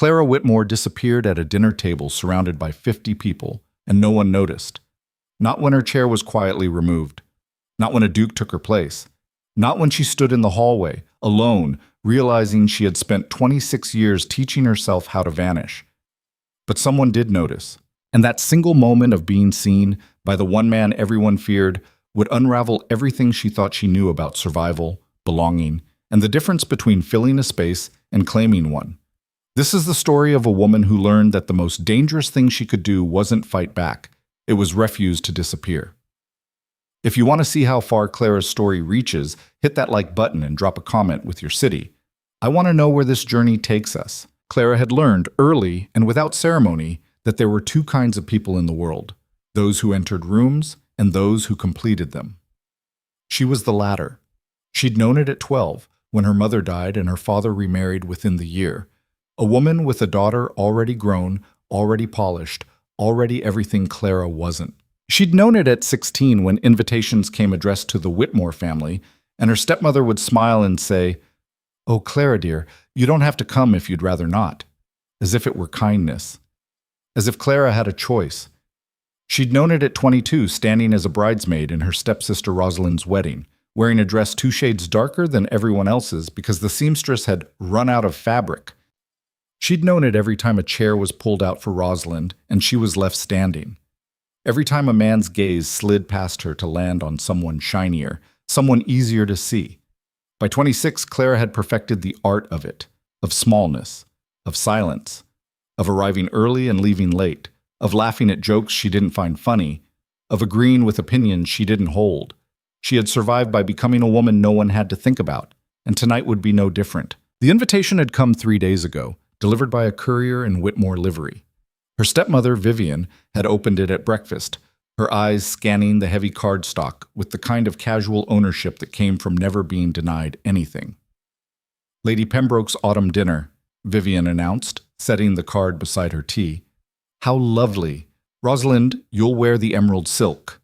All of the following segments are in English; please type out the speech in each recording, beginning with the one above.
Clara Whitmore disappeared at a dinner table surrounded by 50 people, and no one noticed. Not when her chair was quietly removed. Not when a duke took her place. Not when she stood in the hallway, alone, realizing she had spent 26 years teaching herself how to vanish. But someone did notice, and that single moment of being seen by the one man everyone feared would unravel everything she thought she knew about survival, belonging, and the difference between filling a space and claiming one. This is the story of a woman who learned that the most dangerous thing she could do wasn't fight back. It was refuse to disappear. If you want to see how far Clara's story reaches, hit that like button and drop a comment with your city. I want to know where this journey takes us. Clara had learned early and without ceremony that there were two kinds of people in the world, those who entered rooms and those who completed them. She was the latter. She'd known it at 12, when her mother died and her father remarried within the year. A woman with a daughter already grown, already polished, already everything Clara wasn't. She'd known it at 16 when invitations came addressed to the Whitmore family, and her stepmother would smile and say, "Oh, Clara dear, you don't have to come if you'd rather not," as if it were kindness. As if Clara had a choice. She'd known it at 22, standing as a bridesmaid in her stepsister Rosalind's wedding, wearing a dress 2 shades darker than everyone else's because the seamstress had run out of fabric. She'd known it every time a chair was pulled out for Rosalind and she was left standing. Every time a man's gaze slid past her to land on someone shinier, someone easier to see. By 26, Clara had perfected the art of it, of smallness, of silence, of arriving early and leaving late, of laughing at jokes she didn't find funny, of agreeing with opinions she didn't hold. She had survived by becoming a woman no one had to think about, and tonight would be no different. The invitation had come 3 days ago, delivered by a courier in Whitmore livery. Her stepmother, Vivian, had opened it at breakfast, her eyes scanning the heavy cardstock with the kind of casual ownership that came from never being denied anything. "Lady Pembroke's autumn dinner," Vivian announced, setting the card beside her tea. "How lovely! Rosalind, you'll wear the emerald silk."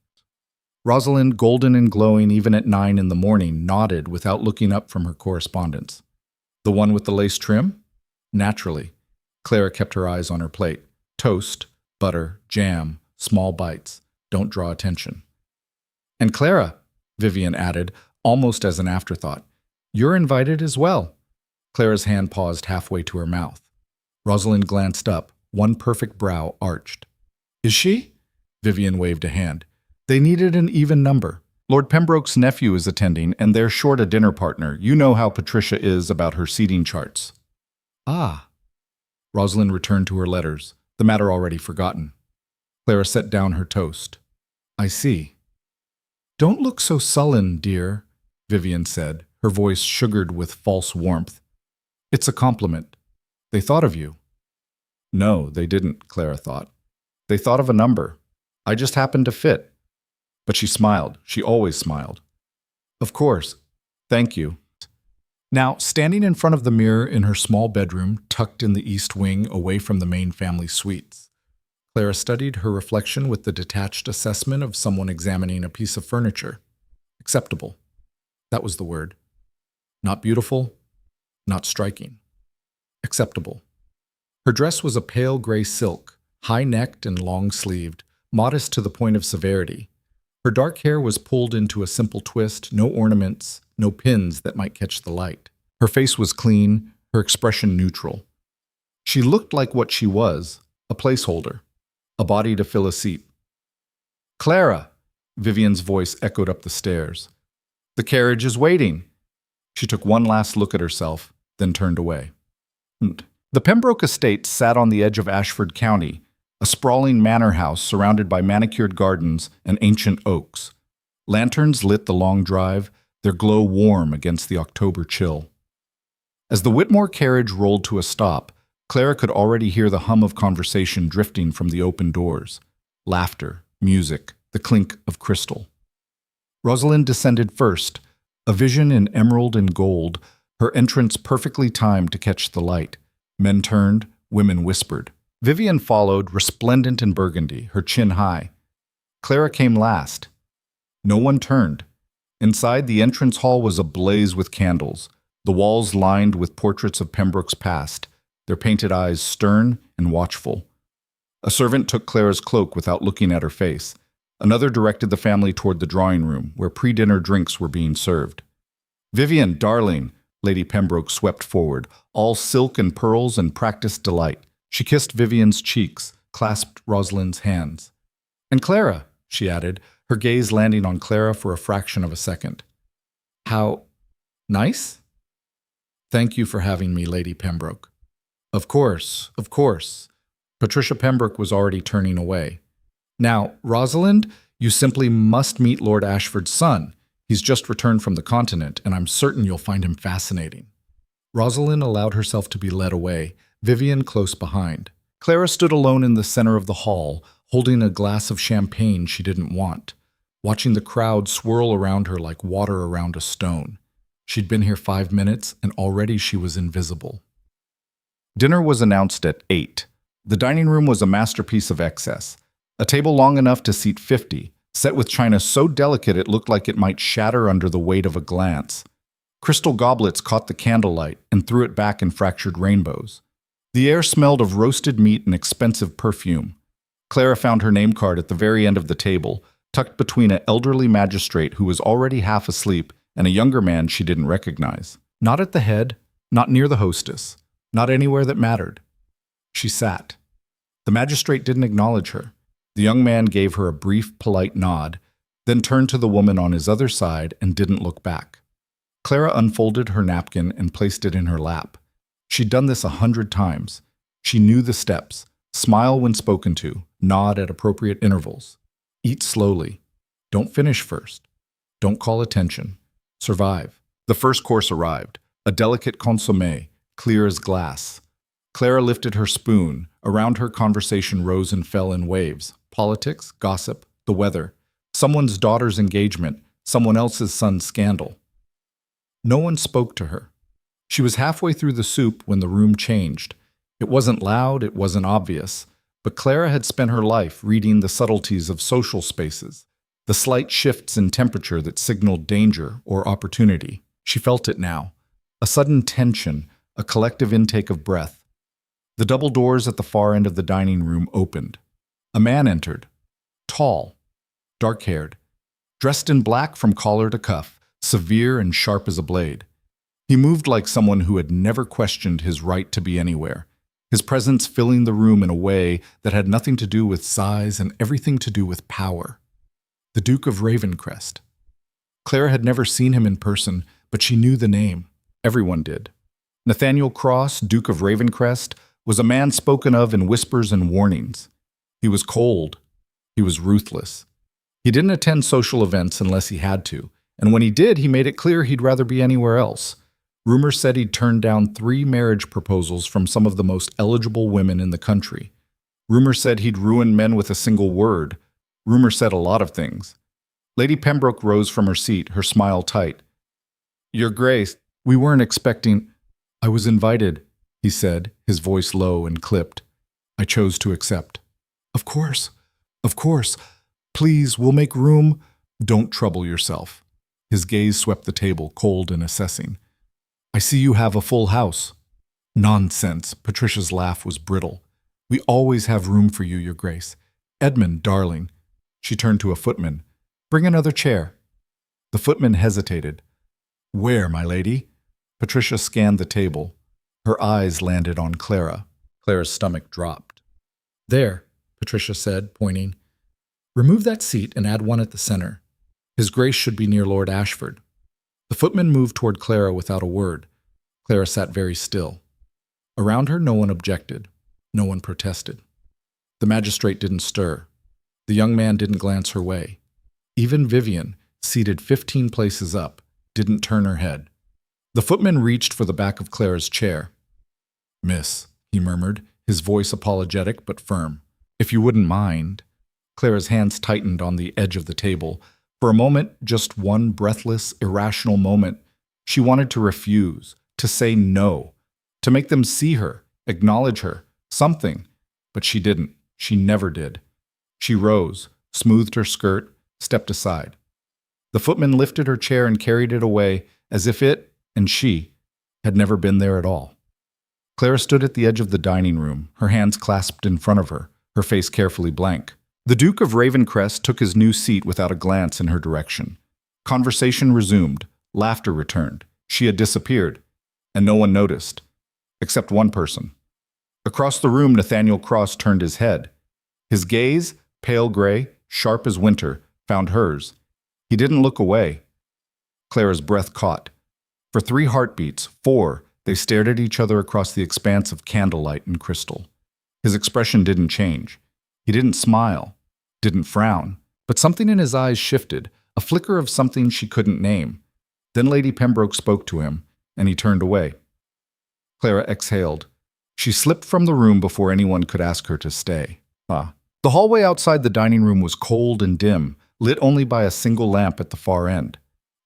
Rosalind, golden and glowing even at 9 in the morning, nodded without looking up from her correspondence. "The one with the lace trim?" Naturally. Clara kept her eyes on her plate. Toast, butter, jam, small bites. Don't draw attention. "And Clara," Vivian added, almost as an afterthought, "you're invited as well." Clara's hand paused halfway to her mouth. Rosalind glanced up, one perfect brow arched. "Is she?" Vivian waved a hand. "They needed an even number. Lord Pembroke's nephew is attending, and they're short a dinner partner. You know how Patricia is about her seating charts." "Ah." Rosalind returned to her letters, the matter already forgotten. Clara set down her toast. "I see." "Don't look so sullen, dear," Vivian said, her voice sugared with false warmth. "It's a compliment. They thought of you." No, they didn't, Clara thought. They thought of a number. I just happened to fit. But she smiled. She always smiled. "Of course. Thank you." Now, standing in front of the mirror in her small bedroom, tucked in the east wing away from the main family suites, Clara studied her reflection with the detached assessment of someone examining a piece of furniture. Acceptable. That was the word. Not beautiful, not striking. Acceptable. Her dress was a pale gray silk, high-necked and long-sleeved, modest to the point of severity. Her dark hair was pulled into a simple twist, no ornaments, no pins that might catch the light. Her face was clean, her expression neutral. She looked like what she was, a placeholder, a body to fill a seat. "Clara!" Vivian's voice echoed up the stairs. "The carriage is waiting." She took one last look at herself, then turned away. The Pembroke estate sat on the edge of Ashford County, a sprawling manor house surrounded by manicured gardens and ancient oaks. Lanterns lit the long drive, their glow warm against the October chill. As the Whitmore carriage rolled to a stop, Clara could already hear the hum of conversation drifting from the open doors. Laughter, music, the clink of crystal. Rosalind descended first, a vision in emerald and gold, her entrance perfectly timed to catch the light. Men turned, women whispered. Vivian followed, resplendent in burgundy, her chin high. Clara came last. No one turned. Inside, the entrance hall was ablaze with candles, the walls lined with portraits of Pembroke's past, their painted eyes stern and watchful. A servant took Clara's cloak without looking at her face. Another directed the family toward the drawing room, where pre-dinner drinks were being served. "Vivian, darling," Lady Pembroke swept forward, all silk and pearls and practiced delight. She kissed Vivian's cheeks, clasped Rosalind's hands. "And Clara," she added, her gaze landing on Clara for a fraction of a second. "How nice?" "Thank you for having me, Lady Pembroke." Of course, of course." Patricia Pembroke was already turning away. "Now, Rosalind, you simply must meet Lord Ashford's son. He's just returned from the continent, and I'm certain you'll find him fascinating." Rosalind allowed herself to be led away, Vivian close behind. Clara stood alone in the center of the hall, holding a glass of champagne she didn't want, watching the crowd swirl around her like water around a stone. She'd been here 5 minutes, and already she was invisible. Dinner was announced at 8. The dining room was a masterpiece of excess. A table long enough to seat 50, set with china so delicate it looked like it might shatter under the weight of a glance. Crystal goblets caught the candlelight and threw it back in fractured rainbows. The air smelled of roasted meat and expensive perfume. Clara found her name card at the very end of the table, tucked between an elderly magistrate who was already half asleep and a younger man she didn't recognize. Not at the head, not near the hostess, not anywhere that mattered. She sat. The magistrate didn't acknowledge her. The young man gave her a brief, polite nod, then turned to the woman on his other side and didn't look back. Clara unfolded her napkin and placed it in her lap. She'd done this 100 times. She knew the steps: smile when spoken to, nod at appropriate intervals. Eat slowly. Don't finish first. Don't call attention. Survive. The first course arrived, a delicate consommé, clear as glass. Clara lifted her spoon. Around her, conversation rose and fell in waves. Politics, gossip, the weather, someone's daughter's engagement, someone else's son's scandal. No one spoke to her. She was halfway through the soup when the room changed. It wasn't loud, it wasn't obvious, but Clara had spent her life reading the subtleties of social spaces, the slight shifts in temperature that signaled danger or opportunity. She felt it now, a sudden tension, a collective intake of breath. The double doors at the far end of the dining room opened. A man entered, tall, dark-haired, dressed in black from collar to cuff, severe and sharp as a blade. He moved like someone who had never questioned his right to be anywhere, his presence filling the room in a way that had nothing to do with size and everything to do with power. The Duke of Ravencrest. Clara had never seen him in person, but she knew the name. Everyone did. Nathaniel Cross, Duke of Ravencrest, was a man spoken of in whispers and warnings. He was cold. He was ruthless. He didn't attend social events unless he had to, and when he did, he made it clear he'd rather be anywhere else. Rumors said he'd turned down 3 marriage proposals from some of the most eligible women in the country. Rumors said he'd ruined men with a single word. Rumors said a lot of things. Lady Pembroke rose from her seat, her smile tight. "Your Grace, we weren't expecting—" "I was invited," he said, his voice low and clipped. "I chose to accept." Of course. Please, we'll make room." "Don't trouble yourself." His gaze swept the table, cold and assessing. "I see you have a full house." "Nonsense." Patricia's laugh was brittle. "We always have room for you, Your Grace. Edmund, darling." She turned to a footman. "Bring another chair." The footman hesitated. "Where, my lady?" Patricia scanned the table. Her eyes landed on Clara. Clara's stomach dropped. "There," Patricia said, pointing. "Remove that seat and add one at the center. His Grace should be near Lord Ashford." The footman moved toward Clara without a word. Clara sat very still. Around her, no one objected. No one protested. The magistrate didn't stir. The young man didn't glance her way. Even Vivian, seated 15 places up, didn't turn her head. The footman reached for the back of Clara's chair. "Miss," he murmured, his voice apologetic but firm. "If you wouldn't mind." Clara's hands tightened on the edge of the table. For a moment, just one breathless, irrational moment, she wanted to refuse, to say no, to make them see her, acknowledge her, something. But she didn't. She never did. She rose, smoothed her skirt, stepped aside. The footman lifted her chair and carried it away as if it, and she, had never been there at all. Clara stood at the edge of the dining room, her hands clasped in front of her, her face carefully blank. The Duke of Ravencrest took his new seat without a glance in her direction. Conversation resumed. Laughter returned. She had disappeared, and no one noticed, except one person. Across the room, Nathaniel Cross turned his head. His gaze, pale gray, sharp as winter, found hers. He didn't look away. Clara's breath caught. For 3 heartbeats, 4, they stared at each other across the expanse of candlelight and crystal. His expression didn't change. He didn't smile, didn't frown, but something in his eyes shifted, a flicker of something she couldn't name. Then Lady Pembroke spoke to him, and he turned away. Clara exhaled. She slipped from the room before anyone could ask her to stay. The hallway outside the dining room was cold and dim, lit only by a single lamp at the far end.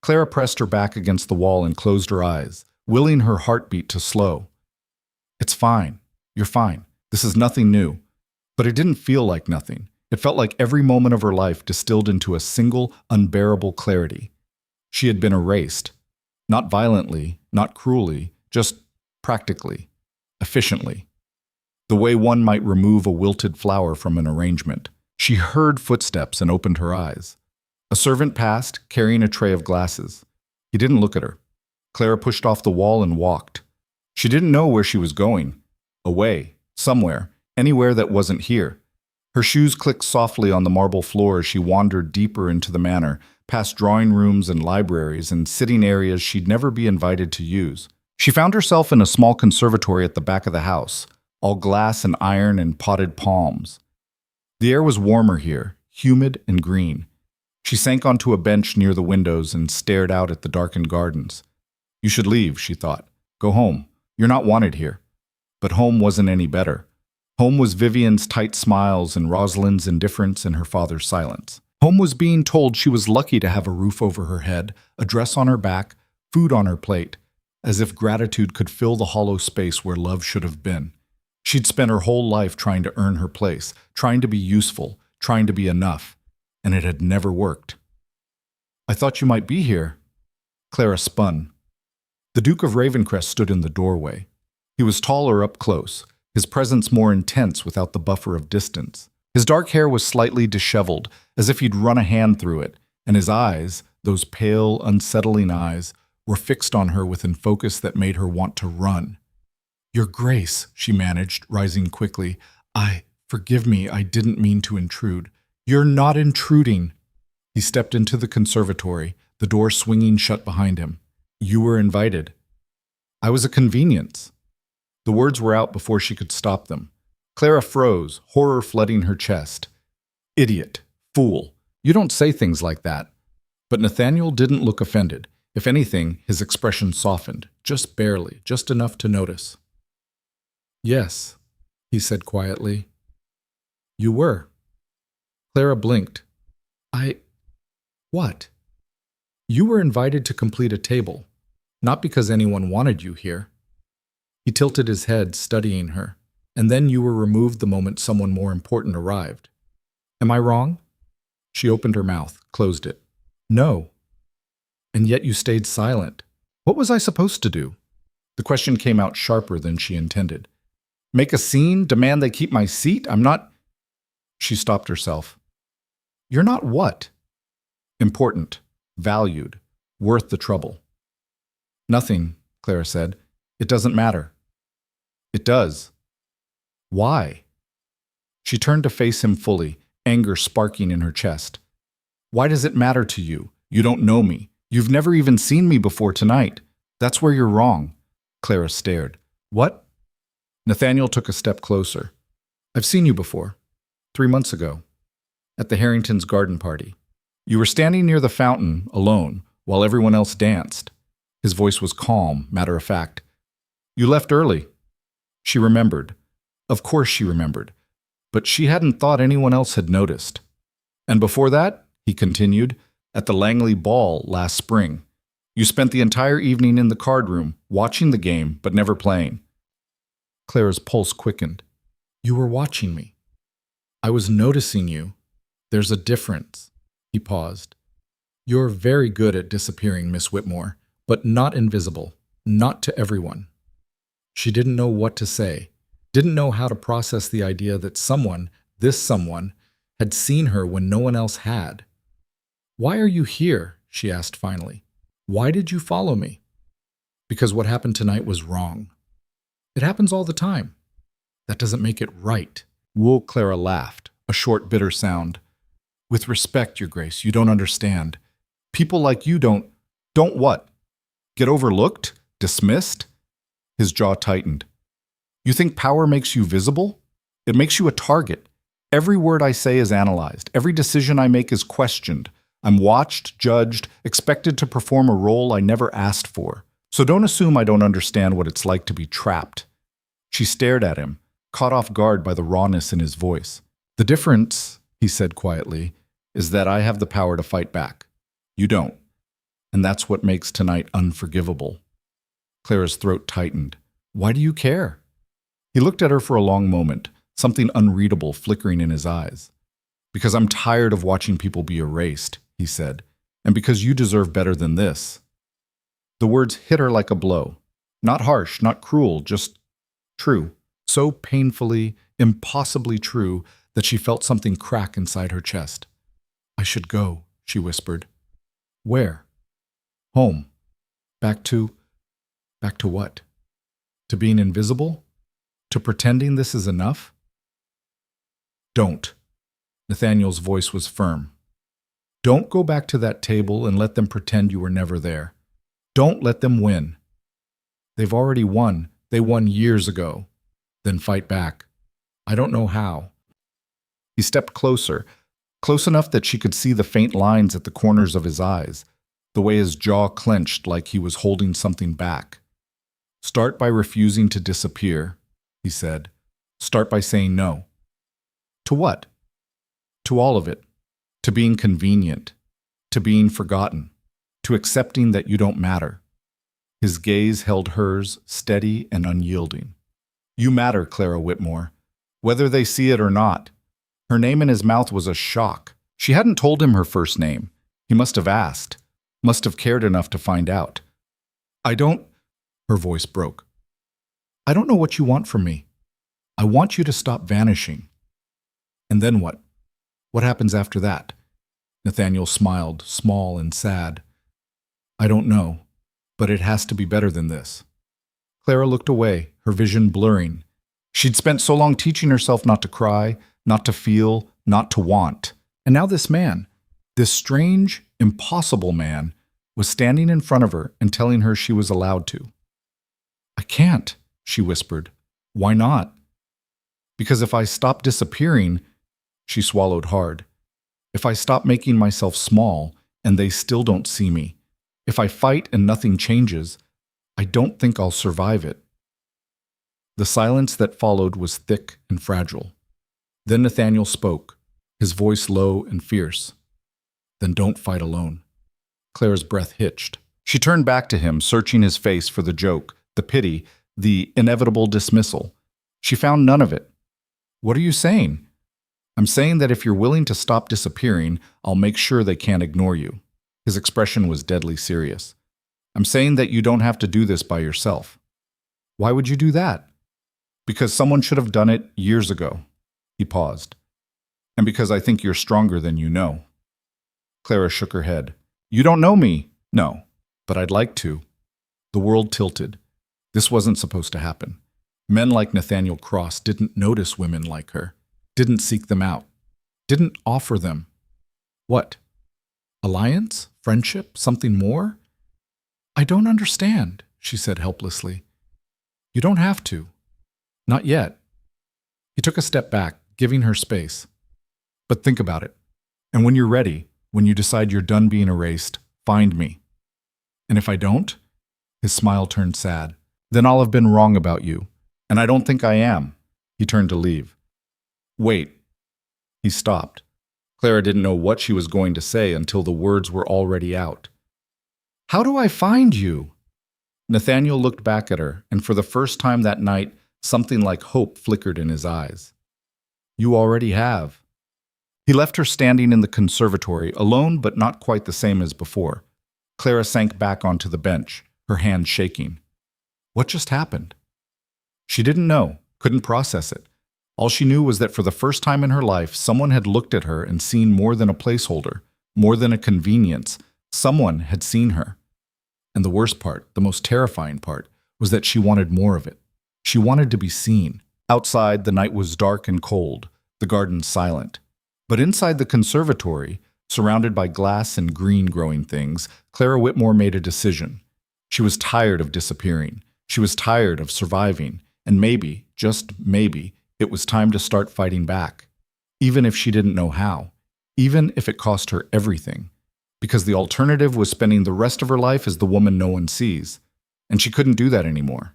Clara pressed her back against the wall and closed her eyes, willing her heartbeat to slow. It's fine. You're fine. This is nothing new. But it didn't feel like nothing. It felt like every moment of her life distilled into a single, unbearable clarity. She had been erased. Not violently, not cruelly, just practically, efficiently. The way one might remove a wilted flower from an arrangement. She heard footsteps and opened her eyes. A servant passed, carrying a tray of glasses. He didn't look at her. Clara pushed off the wall and walked. She didn't know where she was going. Away, somewhere, anywhere that wasn't here. Her shoes clicked softly on the marble floor as she wandered deeper into the manor, past drawing rooms and libraries and sitting areas she'd never be invited to use. She found herself in a small conservatory at the back of the house, all glass and iron and potted palms. The air was warmer here, humid and green. She sank onto a bench near the windows and stared out at the darkened gardens. You should leave, she thought. Go home. You're not wanted here. But home wasn't any better. Home was Vivian's tight smiles and Rosalind's indifference and her father's silence. Home was being told she was lucky to have a roof over her head, a dress on her back, food on her plate, as if gratitude could fill the hollow space where love should have been. She'd spent her whole life trying to earn her place, trying to be useful, trying to be enough, and it had never worked. I thought you might be here. Clara spun. The Duke of Ravencrest stood in the doorway. He was taller up close, his presence more intense without the buffer of distance. His dark hair was slightly disheveled, as if he'd run a hand through it, and his eyes, those pale, unsettling eyes, were fixed on her with a focus that made her want to run. Your Grace, she managed, rising quickly. Forgive me, I didn't mean to intrude. You're not intruding. He stepped into the conservatory, the door swinging shut behind him. You were invited. I was a convenience. The words were out before she could stop them. Clara froze, horror flooding her chest. Idiot. Fool. You don't say things like that. But Nathaniel didn't look offended. If anything, his expression softened, just barely, just enough to notice. Yes, he said quietly. You were. Clara blinked. What? You were invited to complete a table, not because anyone wanted you here. He tilted his head, studying her, and then you were removed the moment someone more important arrived. Am I wrong? She opened her mouth, closed it. No. And yet you stayed silent. What was I supposed to do? The question came out sharper than she intended. Make a scene? Demand they keep my seat? I'm not... She stopped herself. You're not what? Important, valued, worth the trouble. Nothing, Clara said. It doesn't matter. It does. Why? She turned to face him fully, anger sparking in her chest. Why does it matter to you? You don't know me. You've never even seen me before tonight. That's where you're wrong. Clara stared. What? Nathaniel took a step closer. I've seen you before. 3 months ago. At the Harringtons' garden party. You were standing near the fountain, alone, while everyone else danced. His voice was calm, matter-of-fact. You left early. She remembered. Of course she remembered. But she hadn't thought anyone else had noticed. And before that, he continued, at the Langley Ball last spring. You spent the entire evening in the card room, watching the game, but never playing. Clara's pulse quickened. You were watching me. I was noticing you. There's a difference. He paused. You're very good at disappearing, Miss Whitmore, but not invisible. Not to everyone. She didn't know what to say, didn't know how to process the idea that this someone, had seen her when no one else had. "Why are you here?" she asked finally. "Why did you follow me?" "Because what happened tonight was wrong." "It happens all the time." "That doesn't make it right." Clara laughed, a short, bitter sound. "With respect, Your Grace, you don't understand. People like you don't what? Get overlooked? Dismissed?" His jaw tightened. "You think power makes you visible? It makes you a target. Every word I say is analyzed. Every decision I make is questioned. I'm watched, judged, expected to perform a role I never asked for. So don't assume I don't understand what it's like to be trapped." She stared at him, caught off guard by the rawness in his voice. "The difference," he said quietly, "is that I have the power to fight back. You don't. And that's what makes tonight unforgivable." Clara's throat tightened. "Why do you care?" He looked at her for a long moment, something unreadable flickering in his eyes. "Because I'm tired of watching people be erased," he said, "and because you deserve better than this." The words hit her like a blow. Not harsh, not cruel, just true. So painfully, impossibly true that she felt something crack inside her chest. "I should go," she whispered. "Where?" "Home. Back to what? To being invisible? To pretending this is enough?" "Don't." Nathaniel's voice was firm. "Don't go back to that table and let them pretend you were never there. Don't let them win. They've already won. They won years ago. Then fight back. I don't know how." He stepped closer, close enough that she could see the faint lines at the corners of his eyes, the way his jaw clenched like he was holding something back. "Start by refusing to disappear," he said. "Start by saying no." "To what?" "To all of it. To being convenient. To being forgotten. To accepting that you don't matter." His gaze held hers, steady and unyielding. "You matter, Clara Whitmore. Whether they see it or not." Her name in his mouth was a shock. She hadn't told him her first name. He must have asked. Must have cared enough to find out. "I don't..." Her voice broke. "I don't know what you want from me. I want you to stop vanishing." "And then what? What happens after that?" Nathaniel smiled, small and sad. "I don't know, but it has to be better than this." Clara looked away, her vision blurring. She'd spent so long teaching herself not to cry, not to feel, not to want. And now this man, this strange, impossible man, was standing in front of her and telling her she was allowed to. "I can't," she whispered. "Why not?" "Because if I stop disappearing," she swallowed hard, "if I stop making myself small and they still don't see me, if I fight and nothing changes, I don't think I'll survive it." The silence that followed was thick and fragile. Then Nathaniel spoke, his voice low and fierce. "Then don't fight alone." Clara's breath hitched. She turned back to him, searching his face for the joke, the pity, the inevitable dismissal. She found none of it. "What are you saying?" "I'm saying that if you're willing to stop disappearing, I'll make sure they can't ignore you." His expression was deadly serious. "I'm saying that you don't have to do this by yourself." "Why would you do that?" "Because someone should have done it years ago." He paused. "And because I think you're stronger than you know." Clara shook her head. "You don't know me." "No, but I'd like to." The world tilted. This wasn't supposed to happen. Men like Nathaniel Cross didn't notice women like her, didn't seek them out, didn't offer them. What? Alliance? Friendship? Something more? "I don't understand," she said helplessly. "You don't have to. Not yet." He took a step back, giving her space. "But think about it. And when you're ready, when you decide you're done being erased, find me. And if I don't," his smile turned sad, "then I'll have been wrong about you. And I don't think I am." He turned to leave. "Wait." He stopped. Clara didn't know what she was going to say until the words were already out. "How do I find you?" Nathaniel looked back at her, and for the first time that night, something like hope flickered in his eyes. "You already have." He left her standing in the conservatory, alone but not quite the same as before. Clara sank back onto the bench, her hands shaking. What just happened? She didn't know, couldn't process it. All she knew was that for the first time in her life, someone had looked at her and seen more than a placeholder, more than a convenience. Someone had seen her. And the worst part, the most terrifying part, was that she wanted more of it. She wanted to be seen. Outside, the night was dark and cold, the garden silent. But inside the conservatory, surrounded by glass and green growing things, Clara Whitmore made a decision. She was tired of disappearing. She was tired of surviving. And maybe, just maybe, it was time to start fighting back. Even if she didn't know how. Even if it cost her everything. Because the alternative was spending the rest of her life as the woman no one sees. And she couldn't do that anymore.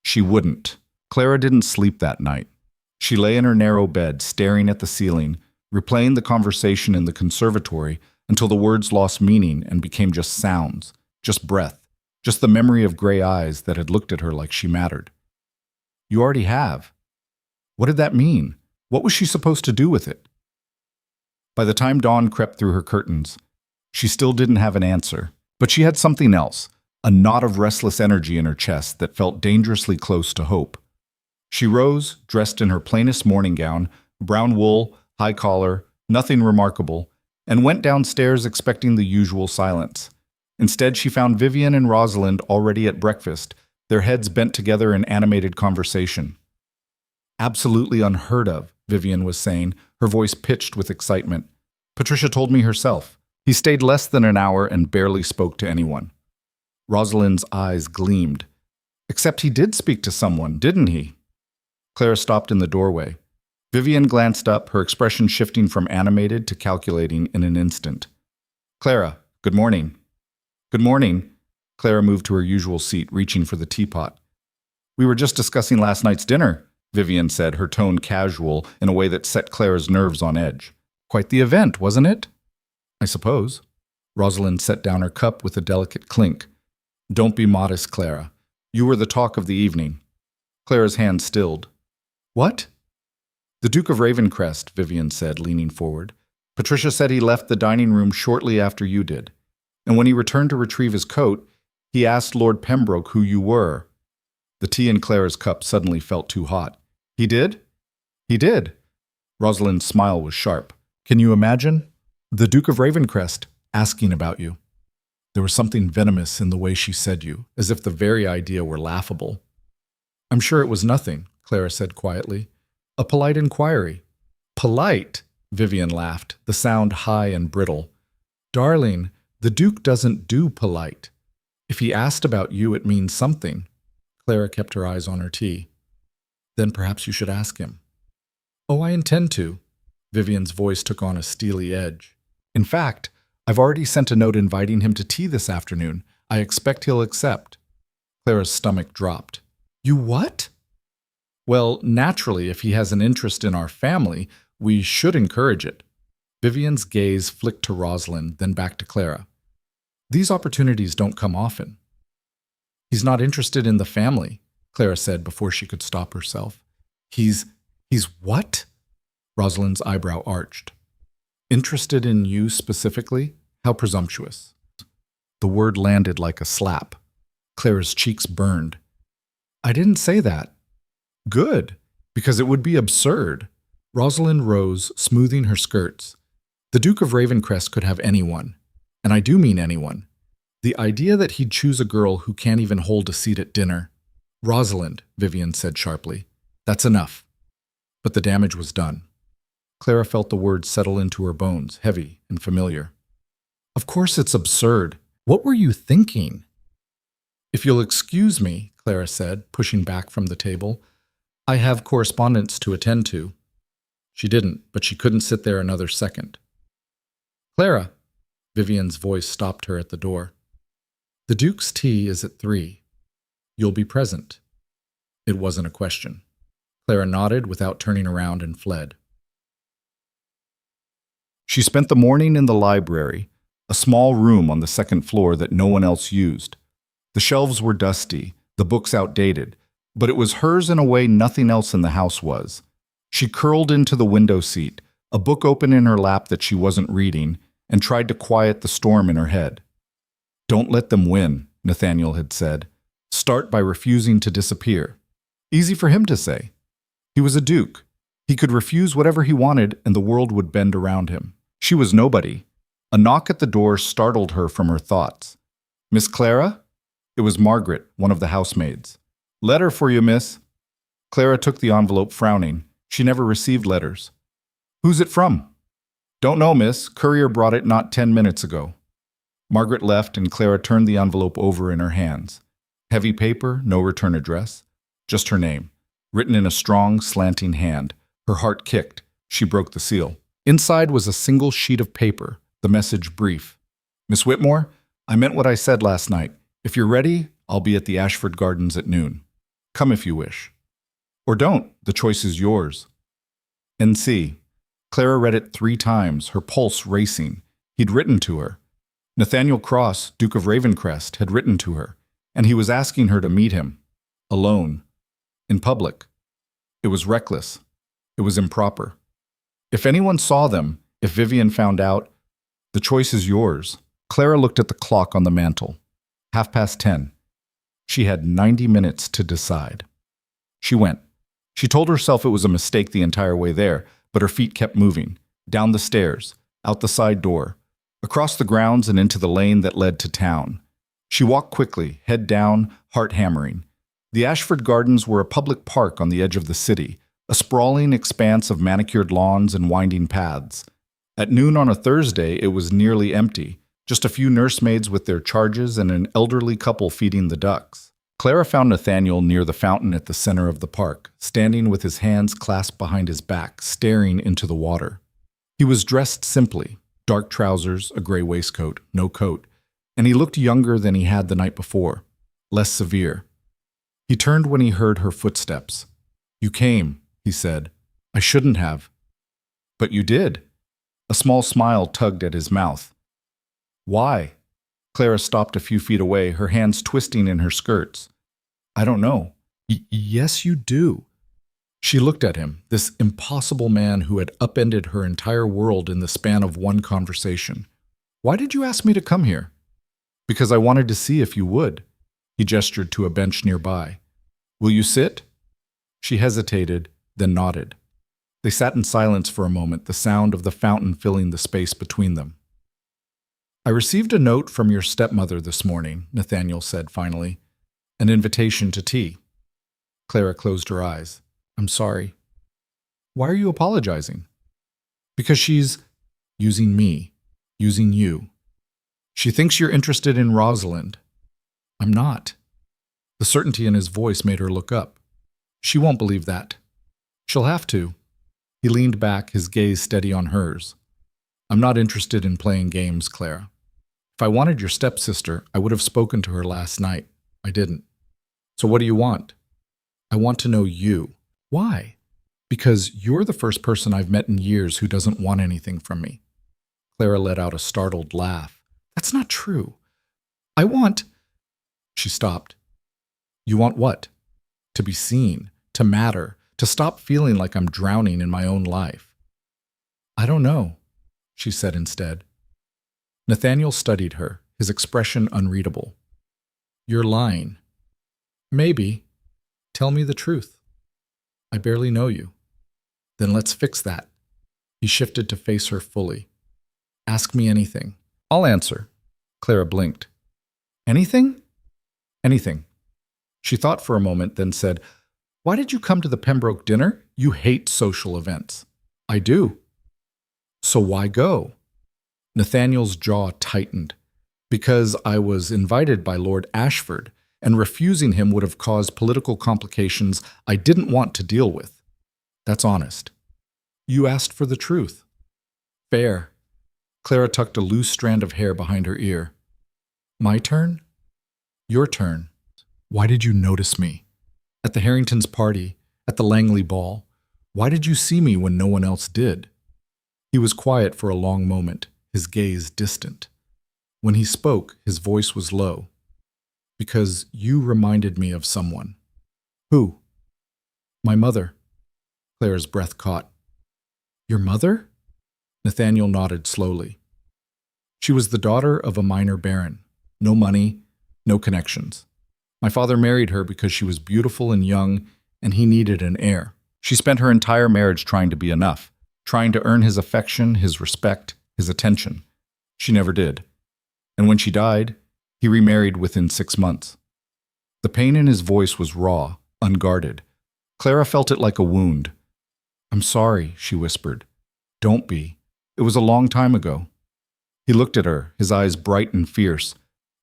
She wouldn't. Clara didn't sleep that night. She lay in her narrow bed, staring at the ceiling, replaying the conversation in the conservatory until the words lost meaning and became just sounds, just breath, just the memory of gray eyes that had looked at her like she mattered. You already have. What did that mean? What was she supposed to do with it? By the time dawn crept through her curtains, she still didn't have an answer, but she had something else, a knot of restless energy in her chest that felt dangerously close to hope. She rose, dressed in her plainest morning gown, brown wool, high collar, nothing remarkable, and went downstairs expecting the usual silence. Instead, she found Vivian and Rosalind already at breakfast, their heads bent together in animated conversation. Absolutely unheard of, Vivian was saying, her voice pitched with excitement. Patricia told me herself. He stayed less than an hour and barely spoke to anyone. Rosalind's eyes gleamed. Except he did speak to someone, didn't he? Clara stopped in the doorway. Vivian glanced up, her expression shifting from animated to calculating in an instant. Clara, good morning. Good morning. Clara moved to her usual seat, reaching for the teapot. We were just discussing last night's dinner, Vivian said, her tone casual in a way that set Clara's nerves on edge. Quite the event, wasn't it? I suppose. Rosalind set down her cup with a delicate clink. Don't be modest, Clara. You were the talk of the evening. Clara's hand stilled. What? The Duke of Ravencrest, Vivian said, leaning forward. Patricia said he left the dining room shortly after you did. And when he returned to retrieve his coat, he asked Lord Pembroke who you were. The tea in Clara's cup suddenly felt too hot. He did? He did. Rosalind's smile was sharp. Can you imagine? The Duke of Ravencrest asking about you. There was something venomous in the way she said you, as if the very idea were laughable. I'm sure it was nothing, Clara said quietly. A polite inquiry. Polite? Vivian laughed, the sound high and brittle. Darling, the Duke doesn't do polite. If he asked about you, it means something. Clara kept her eyes on her tea. Then perhaps you should ask him. Oh, I intend to. Vivian's voice took on a steely edge. In fact, I've already sent a note inviting him to tea this afternoon. I expect he'll accept. Clara's stomach dropped. You what? Well, naturally, if he has an interest in our family, we should encourage it. Vivian's gaze flicked to Rosalind, then back to Clara. These opportunities don't come often. He's not interested in the family, Clara said before she could stop herself. He's what? Rosalind's eyebrow arched. Interested in you specifically? How presumptuous. The word landed like a slap. Clara's cheeks burned. I didn't say that. Good, because it would be absurd. Rosalind rose, smoothing her skirts. The Duke of Ravencrest could have anyone, and I do mean anyone. The idea that he'd choose a girl who can't even hold a seat at dinner. Rosalind, Vivian said sharply. That's enough. But the damage was done. Clara felt the words settle into her bones, heavy and familiar. Of course it's absurd. What were you thinking? If you'll excuse me, Clara said, pushing back from the table, I have correspondence to attend to. She didn't, but she couldn't sit there another second. Clara, Vivian's voice stopped her at the door. The Duke's tea is at 3. You'll be present. It wasn't a question. Clara nodded without turning around and fled. She spent the morning in the library, a small room on the second floor that no one else used. The shelves were dusty, the books outdated, but it was hers in a way nothing else in the house was. She curled into the window seat, a book open in her lap that she wasn't reading, and tried to quiet the storm in her head. Don't let them win, Nathaniel had said. Start by refusing to disappear. Easy for him to say. He was a duke. He could refuse whatever he wanted and the world would bend around him. She was nobody. A knock at the door startled her from her thoughts. "Miss Clara?" It was Margaret, one of the housemaids. "Letter for you, miss." Clara took the envelope, frowning. She never received letters. "Who's it from?" "Don't know, miss. Courier brought it not 10 minutes ago." Margaret left and Clara turned the envelope over in her hands. Heavy paper, no return address, just her name, written in a strong, slanting hand. Her heart kicked. She broke the seal. Inside was a single sheet of paper, the message brief. "Miss Whitmore, I meant what I said last night. If you're ready, I'll be at the Ashford Gardens at noon. Come if you wish. Or don't, the choice is yours." N.C. Clara read it 3 times, her pulse racing. He'd written to her. Nathaniel Cross, Duke of Ravencrest, had written to her, and he was asking her to meet him. Alone. In public. It was reckless. It was improper. If anyone saw them, if Vivian found out, the choice is yours. Clara looked at the clock on the mantel. 10:30. She had 90 minutes to decide. She went. She told herself it was a mistake the entire way there, but her feet kept moving. Down the stairs, out the side door, across the grounds and into the lane that led to town. She walked quickly, head down, heart hammering. The Ashford Gardens were a public park on the edge of the city, a sprawling expanse of manicured lawns and winding paths. At noon on a Thursday, it was nearly empty, just a few nursemaids with their charges and an elderly couple feeding the ducks. Clara found Nathaniel near the fountain at the center of the park, standing with his hands clasped behind his back, staring into the water. He was dressed simply, dark trousers, a gray waistcoat, no coat, and he looked younger than he had the night before, less severe. He turned when he heard her footsteps. "You came," he said. "I shouldn't have." "But you did." A small smile tugged at his mouth. "Why?" Clara stopped a few feet away, her hands twisting in her skirts. "I don't know." Yes, you do." She looked at him, this impossible man who had upended her entire world in the span of one conversation. "Why did you ask me to come here?" "Because I wanted to see if you would." He gestured to a bench nearby. "Will you sit?" She hesitated, then nodded. They sat in silence for a moment, the sound of the fountain filling the space between them. "I received a note from your stepmother this morning," Nathaniel said finally. "An invitation to tea." Clara closed her eyes. "I'm sorry." "Why are you apologizing?" "Because she's using me, using you. She thinks you're interested in Rosalind." "I'm not." The certainty in his voice made her look up. "She won't believe that." "She'll have to." He leaned back, his gaze steady on hers. "I'm not interested in playing games, Clara. If I wanted your stepsister, I would have spoken to her last night. I didn't. So what do you want?" "I want to know you." "Why?" "Because you're the first person I've met in years who doesn't want anything from me." Clara let out a startled laugh. "That's not true. I want—" She stopped. "You want what?" "To be seen, to matter, to stop feeling like I'm drowning in my own life." "I don't know," she said instead. Nathaniel studied her, his expression unreadable. "You're lying." "Maybe. Tell me the truth." "I barely know you." "Then let's fix that." He shifted to face her fully. "Ask me anything. I'll answer." Clara blinked. "Anything?" "Anything." She thought for a moment, then said, "Why did you come to the Pembroke dinner? You hate social events." "I do." "So why go?" Nathaniel's jaw tightened. "Because I was invited by Lord Ashford, and refusing him would have caused political complications I didn't want to deal with. That's honest." "You asked for the truth." "Fair." Clara tucked a loose strand of hair behind her ear. "My turn?" "Your turn. Why did you notice me? At the Harringtons' party, at the Langley ball. Why did you see me when no one else did?" He was quiet for a long moment, his gaze distant. When he spoke, his voice was low. "Because you reminded me of someone." "Who?" "My mother." Clara's breath caught. "Your mother?" Nathaniel nodded slowly. "She was the daughter of a minor baron. No money, no connections. My father married her because she was beautiful and young, and he needed an heir. She spent her entire marriage trying to be enough, trying to earn his affection, his respect, his attention. She never did. And when she died, he remarried within 6 months. The pain in his voice was raw, unguarded. Clara felt it like a wound. "I'm sorry," she whispered. "Don't be. It was a long time ago." He looked at her, his eyes bright and fierce.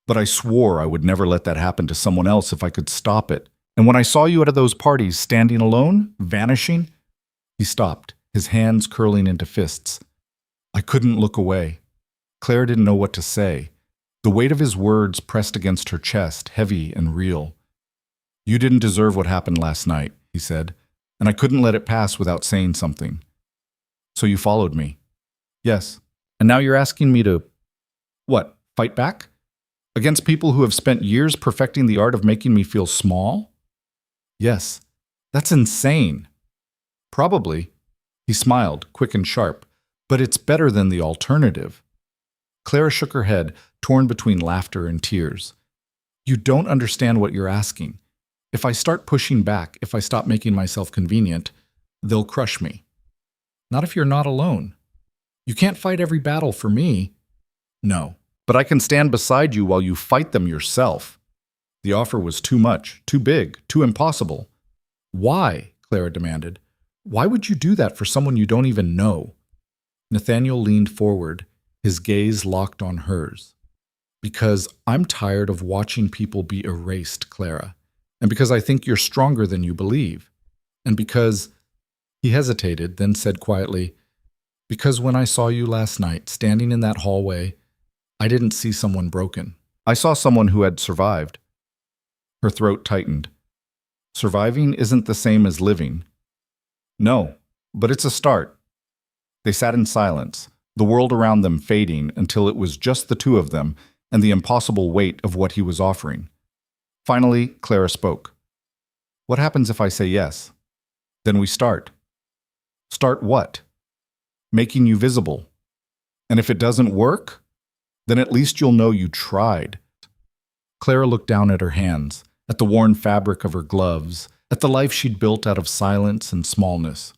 "But I swore I would never let that happen to someone else if I could stop it. And when I saw you at those parties, standing alone, vanishing..." He stopped, his hands curling into fists. I couldn't look away. Claire didn't know what to say. The weight of his words pressed against her chest, heavy and real. "You didn't deserve what happened last night," he said, "and I couldn't let it pass without saying something. So you followed me." "Yes. And now you're asking me to, what, fight back? Against people who have spent years perfecting the art of making me feel small?" "Yes. That's insane." "Probably." He smiled, quick and sharp. "But it's better than the alternative." Clara shook her head, torn between laughter and tears. "You don't understand what you're asking. If I start pushing back, if I stop making myself convenient, they'll crush me. Not if you're not alone. You can't fight every battle for me." "No, but I can stand beside you while you fight them yourself." The offer was too much, too big, too impossible. "Why?" Clara demanded. "Why would you do that for someone you don't even know?" Nathaniel leaned forward, his gaze locked on hers. "Because I'm tired of watching people be erased, Clara. And because I think you're stronger than you believe. And because..." He hesitated, then said quietly, "Because when I saw you last night, standing in that hallway, I didn't see someone broken. I saw someone who had survived." Her throat tightened. "Surviving isn't the same as living." "No, but it's a start." They sat in silence, the world around them fading until it was just the two of them and the impossible weight of what he was offering. Finally, Clara spoke. "What happens if I say yes?" "Then we start." "Start what?" "Making you visible. And if it doesn't work, then at least you'll know you tried." Clara looked down at her hands, at the worn fabric of her gloves, at the life she'd built out of silence and smallness.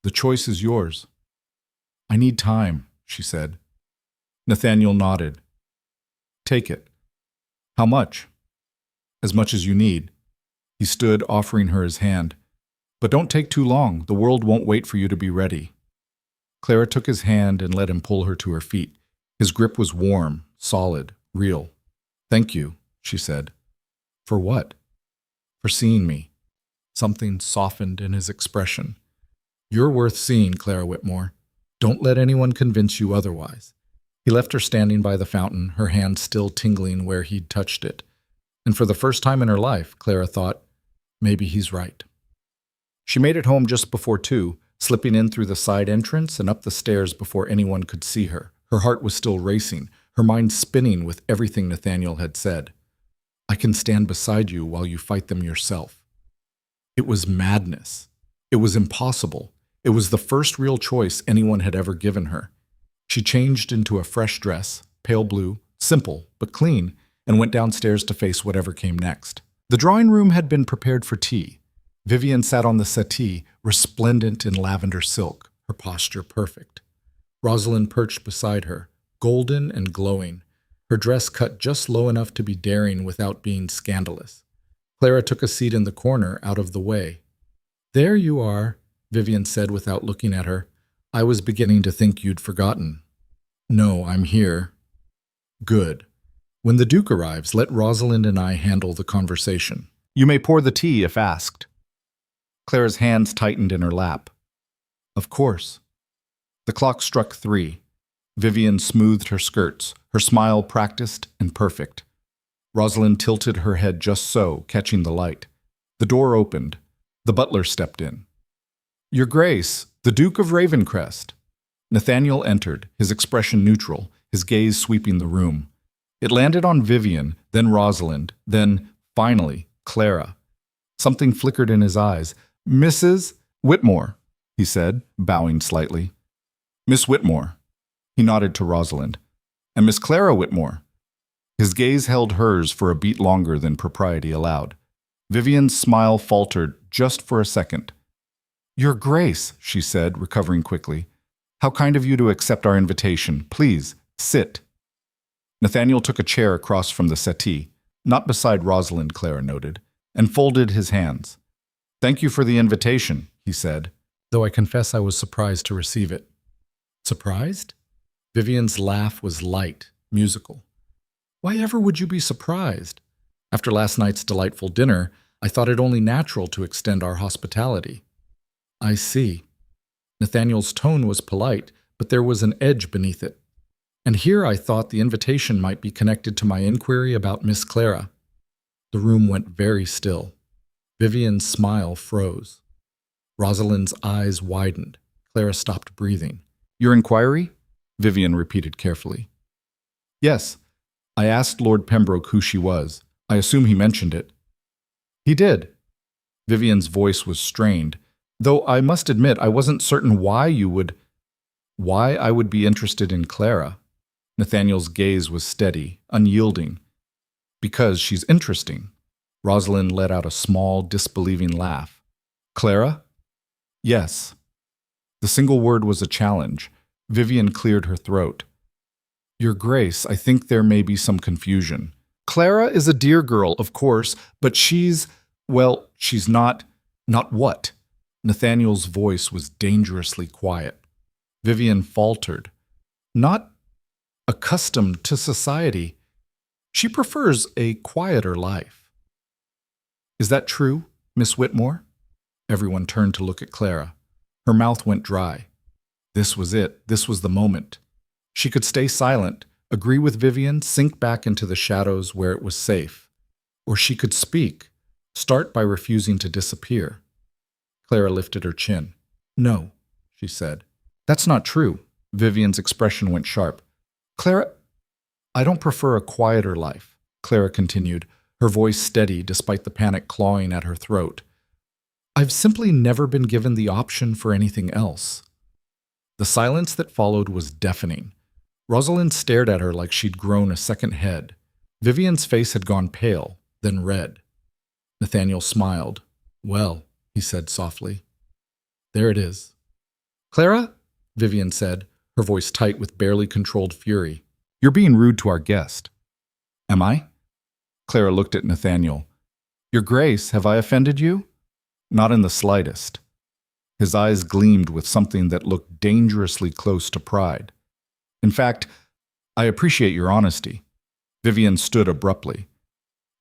"The choice is yours." "I need time," she said. Nathaniel nodded. "Take it." "How much?" "As much as you need." He stood, offering her his hand. "But don't take too long. The world won't wait for you to be ready." Clara took his hand and let him pull her to her feet. His grip was warm, solid, real. "Thank you," she said. "For what?" "For seeing me." Something softened in his expression. "You're worth seeing, Clara Whitmore. Don't let anyone convince you otherwise." He left her standing by the fountain, her hand still tingling where he'd touched it. And for the first time in her life, Clara thought, maybe he's right. She made it home just before 2, slipping in through the side entrance and up the stairs before anyone could see her. Her heart was still racing, her mind spinning with everything Nathaniel had said. "I can stand beside you while you fight them yourself." It was madness. It was impossible. It was the first real choice anyone had ever given her. She changed into a fresh dress, pale blue, simple but clean, and went downstairs to face whatever came next. The drawing room had been prepared for tea. Vivian sat on the settee, resplendent in lavender silk, her posture perfect. Rosalind perched beside her, golden and glowing, her dress cut just low enough to be daring without being scandalous. Clara took a seat in the corner, out of the way. "There you are," Vivian said without looking at her. "I was beginning to think you'd forgotten." "No, I'm here." "Good. When the Duke arrives, let Rosalind and I handle the conversation. You may pour the tea if asked." Clara's hands tightened in her lap. "Of course." The clock struck 3. Vivian smoothed her skirts, her smile practiced and perfect. Rosalind tilted her head just so, catching the light. The door opened. The butler stepped in. "Your Grace, the Duke of Ravencrest." Nathaniel entered, his expression neutral, his gaze sweeping the room. It landed on Vivian, then Rosalind, then, finally, Clara. Something flickered in his eyes. "Mrs. Whitmore," he said, bowing slightly. "Miss Whitmore." He nodded to Rosalind. "And Miss Clara Whitmore." His gaze held hers for a beat longer than propriety allowed. Vivian's smile faltered just for a second. Your Grace, she said, recovering quickly. How kind of you to accept our invitation. Please, sit. Nathaniel took a chair across from the settee, not beside Rosalind, Clara noted, and folded his hands. Thank you for the invitation, he said, though I confess I was surprised to receive it. Surprised? Vivian's laugh was light, musical. Why ever would you be surprised? After last night's delightful dinner, I thought it only natural to extend our hospitality. I see. Nathaniel's tone was polite, but there was an edge beneath it. And here I thought the invitation might be connected to my inquiry about Miss Clara. The room went very still. Vivian's smile froze. Rosalind's eyes widened. Clara stopped breathing. Your inquiry? Vivian repeated carefully. Yes. I asked Lord Pembroke who she was. I assume he mentioned it. He did. Vivian's voice was strained, though I must admit I wasn't certain why I would be interested in Clara. Nathaniel's gaze was steady, unyielding. Because she's interesting. Rosalind let out a small, disbelieving laugh. Clara? Yes. The single word was a challenge. Vivian cleared her throat. Your Grace, I think there may be some confusion. Clara is a dear girl, of course, but she's not. Not what? Nathaniel's voice was dangerously quiet. Vivian faltered. Not accustomed to society. She prefers a quieter life. Is that true, Miss Whitmore? Everyone turned to look at Clara. Her mouth went dry. This was it. This was the moment. She could stay silent, agree with Vivian, sink back into the shadows where it was safe. Or she could speak, start by refusing to disappear. Clara lifted her chin. No, she said. That's not true. Vivian's expression went sharp. Clara, I don't prefer a quieter life, Clara continued, her voice steady despite the panic clawing at her throat. I've simply never been given the option for anything else. The silence that followed was deafening. Rosalind stared at her like she'd grown a second head. Vivian's face had gone pale, then red. Nathaniel smiled. Well, he said softly. There it is. Clara, Vivian said, her voice tight with barely controlled fury. You're being rude to our guest. Am I? Clara looked at Nathaniel. Your Grace, have I offended you? Not in the slightest. His eyes gleamed with something that looked dangerously close to pride. In fact, I appreciate your honesty. Vivian stood abruptly.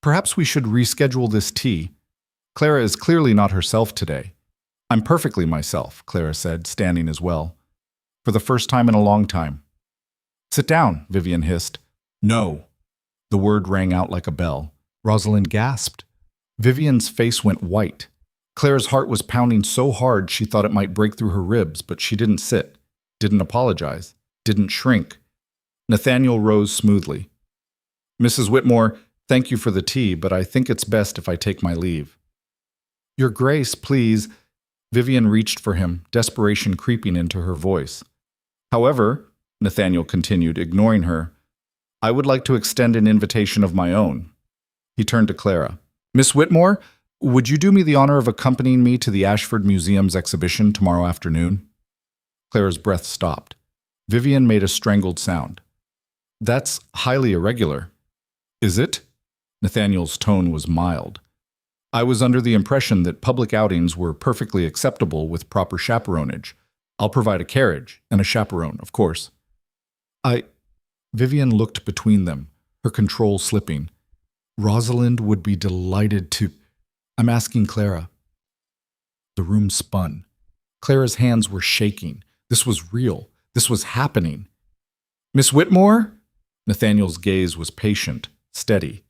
Perhaps we should reschedule this tea. Clara is clearly not herself today. I'm perfectly myself, Clara said, standing as well. For the first time in a long time. Sit down, Vivian hissed. No. The word rang out like a bell. Rosalind gasped. Vivian's face went white. Clara's heart was pounding so hard she thought it might break through her ribs, but she didn't sit, didn't apologize, didn't shrink. Nathaniel rose smoothly. Mrs. Whitmore, thank you for the tea, but I think it's best if I take my leave. Your Grace, please. Vivian reached for him, desperation creeping into her voice. However, Nathaniel continued, ignoring her, I would like to extend an invitation of my own. He turned to Clara. Miss Whitmore, would you do me the honor of accompanying me to the Ashford Museum's exhibition tomorrow afternoon? Clara's breath stopped. Vivian made a strangled sound. That's highly irregular. Is it? Nathaniel's tone was mild. I was under the impression that public outings were perfectly acceptable with proper chaperonage. I'll provide a carriage and a chaperone, of course. Vivian looked between them, her control slipping. Rosalind would be delighted to... I'm asking Clara. The room spun. Clara's hands were shaking. This was real. This was happening. Miss Whitmore? Nathaniel's gaze was patient, steady.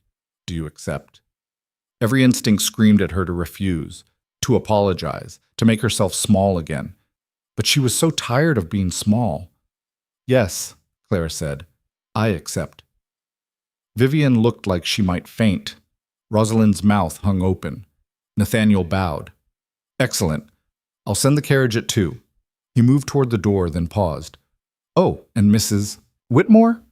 Do you accept? Every instinct screamed at her to refuse, to apologize, to make herself small again. But she was so tired of being small. Yes, Clara said. I accept. Vivian looked like she might faint. Rosalind's mouth hung open. Nathaniel bowed. Excellent. I'll send the carriage at 2. He moved toward the door, then paused. Oh, and Mrs. Whitmore?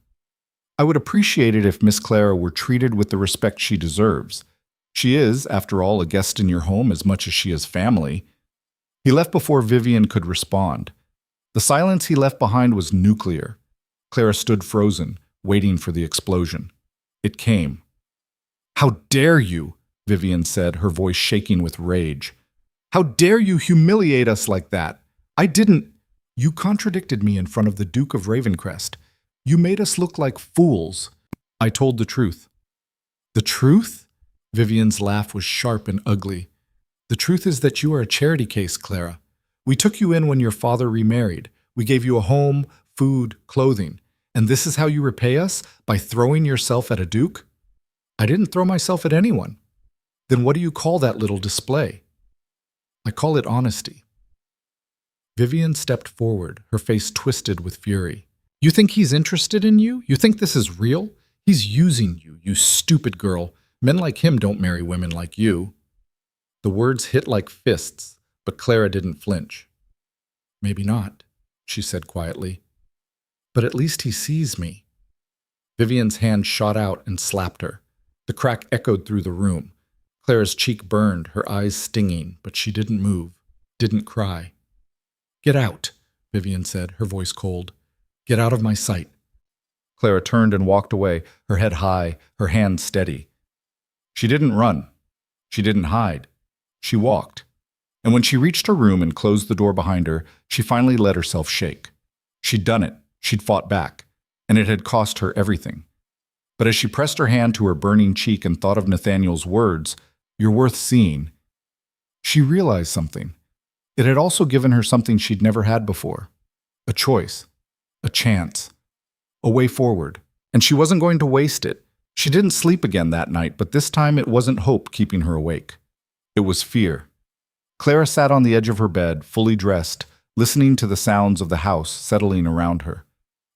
I would appreciate it if Miss Clara were treated with the respect she deserves. She is, after all, a guest in your home as much as she is family. He left before Vivian could respond. The silence he left behind was nuclear. Clara stood frozen, waiting for the explosion. It came. "How dare you?" Vivian said, her voice shaking with rage. "How dare you humiliate us like that? I didn't—" "You contradicted me in front of the Duke of Ravencrest. You made us look like fools." "I told the truth." "The truth?" Vivian's laugh was sharp and ugly. "The truth is that you are a charity case, Clara. We took you in when your father remarried. We gave you a home, food, clothing. And this is how you repay us? By throwing yourself at a duke?" "I didn't throw myself at anyone." "Then what do you call that little display?" "I call it honesty." Vivian stepped forward, her face twisted with fury. "You think he's interested in you? You think this is real? He's using you, you stupid girl. Men like him don't marry women like you." The words hit like fists, but Clara didn't flinch. "Maybe not," she said quietly. "But at least he sees me." Vivian's hand shot out and slapped her. The crack echoed through the room. Clara's cheek burned, her eyes stinging, but she didn't move, didn't cry. "Get out," Vivian said, her voice cold. "Get out of my sight." Clara turned and walked away, her head high, her hand steady. She didn't run. She didn't hide. She walked. And when she reached her room and closed the door behind her, she finally let herself shake. She'd done it. She'd fought back. And it had cost her everything. But as she pressed her hand to her burning cheek and thought of Nathaniel's words, "You're worth seeing," she realized something. It had also given her something she'd never had before. A choice. A chance. A way forward. And she wasn't going to waste it. She didn't sleep again that night, but this time it wasn't hope keeping her awake. It was fear. Clara sat on the edge of her bed, fully dressed, listening to the sounds of the house settling around her.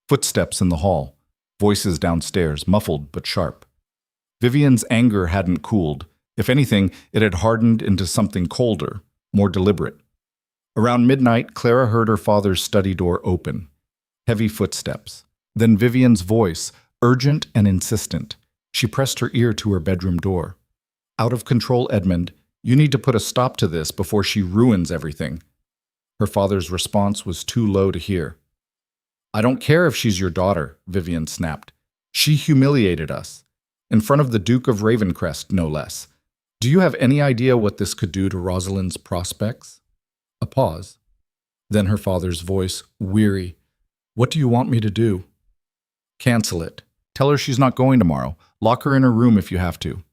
Footsteps in the hall. Voices downstairs, muffled but sharp. Vivian's anger hadn't cooled. If anything, it had hardened into something colder, more deliberate. Around midnight, Clara heard her father's study door open. Heavy footsteps. Then Vivian's voice, urgent and insistent. She pressed her ear to her bedroom door. "Out of control, Edmund. You need to put a stop to this before she ruins everything." Her father's response was too low to hear. "I don't care if she's your daughter," Vivian snapped. "She humiliated us. In front of the Duke of Ravencrest, no less. Do you have any idea what this could do to Rosalind's prospects?" A pause. Then her father's voice, weary. "What do you want me to do?" "Cancel it. Tell her she's not going tomorrow. Lock her in her room if you have to."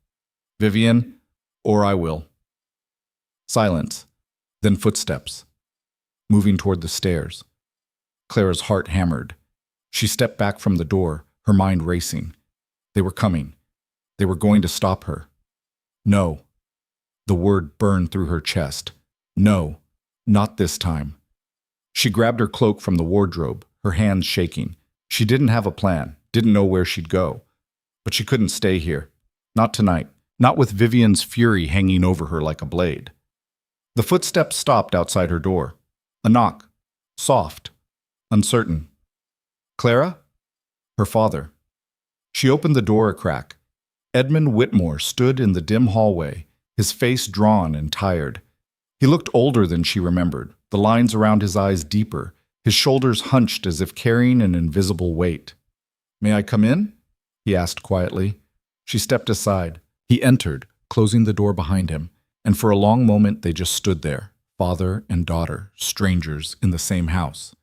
"Vivian, or I will." Silence. Then footsteps. Moving toward the stairs. Clara's heart hammered. She stepped back from the door, her mind racing. They were coming. They were going to stop her. No. The word burned through her chest. No, not this time. She grabbed her cloak from the wardrobe, her hands shaking. She didn't have a plan, didn't know where she'd go. But she couldn't stay here. Not tonight. Not with Vivian's fury hanging over her like a blade. The footsteps stopped outside her door. A knock. Soft. Uncertain. "Clara?" Her father. She opened the door a crack. Edmund Whitmore stood in the dim hallway, his face drawn and tired. He looked older than she remembered, the lines around his eyes deeper, his shoulders hunched as if carrying an invisible weight. "May I come in?" he asked quietly. She stepped aside. He entered, closing the door behind him, and for a long moment they just stood there, father and daughter, strangers in the same house.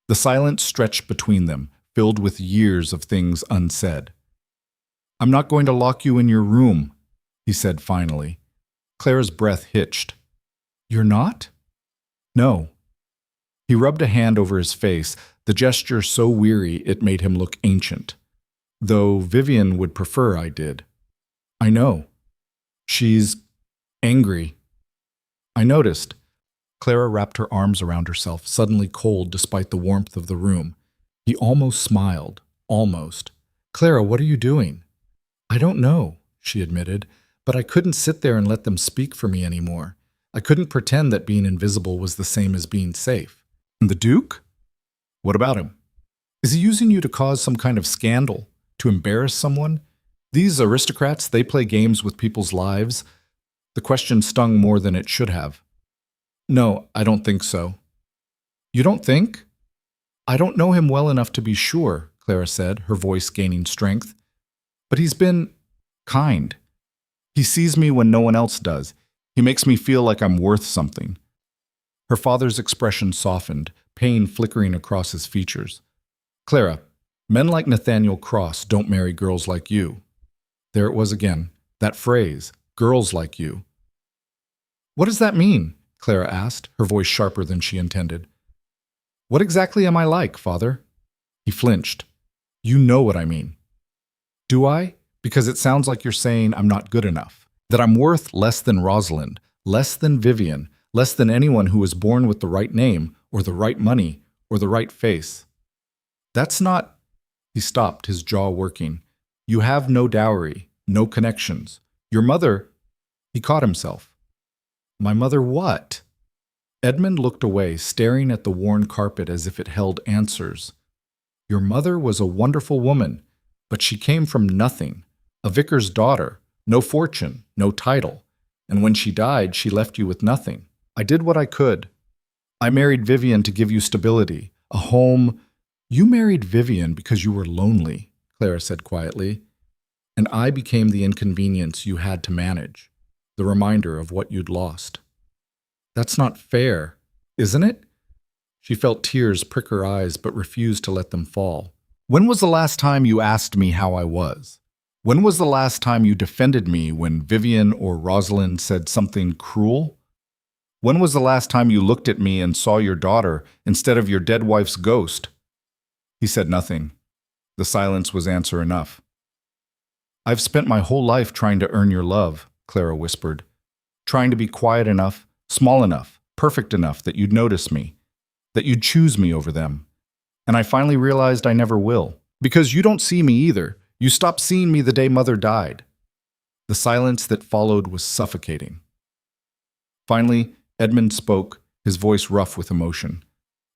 The silence stretched between them, filled with years of things unsaid. "I'm not going to lock you in your room," he said finally. Clara's breath hitched. "You're not?" "No." He rubbed a hand over his face, the gesture so weary it made him look ancient. "Though Vivian would prefer I did." "I know. She's angry." "I noticed." Clara wrapped her arms around herself, suddenly cold despite the warmth of the room. He almost smiled. Almost. "Clara, what are you doing?" "I don't know," she admitted, "but I couldn't sit there and let them speak for me anymore. I couldn't pretend that being invisible was the same as being safe." "And the Duke? What about him? Is he using you to cause some kind of scandal? To embarrass someone? These aristocrats, they play games with people's lives. The question stung more than it should have. No, I don't think so. You don't think? I don't know him well enough to be sure, Clara said, her voice gaining strength. But he's been kind. He sees me when no one else does. He makes me feel like I'm worth something. Her father's expression softened, pain flickering across his features. Clara, men like Nathaniel Cross don't marry girls like you. There it was again, that phrase, girls like you. What does that mean? Clara asked, her voice sharper than she intended. What exactly am I like, Father? He flinched. You know what I mean. Do I? Because it sounds like you're saying I'm not good enough, that I'm worth less than Rosalind, less than Vivian, less than anyone who was born with the right name, or the right money, or the right face. That's not... He stopped, his jaw working. You have no dowry, no connections. Your mother... He caught himself. My mother what? Edmund looked away, staring at the worn carpet as if it held answers. Your mother was a wonderful woman, but she came from nothing. A vicar's daughter, no fortune, no title. And when she died, she left you with nothing. I did what I could. I married Vivian to give you stability, a home. You married Vivian because you were lonely, Clara said quietly. And I became the inconvenience you had to manage, the reminder of what you'd lost. That's not fair, isn't it? She felt tears prick her eyes but refused to let them fall. When was the last time you asked me how I was? When was the last time you defended me when Vivian or Rosalind said something cruel? When was the last time you looked at me and saw your daughter instead of your dead wife's ghost? He said nothing. The silence was answer enough. I've spent my whole life trying to earn your love, Clara whispered. Trying to be quiet enough, small enough, perfect enough that you'd notice me, that you'd choose me over them. And I finally realized I never will. Because you don't see me either. You stopped seeing me the day Mother died. The silence that followed was suffocating. Finally, Edmund spoke, his voice rough with emotion.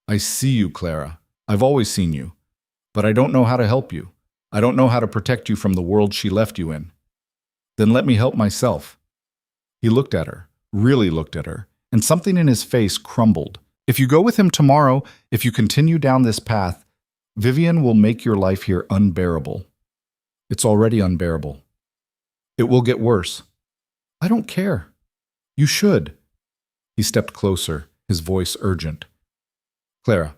I see you, Clara. I've always seen you. But I don't know how to help you. I don't know how to protect you from the world she left you in. Then let me help myself. He looked at her, really looked at her, and something in his face crumbled. If you go with him tomorrow, if you continue down this path, Vivian will make your life here unbearable. It's already unbearable. It will get worse. I don't care. You should. He stepped closer, his voice urgent. Clara,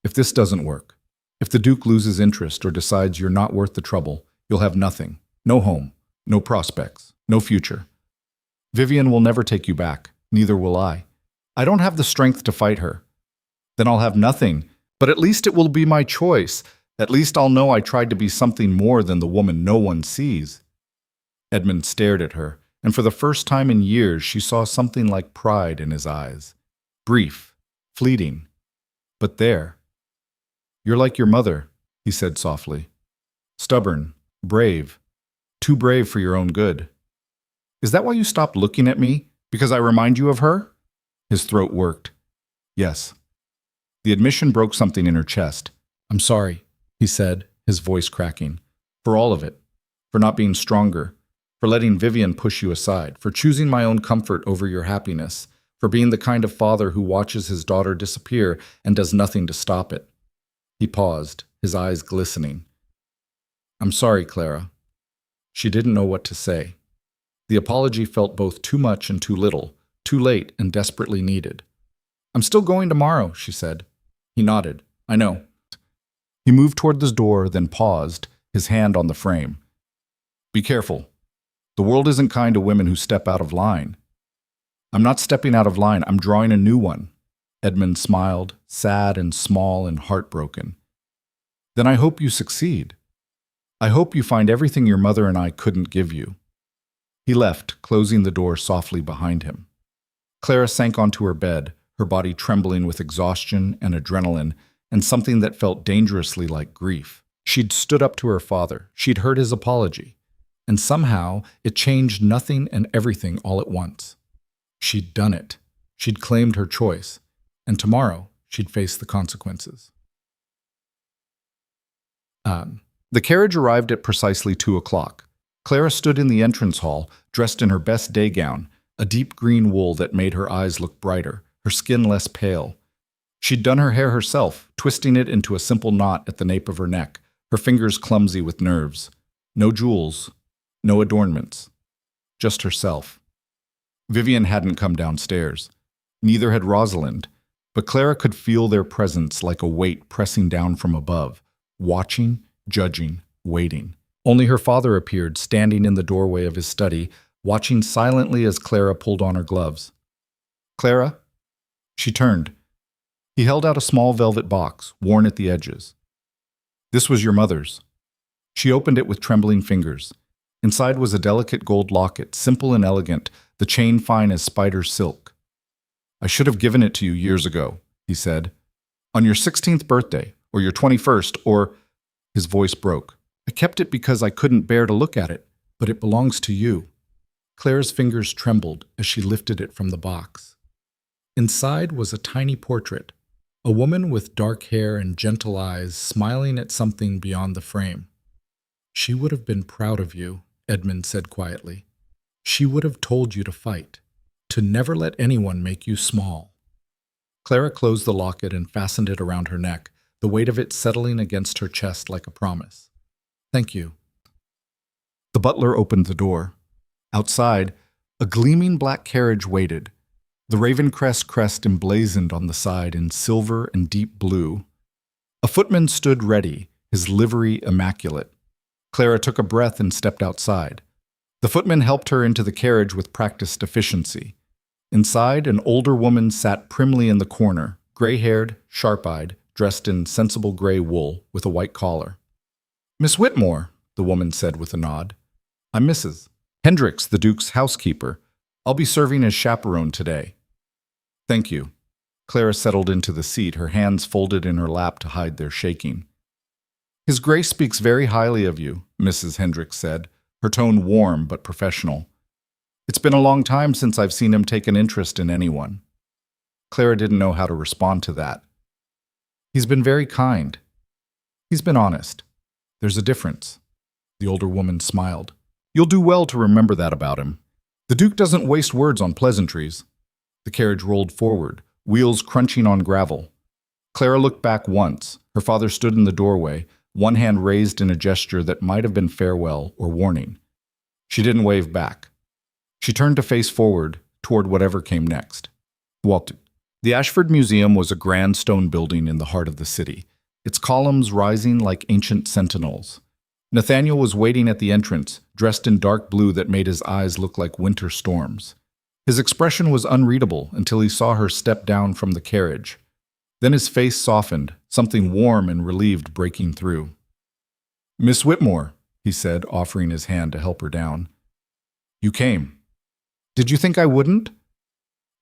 if this doesn't work, if the Duke loses interest or decides you're not worth the trouble, you'll have nothing. No home, no prospects, no future. Vivian will never take you back. Neither will I. I don't have the strength to fight her. Then I'll have nothing, but at least it will be my choice. At least I'll know I tried to be something more than the woman no one sees. Edmund stared at her, and for the first time in years she saw something like pride in his eyes. Brief, fleeting, but there. You're like your mother, he said softly. Stubborn, brave, too brave for your own good. Is that why you stopped looking at me? Because I remind you of her? His throat worked. Yes. The admission broke something in her chest. I'm sorry, he said, his voice cracking. For all of it. For not being stronger. For letting Vivian push you aside. For choosing my own comfort over your happiness. For being the kind of father who watches his daughter disappear and does nothing to stop it. He paused, his eyes glistening. I'm sorry, Clara. She didn't know what to say. The apology felt both too much and too little, too late and desperately needed. I'm still going tomorrow, she said. He nodded. I know. He moved toward the door, then paused, his hand on the frame. Be careful. The world isn't kind to women who step out of line. I'm not stepping out of line, I'm drawing a new one. Edmund smiled, sad and small and heartbroken. Then I hope you succeed. I hope you find everything your mother and I couldn't give you. He left, closing the door softly behind him. Clara sank onto her bed, her body trembling with exhaustion and adrenaline, and something that felt dangerously like grief. She'd stood up to her father. She'd heard his apology. And somehow, it changed nothing and everything all at once. She'd done it. She'd claimed her choice. And tomorrow, she'd face the consequences. The carriage arrived at precisely 2 o'clock. Clara stood in the entrance hall, dressed in her best day gown, a deep green wool that made her eyes look brighter, her skin less pale. She'd done her hair herself, twisting it into a simple knot at the nape of her neck, her fingers clumsy with nerves. No jewels, no adornments, just herself. Vivian hadn't come downstairs. Neither had Rosalind, but Clara could feel their presence like a weight pressing down from above, watching, judging, waiting. Only her father appeared, standing in the doorway of his study, watching silently as Clara pulled on her gloves. "Clara?" She turned. He held out a small velvet box, worn at the edges. "This was your mother's." She opened it with trembling fingers. Inside was a delicate gold locket, simple and elegant, the chain fine as spider silk. "I should have given it to you years ago," he said. "On your 16th birthday, or your 21st, or—" His voice broke. "I kept it because I couldn't bear to look at it, but it belongs to you." Clara's fingers trembled as she lifted it from the box. Inside was a tiny portrait, a woman with dark hair and gentle eyes smiling at something beyond the frame. "She would have been proud of you," Edmund said quietly. "She would have told you to fight, to never let anyone make you small." Clara closed the locket and fastened it around her neck, the weight of it settling against her chest like a promise. "Thank you." The butler opened the door. Outside, a gleaming black carriage waited, the Ravencrest crest emblazoned on the side in silver and deep blue. A footman stood ready, his livery immaculate. Clara took a breath and stepped outside. The footman helped her into the carriage with practiced efficiency. Inside, an older woman sat primly in the corner, gray-haired, sharp-eyed, dressed in sensible gray wool with a white collar. "Miss Whitmore," the woman said with a nod. "I'm Mrs. Hendricks, the Duke's housekeeper. I'll be serving as chaperone today." "Thank you." Clara settled into the seat, her hands folded in her lap to hide their shaking. "His Grace speaks very highly of you," Mrs. Hendricks said, her tone warm but professional. "It's been a long time since I've seen him take an interest in anyone." Clara didn't know how to respond to that. "He's been very kind. He's been honest. There's a difference." The older woman smiled. "You'll do well to remember that about him. The Duke doesn't waste words on pleasantries." The carriage rolled forward, wheels crunching on gravel. Clara looked back once. Her father stood in the doorway, one hand raised in a gesture that might have been farewell or warning. She didn't wave back. She turned to face forward, toward whatever came next. The Ashford Museum was a grand stone building in the heart of the city, its columns rising like ancient sentinels. Nathaniel was waiting at the entrance, dressed in dark blue that made his eyes look like winter storms. His expression was unreadable until he saw her step down from the carriage. Then his face softened, something warm and relieved breaking through. "Miss Whitmore," he said, offering his hand to help her down. "You came. Did you think I wouldn't?"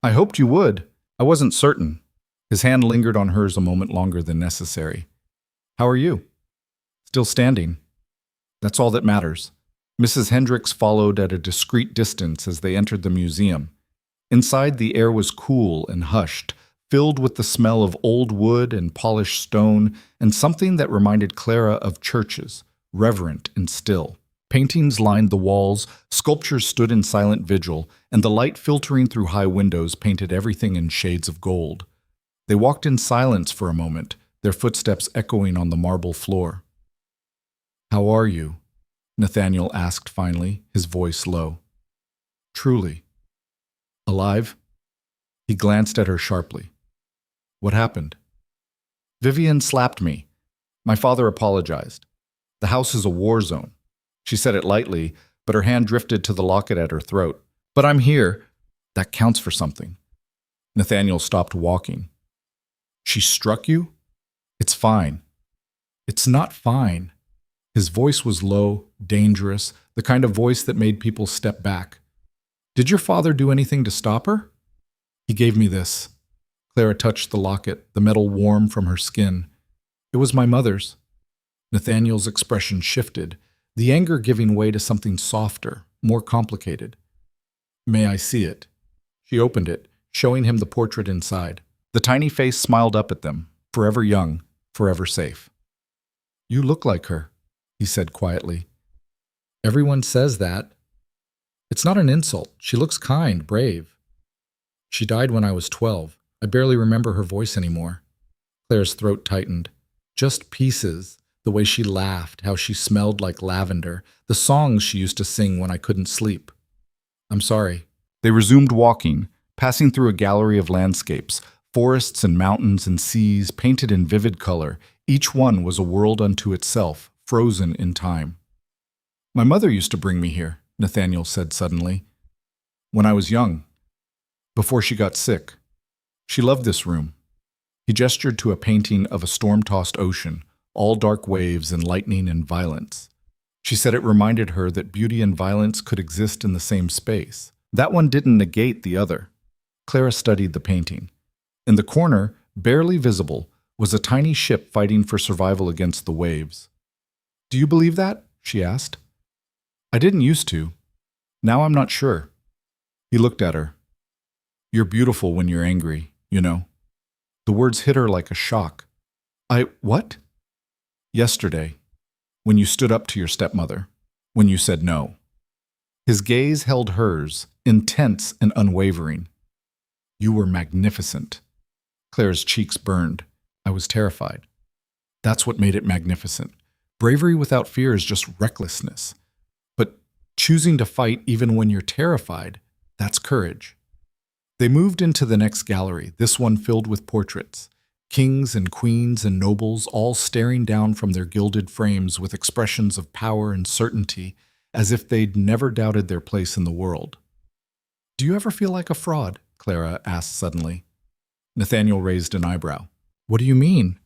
"I hoped you would. I wasn't certain." His hand lingered on hers a moment longer than necessary. "How are you?" "Still standing." "That's all that matters." Mrs. Hendricks followed at a discreet distance as they entered the museum. Inside, the air was cool and hushed, filled with the smell of old wood and polished stone, and something that reminded Clara of churches, reverent and still. Paintings lined the walls, sculptures stood in silent vigil, and the light filtering through high windows painted everything in shades of gold. They walked in silence for a moment, their footsteps echoing on the marble floor. "How are you?" Nathaniel asked finally, his voice low. "Truly." "Alive?" He glanced at her sharply. "What happened?" "Vivian slapped me. My father apologized. The house is a war zone." She said it lightly, but her hand drifted to the locket at her throat. "But I'm here. That counts for something." Nathaniel stopped walking. "She struck you?" "It's fine." "It's not fine." His voice was low, dangerous, the kind of voice that made people step back. "Did your father do anything to stop her?" "He gave me this." Clara touched the locket, the metal warm from her skin. "It was my mother's." Nathaniel's expression shifted, the anger giving way to something softer, more complicated. "May I see it?" She opened it, showing him the portrait inside. The tiny face smiled up at them, forever young, forever safe. "You look like her," he said quietly. Everyone says that. It's not an insult. She looks kind, brave. She died when I was 12. I barely remember her voice anymore. Claire's throat tightened. Just pieces. The way she laughed, how she smelled like lavender, the songs she used to sing when I couldn't sleep. I'm sorry. They resumed walking, passing through a gallery of landscapes, forests and mountains and seas painted in vivid color. Each one was a world unto itself, frozen in time. My mother used to bring me here, Nathaniel said suddenly. When I was young, before she got sick. She loved this room. He gestured to a painting of a storm-tossed ocean, all dark waves and lightning and violence. She said it reminded her that beauty and violence could exist in the same space. That one didn't negate the other. Clara studied the painting. In the corner, barely visible, was a tiny ship fighting for survival against the waves. Do you believe that? She asked. I didn't used to. Now I'm not sure. He looked at her. You're beautiful when you're angry, you know. The words hit her like a shock. What? Yesterday, when you stood up to your stepmother, when you said no. His gaze held hers, intense and unwavering. You were magnificent. Claire's cheeks burned. I was terrified. That's what made it magnificent. Bravery without fear is just recklessness. But choosing to fight even when you're terrified, that's courage. They moved into the next gallery, this one filled with portraits. Kings and queens and nobles all staring down from their gilded frames with expressions of power and certainty, as if they'd never doubted their place in the world. Do you ever feel like a fraud? Clara asked suddenly. Nathaniel raised an eyebrow. What do you mean?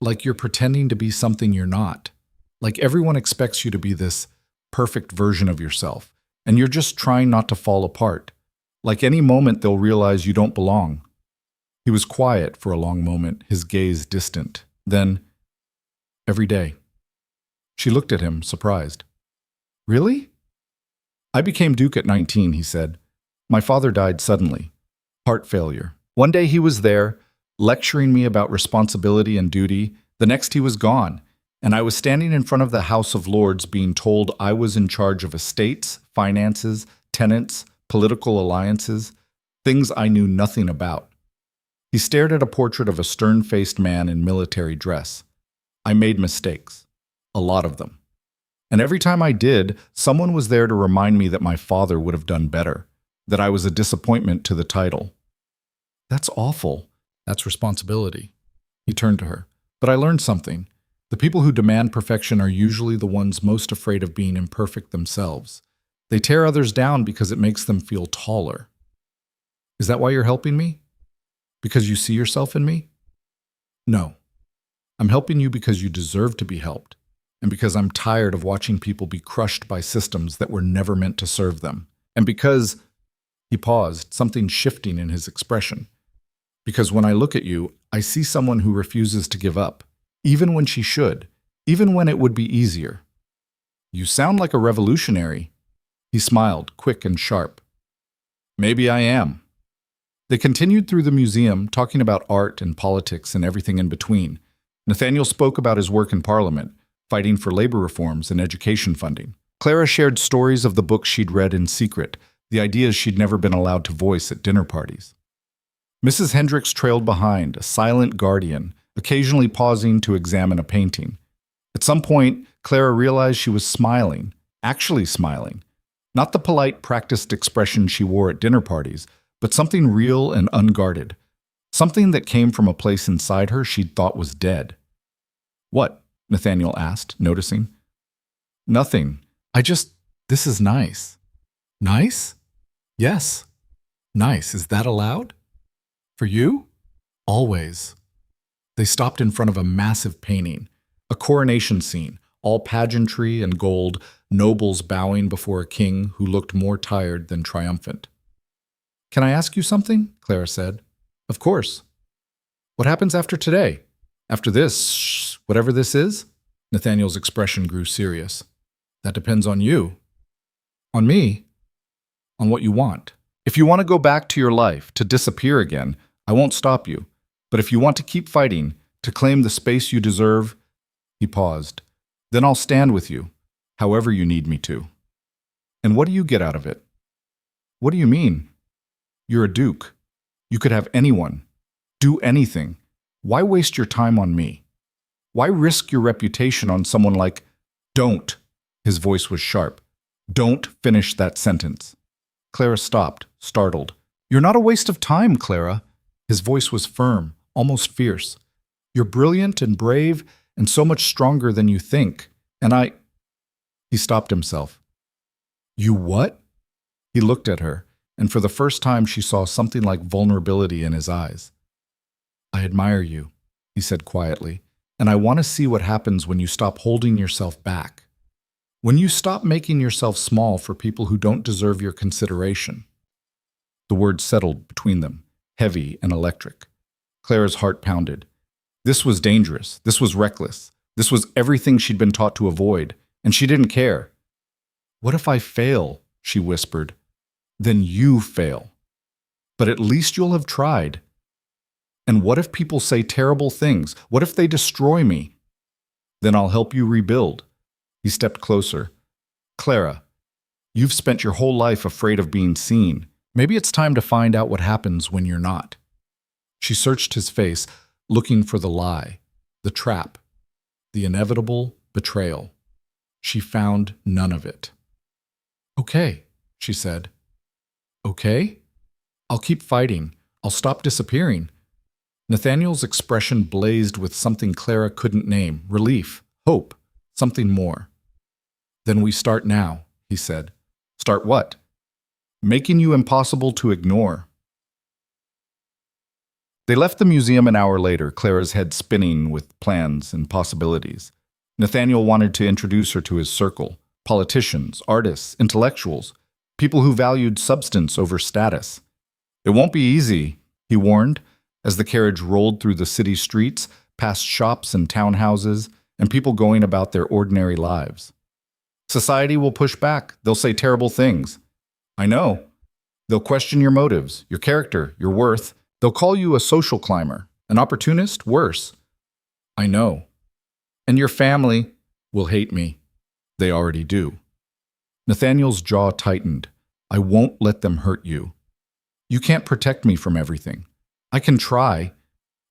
Like you're pretending to be something you're not. Like everyone expects you to be this perfect version of yourself, and you're just trying not to fall apart. Like any moment they'll realize you don't belong. He was quiet for a long moment, his gaze distant. Then, every day. She looked at him, surprised. Really? I became Duke at 19, he said. My father died suddenly. Heart failure. One day he was there, lecturing me about responsibility and duty. The next he was gone, and I was standing in front of the House of Lords being told I was in charge of estates, finances, tenants, political alliances, things I knew nothing about. He stared at a portrait of a stern-faced man in military dress. I made mistakes. A lot of them. And every time I did, someone was there to remind me that my father would have done better, that I was a disappointment to the title. That's awful. That's responsibility. He turned to her. But I learned something. The people who demand perfection are usually the ones most afraid of being imperfect themselves. They tear others down because it makes them feel taller. Is that why you're helping me? Because you see yourself in me? No. I'm helping you because you deserve to be helped, and because I'm tired of watching people be crushed by systems that were never meant to serve them. And because, he paused, something shifting in his expression. Because when I look at you, I see someone who refuses to give up, even when she should, even when it would be easier. You sound like a revolutionary. He smiled, quick and sharp. Maybe I am. They continued through the museum, talking about art and politics and everything in between. Nathaniel spoke about his work in Parliament, fighting for labor reforms and education funding. Clara shared stories of the books she'd read in secret, the ideas she'd never been allowed to voice at dinner parties. Mrs. Hendricks trailed behind, a silent guardian, occasionally pausing to examine a painting. At some point, Clara realized she was smiling, actually smiling. Not the polite, practiced expression she wore at dinner parties, but something real and unguarded. Something that came from a place inside her she'd thought was dead. What? Nathaniel asked, noticing. Nothing. This is nice. Nice? Yes. Nice. Is that allowed? For you? Always. They stopped in front of a massive painting, a coronation scene, all pageantry and gold, nobles bowing before a king who looked more tired than triumphant. Can I ask you something? Clara said. Of course. What happens after today? After this, whatever this is? Nathaniel's expression grew serious. That depends on you. On me? On what you want. If you want to go back to your life, to disappear again, I won't stop you. But if you want to keep fighting, to claim the space you deserve, he paused. Then I'll stand with you. however you need me to. And what do you get out of it? What do you mean? You're a duke. You could have anyone. Do anything. Why waste your time on me? Why risk your reputation on someone like... Don't. His voice was sharp. Don't finish that sentence. Clara stopped, startled. You're not a waste of time, Clara. His voice was firm, almost fierce. You're brilliant and brave and so much stronger than you think. And I... He stopped himself. You what? He looked at her, and for the first time she saw something like vulnerability in his eyes. I admire you, he said quietly, and I want to see what happens when you stop holding yourself back. When you stop making yourself small for people who don't deserve your consideration. The words settled between them, heavy and electric. Clara's heart pounded. This was dangerous. This was reckless. This was everything she'd been taught to avoid, and she didn't care. What if I fail? She whispered. Then you fail. But at least you'll have tried. And what if people say terrible things? What if they destroy me? Then I'll help you rebuild. He stepped closer. Clara, you've spent your whole life afraid of being seen. Maybe it's time to find out what happens when you're not. She searched his face, looking for the lie, the trap, the inevitable betrayal. She found none of it. Okay, she said. Okay? I'll keep fighting. I'll stop disappearing. Nathaniel's expression blazed with something Clara couldn't name, relief, hope, something more. Then we start now, he said. Start what? Making you impossible to ignore. They left the museum an hour later, Clara's head spinning with plans and possibilities. Nathaniel wanted to introduce her to his circle, politicians, artists, intellectuals, people who valued substance over status. It won't be easy, he warned, as the carriage rolled through the city streets, past shops and townhouses, and people going about their ordinary lives. Society will push back. They'll say terrible things. I know. They'll question your motives, your character, your worth. They'll call you a social climber, an opportunist, worse. I know. And your family will hate me. They already do. Nathaniel's jaw tightened. I won't let them hurt you. You can't protect me from everything. I can try.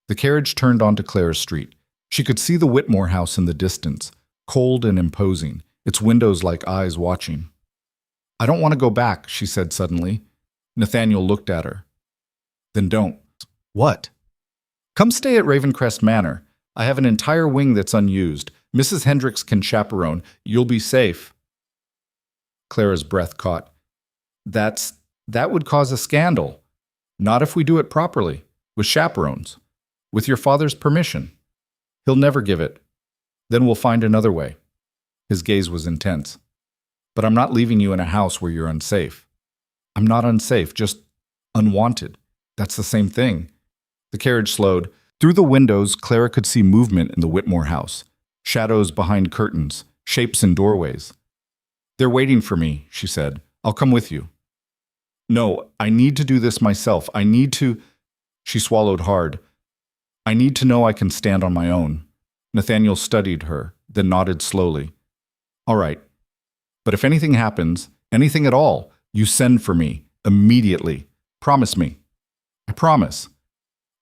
The carriage turned onto Clara's street. She could see the Whitmore house in the distance, cold and imposing, its windows like eyes watching. I don't want to go back, she said suddenly. Nathaniel looked at her. Then don't. What? Come stay at Ravencrest Manor. I have an entire wing that's unused. Mrs. Hendricks can chaperone. You'll be safe. Clara's breath caught. That would cause a scandal. Not if we do it properly, with chaperones, with your father's permission. He'll never give it. Then we'll find another way. His gaze was intense. But I'm not leaving you in a house where you're unsafe. I'm not unsafe, just unwanted. That's the same thing. The carriage slowed. Through the windows, Clara could see movement in the Whitmore house. Shadows behind curtains, shapes in doorways. They're waiting for me, she said. I'll come with you. No, I need to do this myself. I need to... She swallowed hard. I need to know I can stand on my own. Nathaniel studied her, then nodded slowly. All right. But if anything happens, anything at all, you send for me, immediately. Promise me. I promise.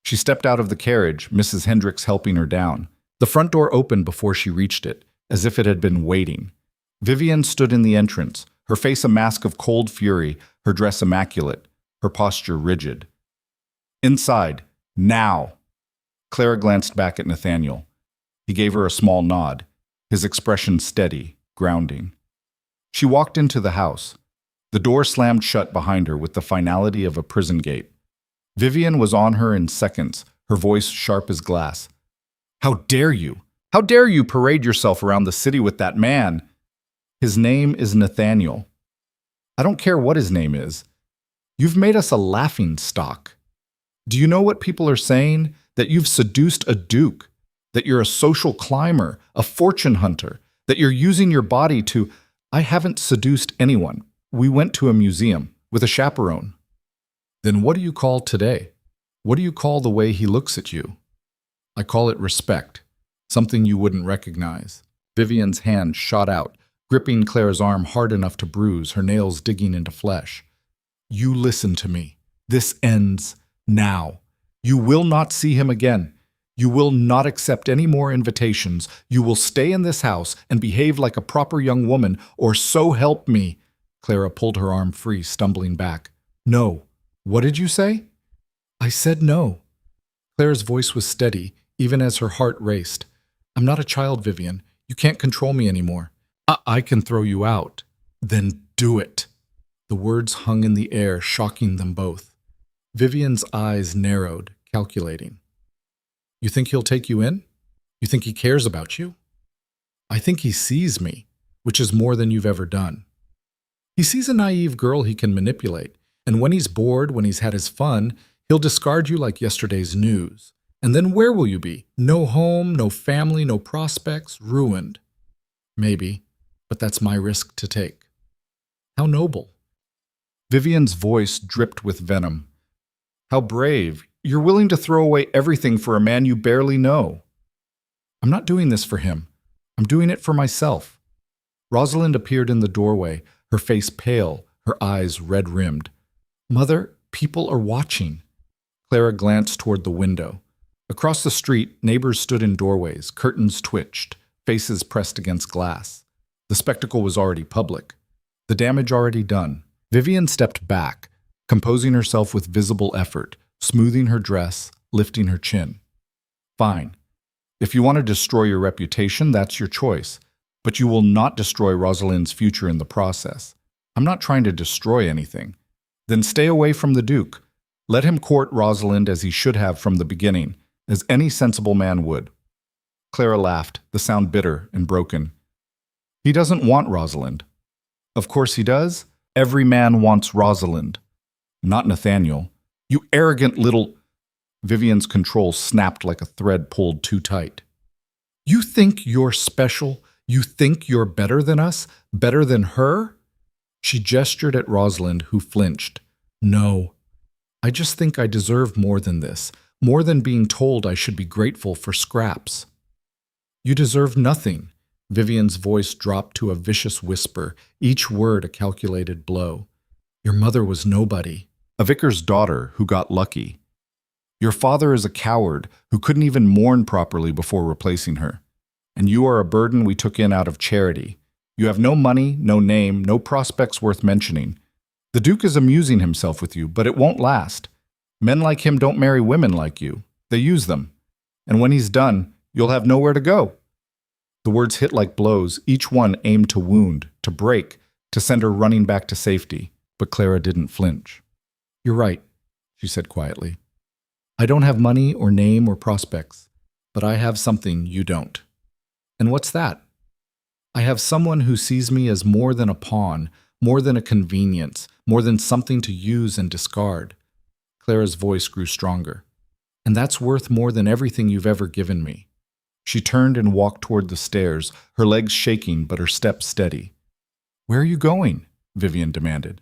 She stepped out of the carriage, Mrs. Hendricks helping her down. The front door opened before she reached it, as if it had been waiting. Vivian stood in the entrance, her face a mask of cold fury, her dress immaculate, her posture rigid. Inside, now. Clara glanced back at Nathaniel. He gave her a small nod, his expression steady, grounding. She walked into the house. The door slammed shut behind her with the finality of a prison gate. Vivian was on her in seconds, her voice sharp as glass. How dare you? How dare you parade yourself around the city with that man? His name is Nathaniel. I don't care what his name is. You've made us a laughing stock. Do you know what people are saying? That you've seduced a duke, that you're a social climber, a fortune hunter, that you're using your body to... I haven't seduced anyone. We went to a museum with a chaperone. Then what do you call today? What do you call the way he looks at you? I call it respect, something you wouldn't recognize. Vivian's hand shot out, gripping Clara's arm hard enough to bruise, her nails digging into flesh. You listen to me. This ends now. You will not see him again. You will not accept any more invitations. You will stay in this house and behave like a proper young woman, or so help me. Clara pulled her arm free, stumbling back. No. What did you say? I said no. Clara's voice was steady, even as her heart raced. I'm not a child, Vivian. You can't control me anymore. I can throw you out. Then do it. The words hung in the air, shocking them both. Vivian's eyes narrowed, calculating. You think he'll take you in? You think he cares about you? I think he sees me, which is more than you've ever done. He sees a naive girl he can manipulate, and when he's bored, when he's had his fun, he'll discard you like yesterday's news. And then where will you be? No home, no family, no prospects, ruined. Maybe, but that's my risk to take. How noble. Vivian's voice dripped with venom. How brave. You're willing to throw away everything for a man you barely know. I'm not doing this for him. I'm doing it for myself. Rosalind appeared in the doorway, her face pale, her eyes red-rimmed. Mother, people are watching. Clara glanced toward the window. Across the street, neighbors stood in doorways, curtains twitched, faces pressed against glass. The spectacle was already public. The damage already done. Vivian stepped back, composing herself with visible effort, smoothing her dress, lifting her chin. Fine. If you want to destroy your reputation, that's your choice. But you will not destroy Rosalind's future in the process. I'm not trying to destroy anything. Then stay away from the Duke. Let him court Rosalind as he should have from the beginning, as any sensible man would. Clara laughed, the sound bitter and broken. He doesn't want Rosalind. Of course he does. Every man wants Rosalind. Not Nathaniel. You arrogant little... Vivian's control snapped like a thread pulled too tight. You think you're special? You think you're better than us? Better than her? She gestured at Rosalind, who flinched. No. I just think I deserve more than this, more than being told I should be grateful for scraps. You deserve nothing. Vivian's voice dropped to a vicious whisper, each word a calculated blow. Your mother was nobody. A vicar's daughter who got lucky. Your father is a coward who couldn't even mourn properly before replacing her. And you are a burden we took in out of charity. You have no money, no name, no prospects worth mentioning. The Duke is amusing himself with you, but it won't last. Men like him don't marry women like you. They use them. And when he's done, you'll have nowhere to go. The words hit like blows, each one aimed to wound, to break, to send her running back to safety. But Clara didn't flinch. You're right, she said quietly. I don't have money or name or prospects, but I have something you don't. And what's that? I have someone who sees me as more than a pawn, more than a convenience, more than something to use and discard. Clara's voice grew stronger. And that's worth more than everything you've ever given me. She turned and walked toward the stairs, her legs shaking but her step steady. Where are you going? Vivian demanded.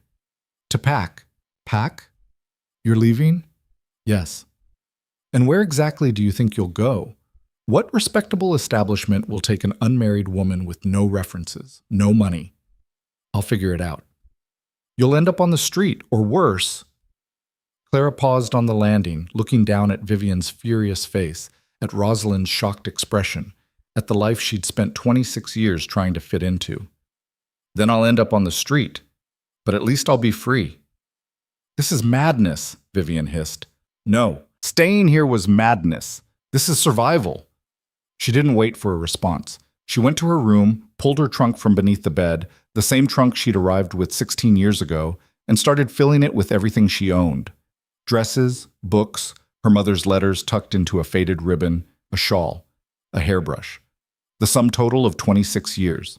To pack. Pack? You're leaving? Yes. And where exactly do you think you'll go? What respectable establishment will take an unmarried woman with no references, no money? I'll figure it out. You'll end up on the street, or worse. Clara paused on the landing, looking down at Vivian's furious face, at Rosalind's shocked expression, at the life she'd spent 26 years trying to fit into. Then I'll end up on the street, but at least I'll be free. This is madness, Vivian hissed. No, staying here was madness. This is survival. She didn't wait for a response. She went to her room, pulled her trunk from beneath the bed, the same trunk she'd arrived with 16 years ago, and started filling it with everything she owned. Dresses, books, her mother's letters tucked into a faded ribbon, a shawl, a hairbrush. The sum total of 26 years.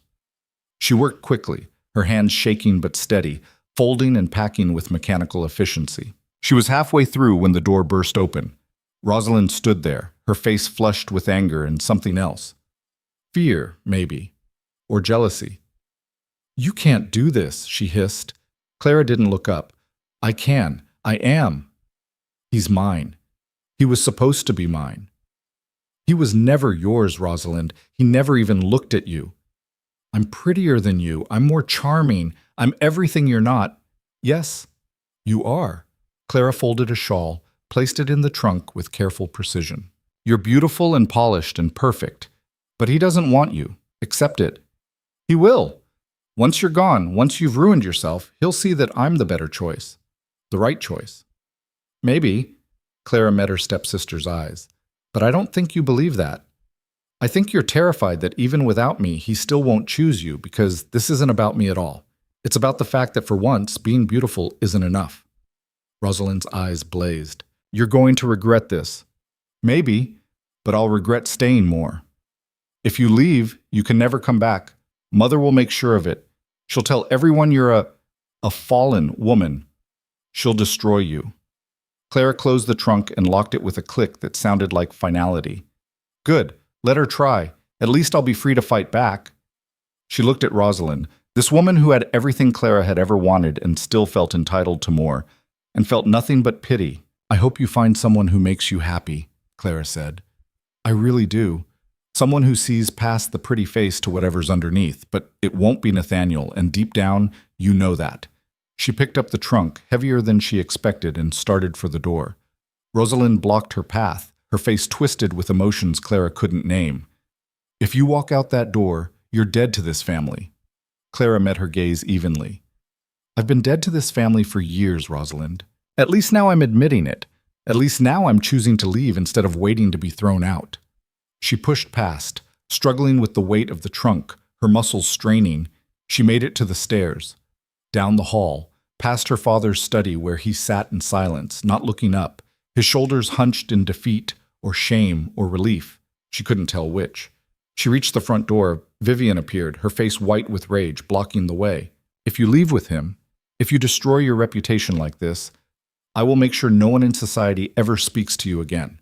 She worked quickly, her hands shaking but steady, folding and packing with mechanical efficiency. She was halfway through when the door burst open. Rosalind stood there, her face flushed with anger and something else. Fear, maybe. Or jealousy. You can't do this, she hissed. Clara didn't look up. I can. I am. He's mine. He was supposed to be mine. He was never yours, Rosalind. He never even looked at you. I'm prettier than you. I'm more charming. I'm everything you're not. Yes, you are. Clara folded a shawl, placed it in the trunk with careful precision. You're beautiful and polished and perfect, but he doesn't want you. Accept it. He will. Once you're gone, once you've ruined yourself, he'll see that I'm the better choice. The right choice. Maybe, Clara met her stepsister's eyes, but I don't think you believe that. I think you're terrified that even without me, he still won't choose you because this isn't about me at all. It's about the fact that for once, being beautiful isn't enough. Rosalind's eyes blazed. You're going to regret this. Maybe, but I'll regret staying more. If you leave, you can never come back. Mother will make sure of it. She'll tell everyone you're a fallen woman. She'll destroy you. Clara closed the trunk and locked it with a click that sounded like finality. Good. Let her try. At least I'll be free to fight back. She looked at Rosalind, this woman who had everything Clara had ever wanted and still felt entitled to more, and felt nothing but pity. I hope you find someone who makes you happy, Clara said. I really do. Someone who sees past the pretty face to whatever's underneath, but it won't be Nathaniel, and deep down, you know that. She picked up the trunk, heavier than she expected, and started for the door. Rosalind blocked her path, her face twisted with emotions Clara couldn't name. If you walk out that door, you're dead to this family. Clara met her gaze evenly. I've been dead to this family for years, Rosalind. At least now I'm admitting it. At least now I'm choosing to leave instead of waiting to be thrown out. She pushed past, struggling with the weight of the trunk, her muscles straining. She made it to the stairs. Down the hall, past her father's study where he sat in silence, not looking up, his shoulders hunched in defeat or shame or relief. She couldn't tell which. She reached the front door. Vivian appeared, her face white with rage, blocking the way. If you leave with him, if you destroy your reputation like this, I will make sure no one in society ever speaks to you again.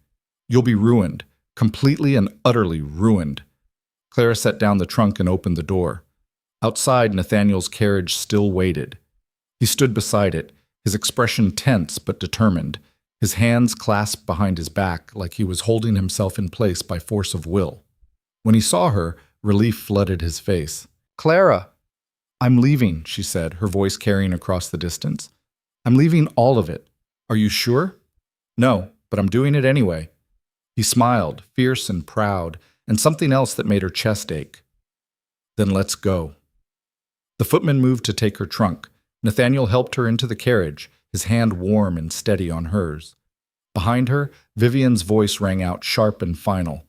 You'll be ruined, completely and utterly ruined. Clara set down the trunk and opened the door. Outside, Nathaniel's carriage still waited. He stood beside it, his expression tense but determined, his hands clasped behind his back like he was holding himself in place by force of will. When he saw her, relief flooded his face. Clara! I'm leaving, she said, her voice carrying across the distance. I'm leaving all of it. Are you sure? No, but I'm doing it anyway. He smiled, fierce and proud, and something else that made her chest ache. Then let's go. The footman moved to take her trunk. Nathaniel helped her into the carriage, his hand warm and steady on hers. Behind her, Vivian's voice rang out sharp and final.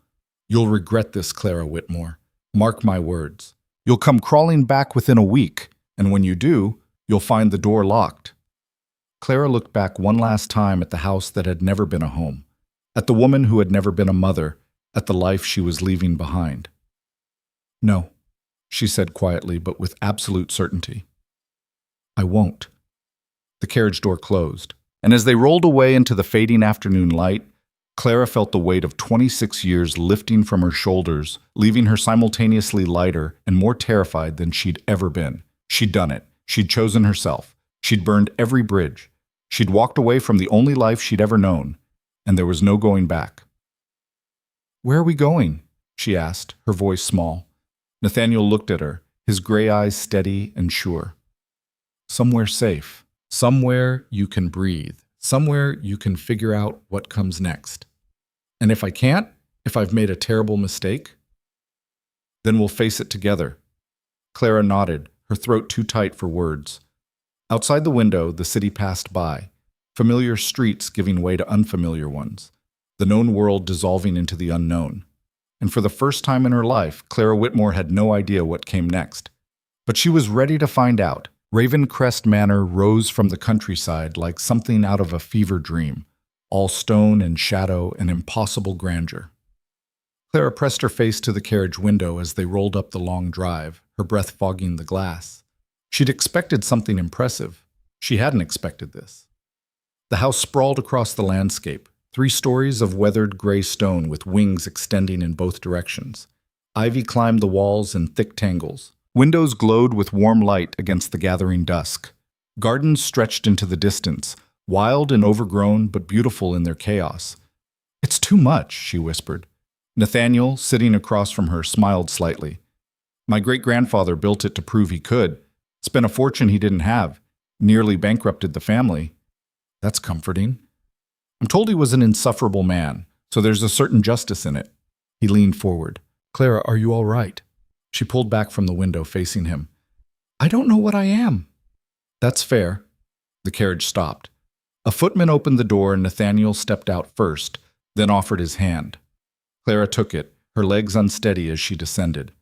You'll regret this, Clara Whitmore. Mark my words. You'll come crawling back within a week, and when you do, you'll find the door locked. Clara looked back one last time at the house that had never been a home, at the woman who had never been a mother, at the life she was leaving behind. No, she said quietly but with absolute certainty. I won't. The carriage door closed, and as they rolled away into the fading afternoon light, Clara felt the weight of 26 years lifting from her shoulders, leaving her simultaneously lighter and more terrified than she'd ever been. She'd done it. She'd chosen herself. She'd burned every bridge. She'd walked away from the only life she'd ever known, and there was no going back. Where are we going? She asked, her voice small. Nathaniel looked at her, his gray eyes steady and sure. Somewhere safe. Somewhere you can breathe. Somewhere you can figure out what comes next. And if I can't, if I've made a terrible mistake, then we'll face it together. Clara nodded, her throat too tight for words. Outside the window, the city passed by, familiar streets giving way to unfamiliar ones, the known world dissolving into the unknown. And for the first time in her life, Clara Whitmore had no idea what came next. But she was ready to find out. Ravencrest Manor rose from the countryside like something out of a fever dream, all stone and shadow and impossible grandeur. Clara pressed her face to the carriage window as they rolled up the long drive, her breath fogging the glass. She'd expected something impressive. She hadn't expected this. The house sprawled across the landscape, 3 stories of weathered gray stone with wings extending in both directions. Ivy climbed the walls in thick tangles. Windows glowed with warm light against the gathering dusk. Gardens stretched into the distance, wild and overgrown but beautiful in their chaos. It's too much, she whispered. Nathaniel, sitting across from her, smiled slightly. My great-grandfather built it to prove he could. Spent a fortune he didn't have. Nearly bankrupted the family. That's comforting. I'm told he was an insufferable man, so there's a certain justice in it. He leaned forward. Clara, are you all right? She pulled back from the window, facing him. I don't know what I am. That's fair. The carriage stopped. A footman opened the door and Nathaniel stepped out first, then offered his hand. Clara took it, her legs unsteady as she descended.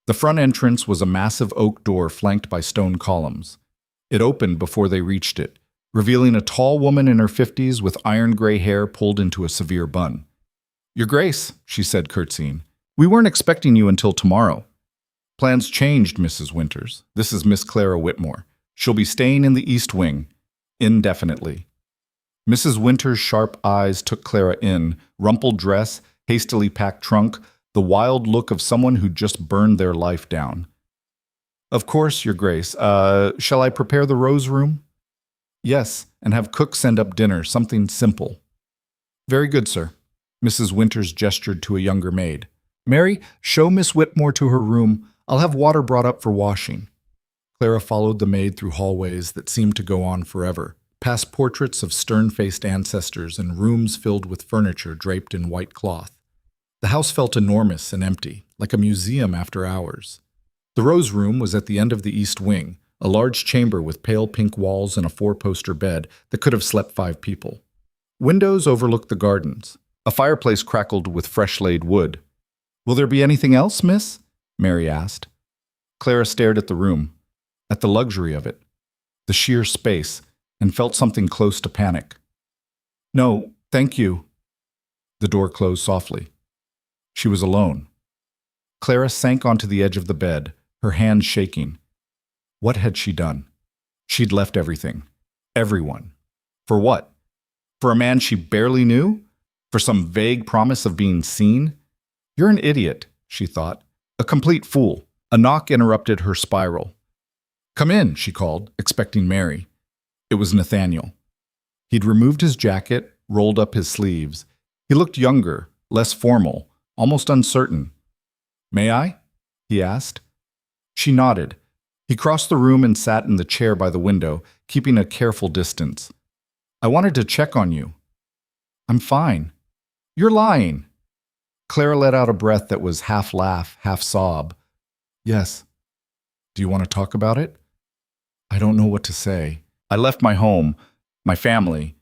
The front entrance was a massive oak door flanked by stone columns. It opened before they reached it, revealing a tall woman in her 50s with iron-gray hair pulled into a severe bun. Your Grace, she said, curtsying. We weren't expecting you until tomorrow. Plans changed, Mrs. Winters. This is Miss Clara Whitmore. She'll be staying in the East Wing, indefinitely. Mrs. Winters' sharp eyes took Clara in, rumpled dress, hastily packed trunk, the wild look of someone who just burned their life down. Of course, Your Grace. Shall I prepare the rose room? Yes, and have cook send up dinner, something simple. Very good, sir. Mrs. Winters gestured to a younger maid. Mary, show Miss Whitmore to her room. I'll have water brought up for washing. Clara followed the maid through hallways that seemed to go on forever, past portraits of stern-faced ancestors and rooms filled with furniture draped in white cloth. The house felt enormous and empty, like a museum after hours. The Rose Room was at the end of the East Wing, a large chamber with pale pink walls and a four-poster bed that could have slept 5 people. Windows overlooked the gardens. A fireplace crackled with fresh-laid wood. Will there be anything else, miss? Mary asked. Clara stared at the room, at the luxury of it, the sheer space, and felt something close to panic. No, thank you. The door closed softly. She was alone. Clara sank onto the edge of the bed, her hands shaking. What had she done? She'd left everything. Everyone. For what? For a man she barely knew? For some vague promise of being seen? You're an idiot, she thought. A complete fool. A knock interrupted her spiral. Come in, she called, expecting Mary. It was Nathaniel. He'd removed his jacket, rolled up his sleeves. He looked younger, less formal, almost uncertain. May I? He asked. She nodded. He crossed the room and sat in the chair by the window, keeping a careful distance. I wanted to check on you. I'm fine. You're lying. Clara let out a breath that was half laugh, half sob. Yes. Do you want to talk about it? I don't know what to say. I left my home, my family,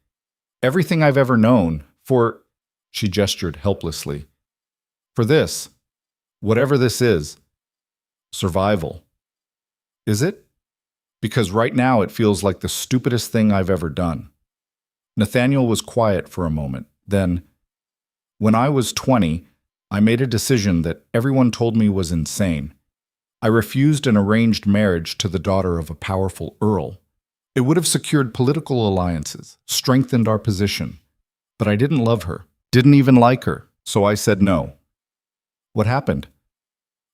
everything I've ever known, for, she gestured helplessly, for this, whatever this is, survival. Is it? Because right now it feels like the stupidest thing I've ever done. Nathaniel was quiet for a moment. Then, when I was 20, I made a decision that everyone told me was insane. I refused an arranged marriage to the daughter of a powerful earl. It would have secured political alliances, strengthened our position. But I didn't love her, didn't even like her, so I said no. What happened?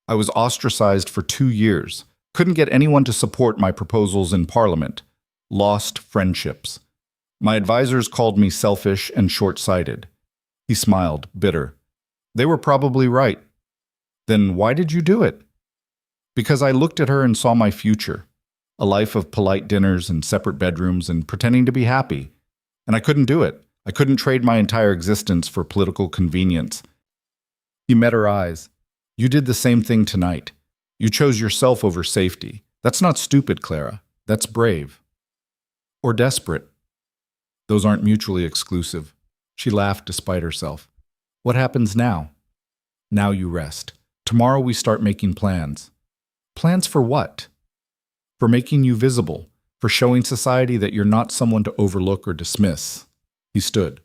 I was ostracized for 2 years, couldn't get anyone to support my proposals in Parliament, lost friendships. My advisors called me selfish and short-sighted. He smiled, bitter. They were probably right. Then why did you do it? Because I looked at her and saw my future, a life of polite dinners and separate bedrooms and pretending to be happy. And I couldn't do it. I couldn't trade my entire existence for political convenience. He met her eyes. You did the same thing tonight. You chose yourself over safety. That's not stupid, Clara. That's brave. Or desperate. Those aren't mutually exclusive. She laughed despite herself. What happens now? Now you rest. Tomorrow we start making plans. Plans for what? For making you visible, for showing society that you're not someone to overlook or dismiss. He stood.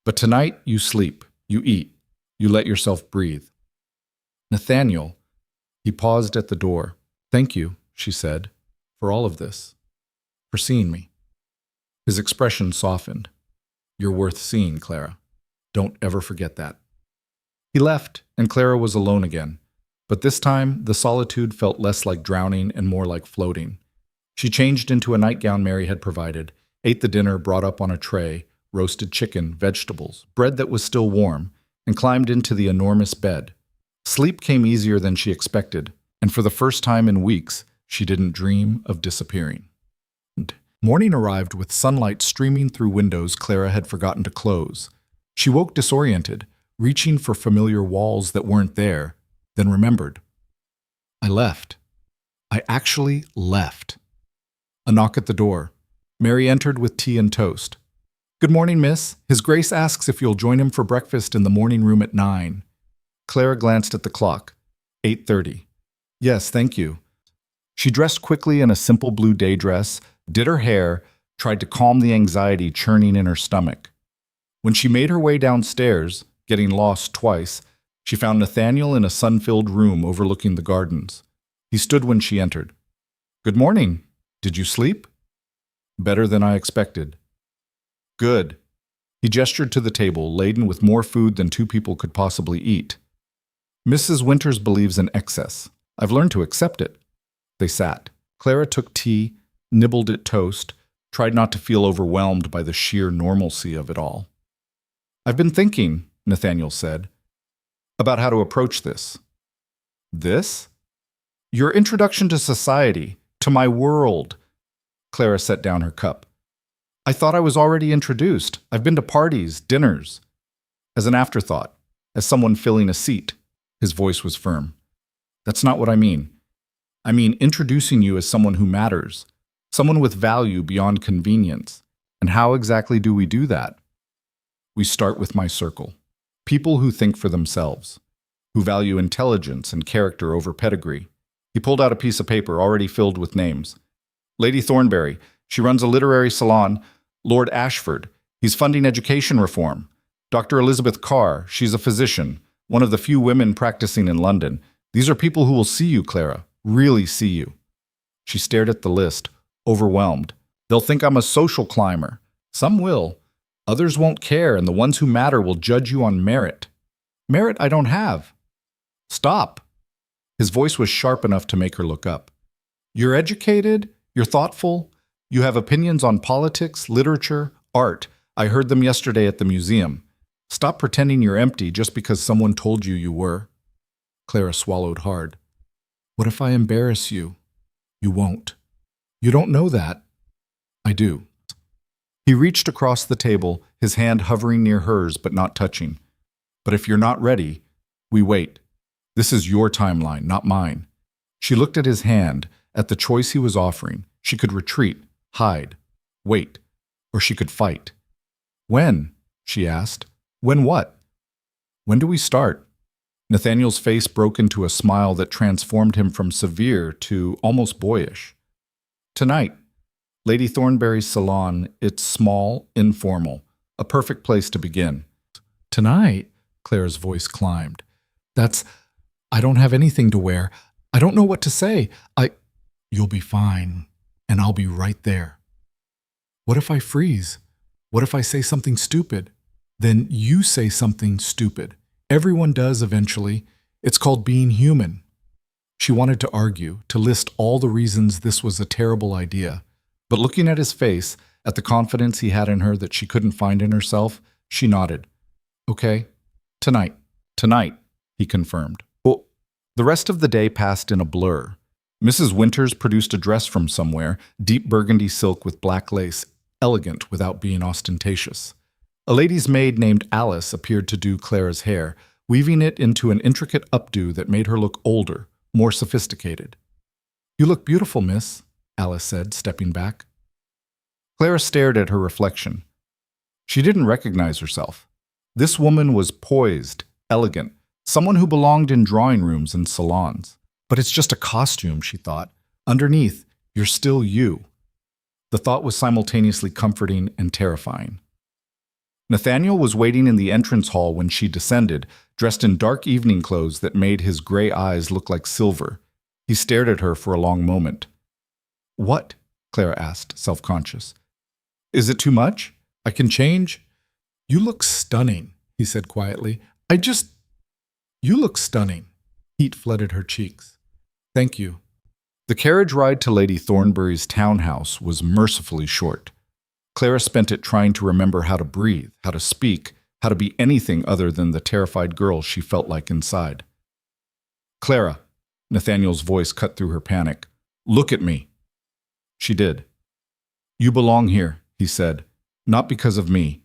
But tonight you sleep, you eat, you let yourself breathe. Nathaniel, he paused at the door. Thank you, she said, for all of this, for seeing me. His expression softened. You're worth seeing, Clara. Don't ever forget that. He left, and Clara was alone again. But this time, the solitude felt less like drowning and more like floating. She changed into a nightgown Mary had provided, ate the dinner brought up on a tray, roasted chicken, vegetables, bread that was still warm, and climbed into the enormous bed. Sleep came easier than she expected. and for the first time in weeks, she didn't dream of disappearing. Morning arrived with sunlight streaming through windows Clara had forgotten to close. She woke disoriented, reaching for familiar walls that weren't there, then remembered. I left. I actually left. A knock at the door. Mary entered with tea and toast. Good morning, miss. His Grace asks if you'll join him for breakfast in the morning room at 9. Clara glanced at the clock. 8:30. Yes, thank you. She dressed quickly in a simple blue day dress, did her hair, tried to calm the anxiety churning in her stomach. When she made her way downstairs, getting lost twice, she found Nathaniel in a sun-filled room overlooking the gardens. He stood when she entered. Good morning. Did you sleep? Better than I expected. Good. He gestured to the table, laden with more food than 2 people could possibly eat. Mrs. Winters believes in excess. I've learned to accept it. They sat. Clara took tea, nibbled at toast, tried not to feel overwhelmed by the sheer normalcy of it all. I've been thinking, Nathaniel said, about how to approach this. This? Your introduction to society, to my world. Clara set down her cup. I thought I was already introduced. I've been to parties, dinners. As an afterthought, as someone filling a seat. His voice was firm. That's not what I mean. I mean introducing you as someone who matters, someone with value beyond convenience. And how exactly do we do that? We start with my circle. People who think for themselves, who value intelligence and character over pedigree. He pulled out a piece of paper already filled with names. Lady Thornberry, she runs a literary salon. Lord Ashford, he's funding education reform. Dr. Elizabeth Carr, she's a physician, one of the few women practicing in London. These are people who will see you, Clara, really see you. She stared at the list, overwhelmed. They'll think I'm a social climber. Some will. Others won't care, and the ones who matter will judge you on merit. Merit I don't have. Stop. His voice was sharp enough to make her look up. You're educated, you're thoughtful, you have opinions on politics, literature, art. I heard them yesterday at the museum. Stop pretending you're empty just because someone told you you were. Clara swallowed hard. What if I embarrass you? You won't. You don't know that. I do. He reached across the table, his hand hovering near hers but not touching. But if you're not ready, we wait. This is your timeline, not mine. She looked at his hand, at the choice he was offering. She could retreat, hide, wait, or she could fight. When? She asked. When what? When do we start? Nathaniel's face broke into a smile that transformed him from severe to almost boyish. Tonight. Lady Thornberry's salon, it's small, informal, a perfect place to begin. Tonight? Clara's voice climbed. I don't have anything to wear. I don't know what to say. You'll be fine, and I'll be right there. What if I freeze? What if I say something stupid? Then you say something stupid. Everyone does eventually. It's called being human. She wanted to argue, to list all the reasons this was a terrible idea. But looking at his face, at the confidence he had in her that she couldn't find in herself, she nodded. Okay, tonight, he confirmed. Well, the rest of the day passed in a blur. Mrs. Winters produced a dress from somewhere, deep burgundy silk with black lace, elegant without being ostentatious. A lady's maid named Alice appeared to do Clara's hair, weaving it into an intricate updo that made her look older, more sophisticated. You look beautiful, miss, Alice said, stepping back. Clara stared at her reflection. She didn't recognize herself. This woman was poised, elegant, someone who belonged in drawing rooms and salons. But it's just a costume, she thought. Underneath, you're still you. The thought was simultaneously comforting and terrifying. Nathaniel was waiting in the entrance hall when she descended, dressed in dark evening clothes that made his gray eyes look like silver. He stared at her for a long moment. What? Clara asked, self-conscious. Is it too much? I can change? You look stunning, he said quietly. You look stunning. Heat flooded her cheeks. Thank you. The carriage ride to Lady Thornberry's townhouse was mercifully short. Clara spent it trying to remember how to breathe, how to speak, how to be anything other than the terrified girl she felt like inside. Clara, Nathaniel's voice cut through her panic. "Look at me." She did. "You belong here," he said. "Not because of me.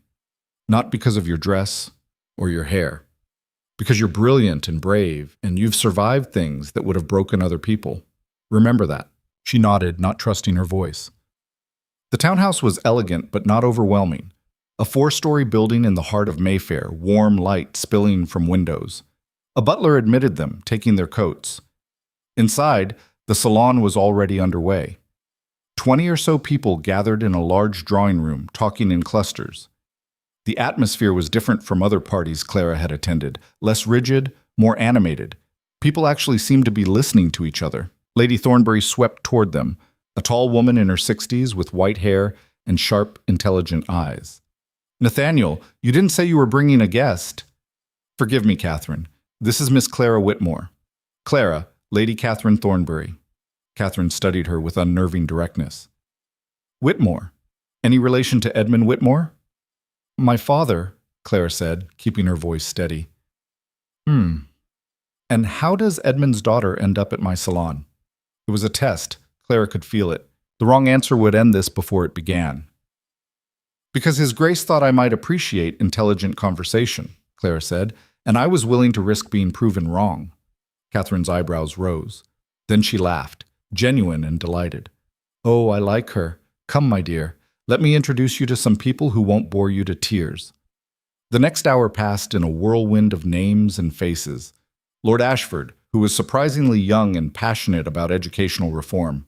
Not because of your dress or your hair. Because you're brilliant and brave, and you've survived things that would have broken other people. Remember that." She nodded, not trusting her voice. The townhouse was elegant but not overwhelming. A 4-story building in the heart of Mayfair, warm light spilling from windows. A butler admitted them, taking their coats. Inside, the salon was already underway. 20 or so people gathered in a large drawing room, talking in clusters. The atmosphere was different from other parties Clara had attended, less rigid, more animated. People actually seemed to be listening to each other. Lady Thornbury swept toward them, a tall woman in her 60s with white hair and sharp, intelligent eyes. "Nathaniel, you didn't say you were bringing a guest." "Forgive me, Catherine. This is Miss Clara Whitmore. Clara, Lady Catherine Thornbury." Catherine studied her with unnerving directness. "Whitmore? Any relation to Edmund Whitmore?" "My father," Clara said, keeping her voice steady. "And how does Edmund's daughter end up at my salon?" It was a test. Clara could feel it. The wrong answer would end this before it began. "Because His Grace thought I might appreciate intelligent conversation," Clara said, "and I was willing to risk being proven wrong." Catherine's eyebrows rose. Then she laughed, genuine and delighted. "Oh, I like her. Come, my dear. Let me introduce you to some people who won't bore you to tears." The next hour passed in a whirlwind of names and faces. Lord Ashford, who was surprisingly young and passionate about educational reform.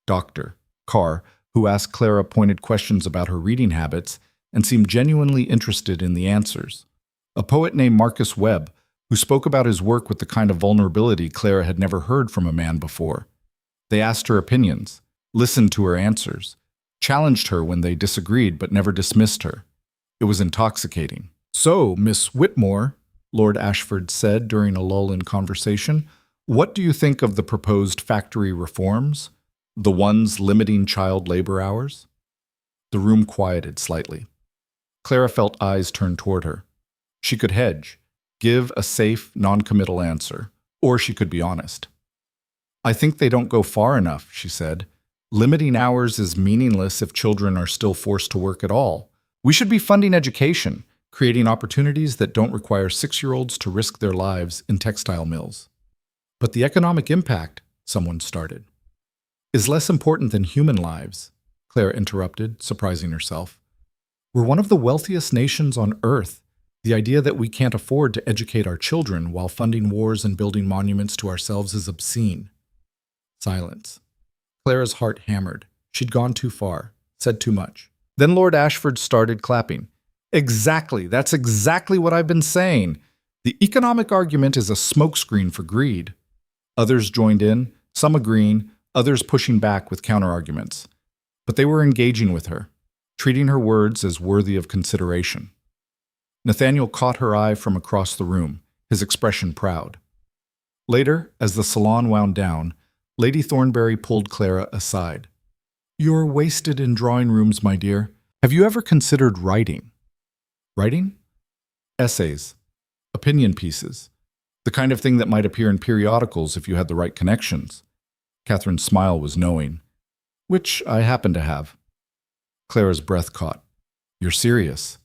Dr. Carr, who asked Clara pointed questions about her reading habits and seemed genuinely interested in the answers. A poet named Marcus Webb, who spoke about his work with the kind of vulnerability Clara had never heard from a man before. They asked her opinions, listened to her answers, challenged her when they disagreed but never dismissed her. It was intoxicating. "So, Miss Whitmore," Lord Ashford said during a lull in conversation, "what do you think of the proposed factory reforms? The ones limiting child labor hours?" The room quieted slightly. Clara felt eyes turn toward her. She could hedge, give a safe, non-committal answer, or she could be honest. "I think they don't go far enough," she said. "Limiting hours is meaningless if children are still forced to work at all. We should be funding education, creating opportunities that don't require 6-year-olds to risk their lives in textile mills." "But the economic impact," someone started. "Is less important than human lives," Clara interrupted, surprising herself. "We're one of the wealthiest nations on Earth. The idea that we can't afford to educate our children while funding wars and building monuments to ourselves is obscene." Silence. Clara's heart hammered. She'd gone too far, said too much. Then Lord Ashford started clapping. "Exactly, that's exactly what I've been saying. The economic argument is a smokescreen for greed." Others joined in, some agreeing, others pushing back with counterarguments. But they were engaging with her, treating her words as worthy of consideration. Nathaniel caught her eye from across the room, his expression proud. Later, as the salon wound down, Lady Thornbury pulled Clara aside. "You're wasted in drawing rooms, my dear. Have you ever considered writing?" "Writing?" "Essays. Opinion pieces. The kind of thing that might appear in periodicals if you had the right connections." Catherine's smile was knowing. "Which I happen to have." Clara's breath caught. "You're serious?"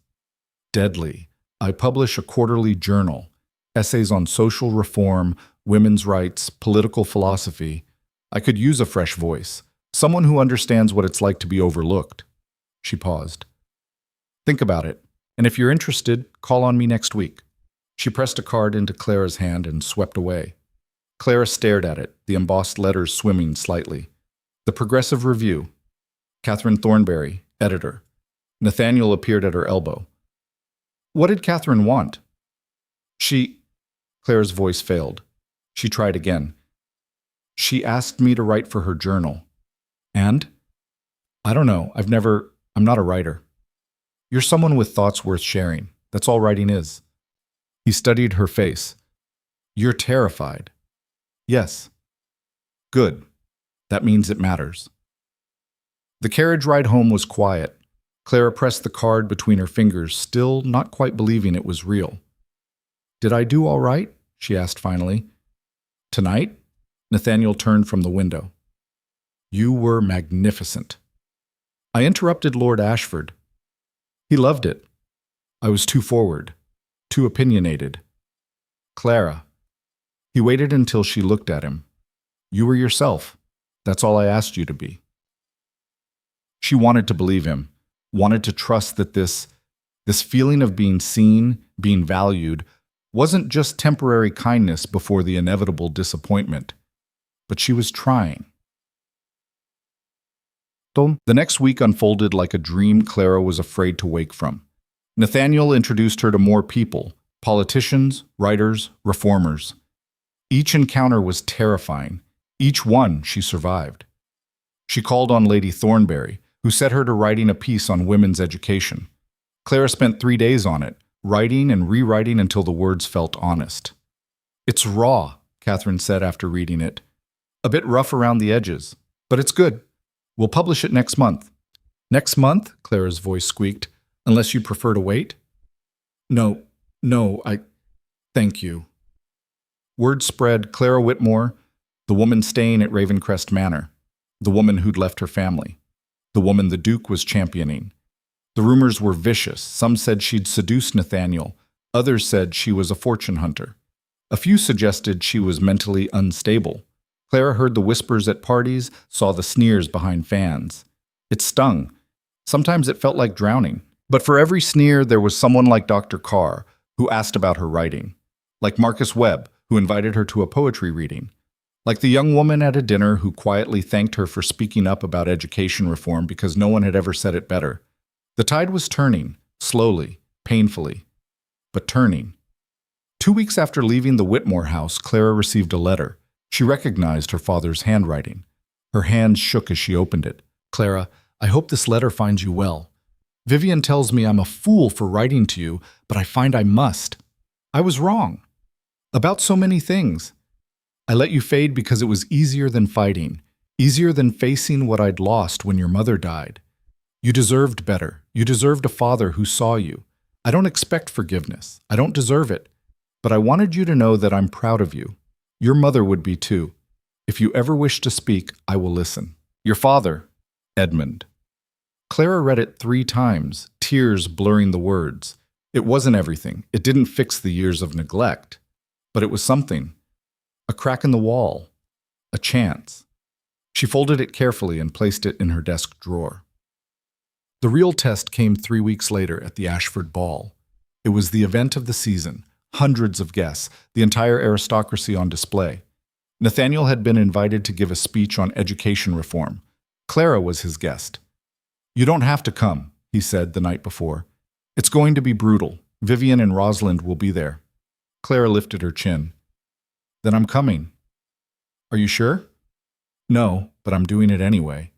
"Deadly. I publish a quarterly journal. Essays on social reform, women's rights, political philosophy. I could use a fresh voice. Someone who understands what it's like to be overlooked." She paused. "Think about it, and if you're interested, call on me next week." She pressed a card into Clara's hand and swept away. Clara stared at it, the embossed letters swimming slightly. The Progressive Review. Catherine Thornbury, editor. Nathaniel appeared at her elbow. "What did Catherine want?" Clara's voice failed. She tried again. "She asked me to write for her journal." "And?" "I don't know. I'm not a writer." "You're someone with thoughts worth sharing. That's all writing is." He studied her face. "You're terrified." "Yes." "Good. That means it matters." The carriage ride home was quiet. Clara pressed the card between her fingers, still not quite believing it was real. "Did I do all right?" she asked finally. "Tonight?" Nathaniel turned from the window. You were magnificent. I interrupted Lord Ashford. He loved it. I was too forward, too opinionated. Clara. He waited until she looked at him. You were yourself. That's all I asked you to be. She wanted to believe him, wanted to trust that this feeling of being seen, being valued, wasn't just temporary kindness before the inevitable disappointment. But she was trying. The next week unfolded like a dream Clara was afraid to wake from. Nathaniel introduced her to more people, politicians, writers, reformers. Each encounter was terrifying. Each one she survived. She called on Lady Thornberry, who set her to writing a piece on women's education. Clara spent 3 days on it, writing and rewriting until the words felt honest. It's raw, Catherine said after reading it. A bit rough around the edges, but it's good. We'll publish it next month. Next month? Clara's voice squeaked. Unless you prefer to wait? No, thank you. Word spread Clara Whitmore, the woman staying at Ravencrest Manor, the woman who'd left her family, the woman the Duke was championing. The rumors were vicious. Some said she'd seduced Nathaniel. Others said she was a fortune hunter. A few suggested she was mentally unstable. Clara heard the whispers at parties, saw the sneers behind fans. It stung. Sometimes it felt like drowning. But for every sneer, there was someone like Dr. Carr, who asked about her writing. Like Marcus Webb, who invited her to a poetry reading. Like the young woman at a dinner who quietly thanked her for speaking up about education reform because no one had ever said it better. The tide was turning, slowly, painfully, but turning. 2 weeks after leaving the Whitmore house, Clara received a letter. She recognized her father's handwriting. Her hands shook as she opened it. Clara, I hope this letter finds you well. Vivian tells me I'm a fool for writing to you, but I find I must. I was wrong. About so many things. I let you fade because it was easier than fighting, easier than facing what I'd lost when your mother died. You deserved better. You deserved a father who saw you. I don't expect forgiveness. I don't deserve it. But I wanted you to know that I'm proud of you. Your mother would be too. If you ever wish to speak, I will listen. Your father, Edmund. Clara read it 3 times, tears blurring the words. It wasn't everything. It didn't fix the years of neglect. But it was something. A crack in the wall. A chance. She folded it carefully and placed it in her desk drawer. The real test came 3 weeks later at the Ashford Ball. It was the event of the season. Hundreds of guests, the entire aristocracy on display. Nathaniel had been invited to give a speech on education reform. Clara was his guest. You don't have to come, he said the night before. It's going to be brutal. Vivian and Rosalind will be there. Clara lifted her chin. Then I'm coming. Are you sure? No, but I'm doing it anyway.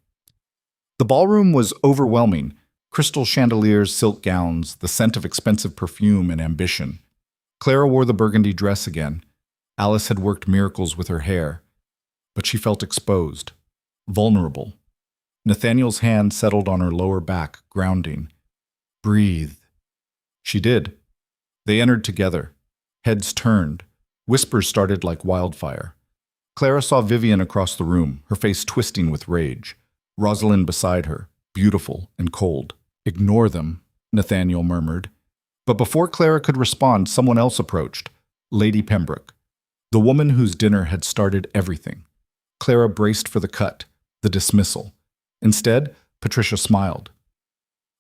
The ballroom was overwhelming. Crystal chandeliers, silk gowns, the scent of expensive perfume and ambition. Clara wore the burgundy dress again. Alice had worked miracles with her hair. But she felt exposed, vulnerable. Nathaniel's hand settled on her lower back, grounding. Breathe. She did. They entered together. Heads turned. Whispers started like wildfire. Clara saw Vivian across the room, her face twisting with rage. Rosalind beside her, beautiful and cold. Ignore them, Nathaniel murmured. But before Clara could respond, someone else approached. Lady Pembroke. The woman whose dinner had started everything. Clara braced for the cut, the dismissal. Instead, Patricia smiled.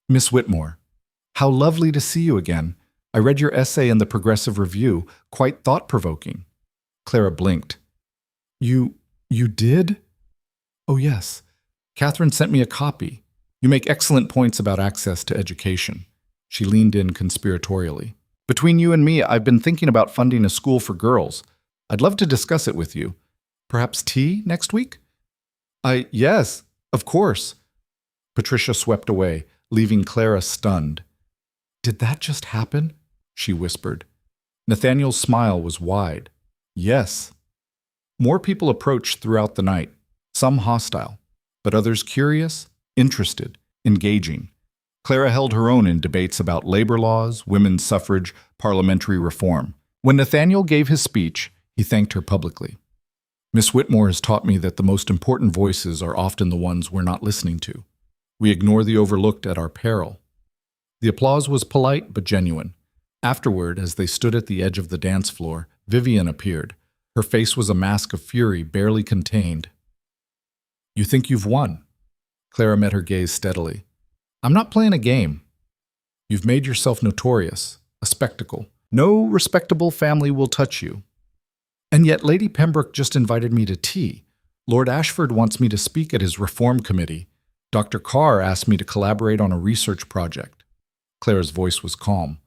Miss Whitmore, how lovely to see you again. I read your essay in the Progressive Review, quite thought-provoking. Clara blinked. You did? Oh, yes. Catherine sent me a copy. You make excellent points about access to education. She leaned in conspiratorially. Between you and me, I've been thinking about funding a school for girls. I'd love to discuss it with you. Perhaps tea next week? Yes, of course. Patricia swept away, leaving Clara stunned. Did that just happen? She whispered. Nathaniel's smile was wide. Yes. More people approached throughout the night, some hostile, but others curious, interested, engaging. Clara held her own in debates about labor laws, women's suffrage, parliamentary reform. When Nathaniel gave his speech, he thanked her publicly. Miss Whitmore has taught me that the most important voices are often the ones we're not listening to. We ignore the overlooked at our peril. The applause was polite but genuine. Afterward, as they stood at the edge of the dance floor, Vivian appeared. Her face was a mask of fury barely contained. "You think you've won?" Clara met her gaze steadily. "I'm not playing a game. You've made yourself notorious, a spectacle. No respectable family will touch you. And yet Lady Pembroke just invited me to tea. Lord Ashford wants me to speak at his reform committee. Dr. Carr asked me to collaborate on a research project." Clara's voice was calm.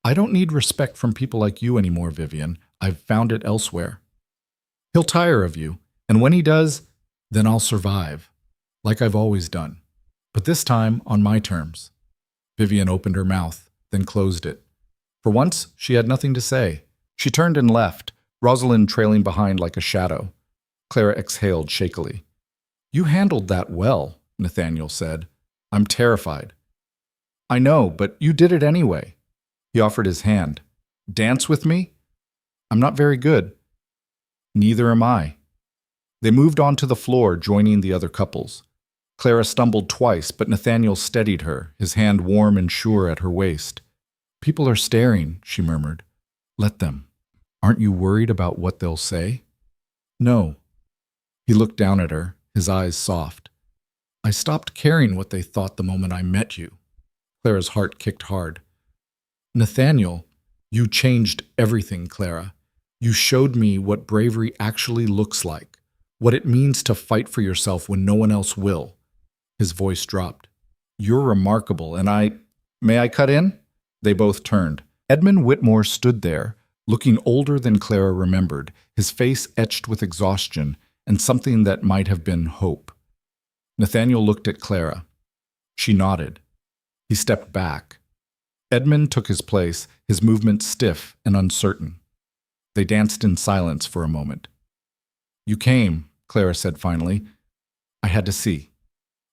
"I don't need respect from people like you anymore, Vivian. I've found it elsewhere. He'll tire of you, and when he does, then I'll survive, like I've always done. But this time, on my terms." Vivian opened her mouth, then closed it. For once, she had nothing to say. She turned and left, Rosalind trailing behind like a shadow. Clara exhaled shakily. "You handled that well," Nathaniel said. "I'm terrified." "I know, but you did it anyway." He offered his hand. "Dance with me?" "I'm not very good." "Neither am I." They moved on to the floor, joining the other couples. Clara stumbled twice, but Nathaniel steadied her, his hand warm and sure at her waist. "People are staring," she murmured. "Let them. Aren't you worried about what they'll say?" "No." He looked down at her, his eyes soft. "I stopped caring what they thought the moment I met you." Clara's heart kicked hard. "Nathaniel, you changed everything, Clara. You showed me what bravery actually looks like, what it means to fight for yourself when no one else will." His voice dropped. "You're remarkable, and May I cut in?" They both turned. Edmund Whitmore stood there, looking older than Clara remembered, his face etched with exhaustion and something that might have been hope. Nathaniel looked at Clara. She nodded. He stepped back. Edmund took his place, his movements stiff and uncertain. They danced in silence for a moment. "You came," Clara said finally. "I had to see,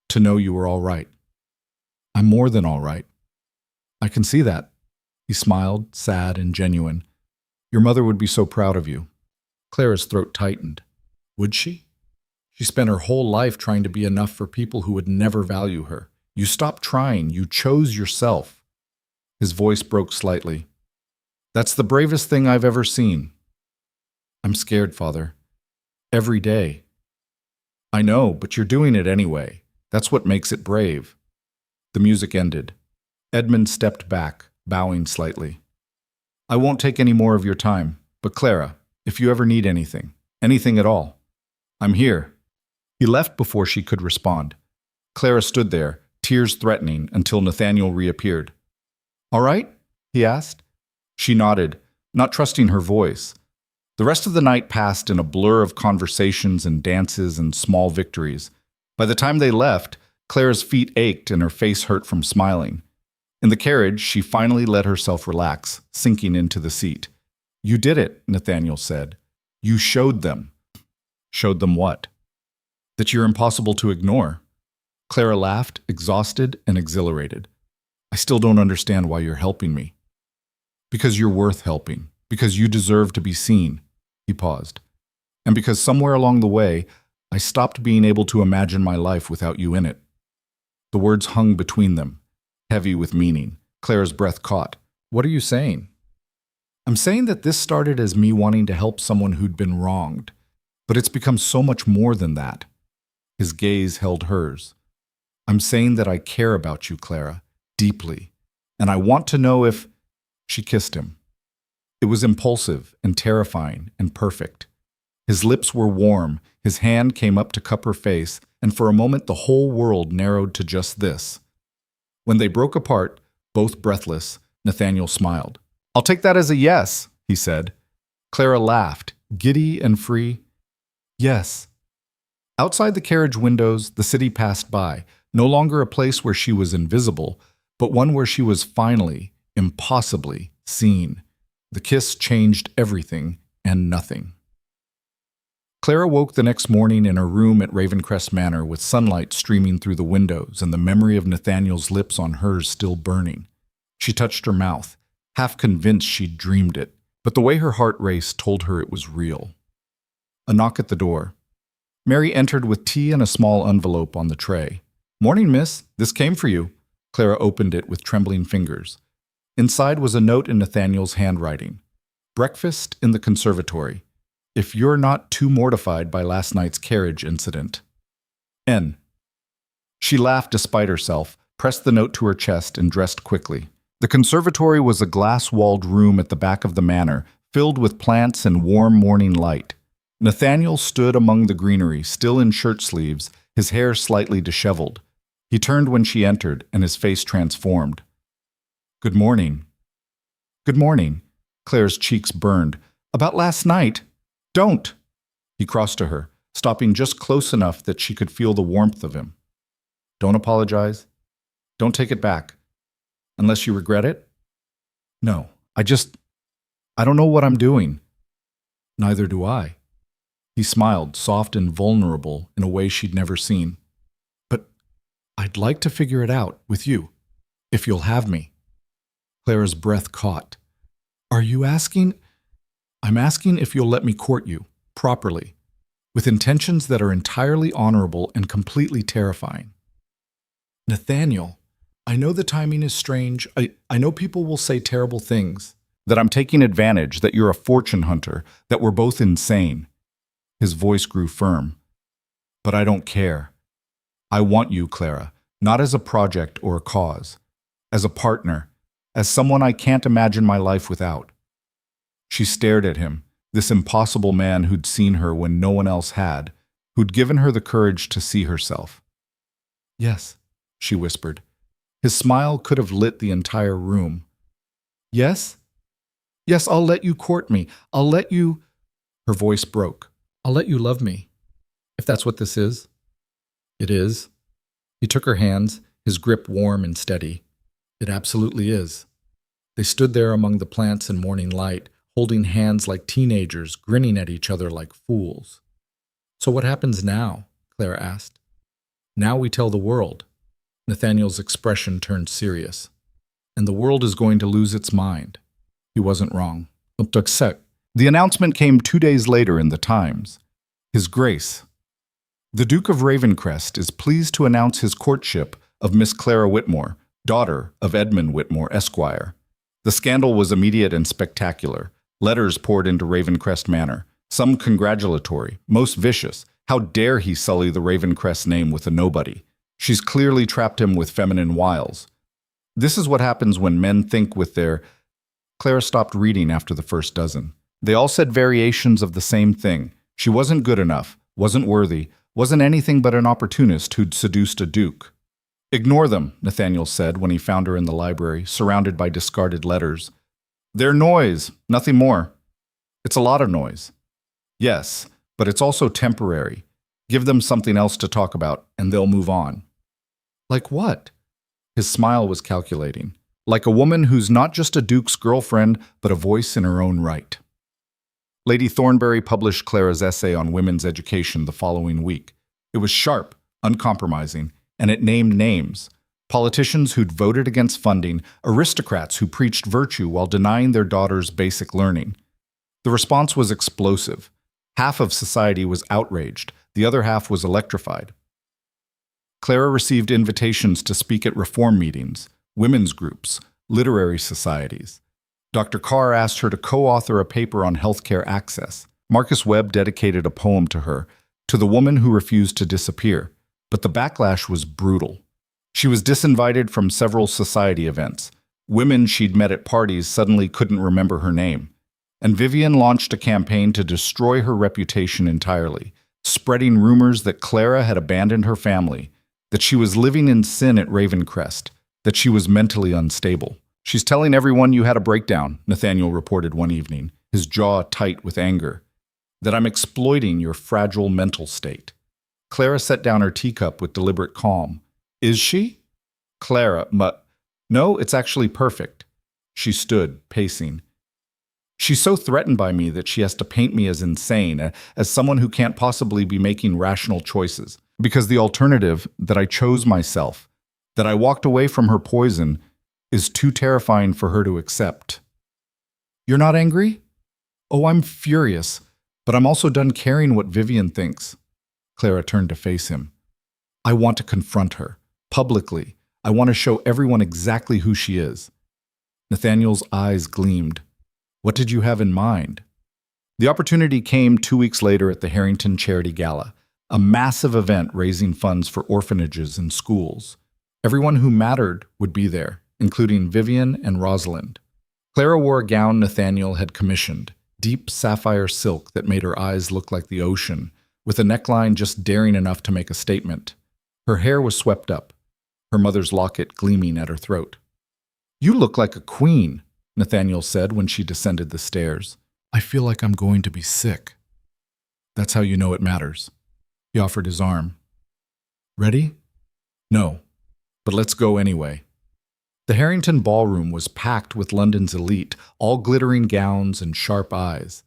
to know you were all right." "I'm more than all right." "I can see that." He smiled, sad and genuine. "Your mother would be so proud of you." Clara's throat tightened. Would she? She spent her whole life trying to be enough for people who would never value her. You stopped trying. You chose yourself. His voice broke slightly. "That's the bravest thing I've ever seen." "I'm scared, Father. Every day." "I know, but you're doing it anyway. That's what makes it brave." The music ended. Edmund stepped back, bowing slightly. "I won't take any more of your time, but Clara, if you ever need anything at all, I'm here." He left before she could respond. Clara stood there, tears threatening, until Nathaniel reappeared. "All right?" he asked. She nodded, not trusting her voice. The rest of the night passed in a blur of conversations and dances and small victories. By the time they left, Clara's feet ached and her face hurt from smiling. In the carriage, she finally let herself relax, sinking into the seat. "You did it," Nathaniel said. "You showed them." "Showed them what?" "That you're impossible to ignore." Clara laughed, exhausted and exhilarated. "I still don't understand why you're helping me." "Because you're worth helping. Because you deserve to be seen." He paused. "And because somewhere along the way, I stopped being able to imagine my life without you in it." The words hung between them, heavy with meaning. Clara's breath caught. "What are you saying?" "I'm saying that this started as me wanting to help someone who'd been wronged, but it's become so much more than that." His gaze held hers. "I'm saying that I care about you, Clara, deeply, and I want to know if—" She kissed him. It was impulsive and terrifying and perfect. His lips were warm, his hand came up to cup her face, and for a moment the whole world narrowed to just this. When they broke apart, both breathless, Nathaniel smiled. "I'll take that as a yes," he said. Clara laughed, giddy and free. "Yes." Outside the carriage windows, the city passed by, no longer a place where she was invisible, but one where she was finally, impossibly, seen. The kiss changed everything and nothing. Clara woke the next morning in her room at Ravencrest Manor with sunlight streaming through the windows and the memory of Nathaniel's lips on hers still burning. She touched her mouth, half convinced she'd dreamed it, but the way her heart raced told her it was real. A knock at the door. Mary entered with tea and a small envelope on the tray. "Morning, miss. This came for you." Clara opened it with trembling fingers. Inside was a note in Nathaniel's handwriting. "Breakfast in the conservatory. If you're not too mortified by last night's carriage incident. N." She laughed despite herself, pressed the note to her chest, and dressed quickly. The conservatory was a glass-walled room at the back of the manor, filled with plants and warm morning light. Nathaniel stood among the greenery, still in shirt sleeves, his hair slightly disheveled. He turned when she entered, and his face transformed. "Good morning." "Good morning." Claire's cheeks burned. "About last night?" "Don't!" He crossed to her, stopping just close enough that she could feel the warmth of him. "Don't apologize. Don't take it back. Unless you regret it?" "No, I don't know what I'm doing." "Neither do I." He smiled, soft and vulnerable in a way she'd never seen. "But I'd like to figure it out with you, if you'll have me." Clara's breath caught. "Are you asking?" "I'm asking if you'll let me court you, properly, with intentions that are entirely honorable and completely terrifying." "Nathaniel, I know the timing is strange. I know people will say terrible things. That I'm taking advantage, that you're a fortune hunter, that we're both insane." His voice grew firm. "But I don't care. I want you, Clara, not as a project or a cause, as a partner, as someone I can't imagine my life without." She stared at him, this impossible man who'd seen her when no one else had, who'd given her the courage to see herself. "Yes," she whispered. His smile could have lit the entire room. "Yes? Yes, I'll let you court me. I'll let you—" Her voice broke. "I'll let you love me, if that's what this is." "It is." He took her hands, his grip warm and steady. "It absolutely is." They stood there among the plants and morning light, holding hands like teenagers, grinning at each other like fools. "So what happens now?" Clara asked. "Now we tell the world." Nathaniel's expression turned serious. "And the world is going to lose its mind." He wasn't wrong. The announcement came 2 days later in the Times. His Grace, the Duke of Ravencrest, is pleased to announce his courtship of Miss Clara Whitmore, daughter of Edmund Whitmore, Esquire. The scandal was immediate and spectacular. Letters poured into Ravencrest Manor, some congratulatory, most vicious. How dare he sully the Ravencrest name with a nobody? She's clearly trapped him with feminine wiles. This is what happens when men think with their... Clara stopped reading after the first dozen. They all said variations of the same thing. She wasn't good enough, wasn't worthy, wasn't anything but an opportunist who'd seduced a duke. "Ignore them," Nathaniel said when he found her in the library, surrounded by discarded letters. "They're noise, nothing more. It's a lot of noise." "Yes, but it's also temporary. Give them something else to talk about, and they'll move on." "Like what?" His smile was calculating. "Like a woman who's not just a duke's girlfriend, but a voice in her own right." Lady Thornbury published Clara's essay on women's education the following week. It was sharp, uncompromising, and it named names. Politicians who'd voted against funding, aristocrats who preached virtue while denying their daughters basic learning. The response was explosive. Half of society was outraged, the other half was electrified. Clara received invitations to speak at reform meetings, women's groups, literary societies. Dr. Carr asked her to co-author a paper on healthcare access. Marcus Webb dedicated a poem to her, to the woman who refused to disappear. But the backlash was brutal. She was disinvited from several society events. Women she'd met at parties suddenly couldn't remember her name. And Vivian launched a campaign to destroy her reputation entirely, spreading rumors that Clara had abandoned her family, that she was living in sin at Ravencrest, that she was mentally unstable. "She's telling everyone you had a breakdown," Nathaniel reported one evening, his jaw tight with anger. "That I'm exploiting your fragile mental state." Clara set down her teacup with deliberate calm. "Is she?" "Clara, no, it's actually perfect." She stood, pacing. "She's so threatened by me that she has to paint me as insane, as someone who can't possibly be making rational choices. Because the alternative, that I chose myself, that I walked away from her poison, is too terrifying for her to accept." "You're not angry?" "Oh, I'm furious. But I'm also done caring what Vivian thinks. Clara turned to face him. I want to confront her. Publicly. I want to show everyone exactly who she is. Nathaniel's eyes gleamed. What did you have in mind? The opportunity came 2 weeks later at the Harrington Charity Gala, a massive event raising funds for orphanages and schools. Everyone who mattered would be there, including Vivian and Rosalind. Clara wore a gown Nathaniel had commissioned, deep sapphire silk that made her eyes look like the ocean, with a neckline just daring enough to make a statement. Her hair was swept up, her mother's locket gleaming at her throat. You look like a queen, Nathaniel said when she descended the stairs. I feel like I'm going to be sick. That's how you know it matters. He offered his arm. Ready? No, but let's go anyway. The Harrington ballroom was packed with London's elite, all glittering gowns and sharp eyes.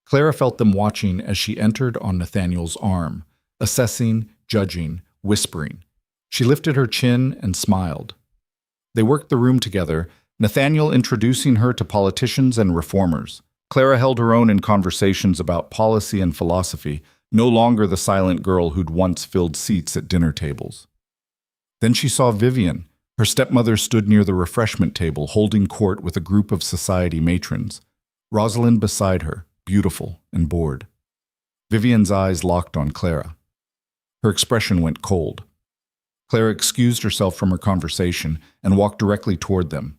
Clara felt them watching as she entered on Nathaniel's arm, assessing, judging, whispering. She lifted her chin and smiled. They worked the room together, Nathaniel introducing her to politicians and reformers. Clara held her own in conversations about policy and philosophy, no longer the silent girl who'd once filled seats at dinner tables. Then she saw Vivian. Her stepmother stood near the refreshment table, holding court with a group of society matrons. Rosalind beside her, beautiful and bored. Vivian's eyes locked on Clara. Her expression went cold. Clara excused herself from her conversation and walked directly toward them.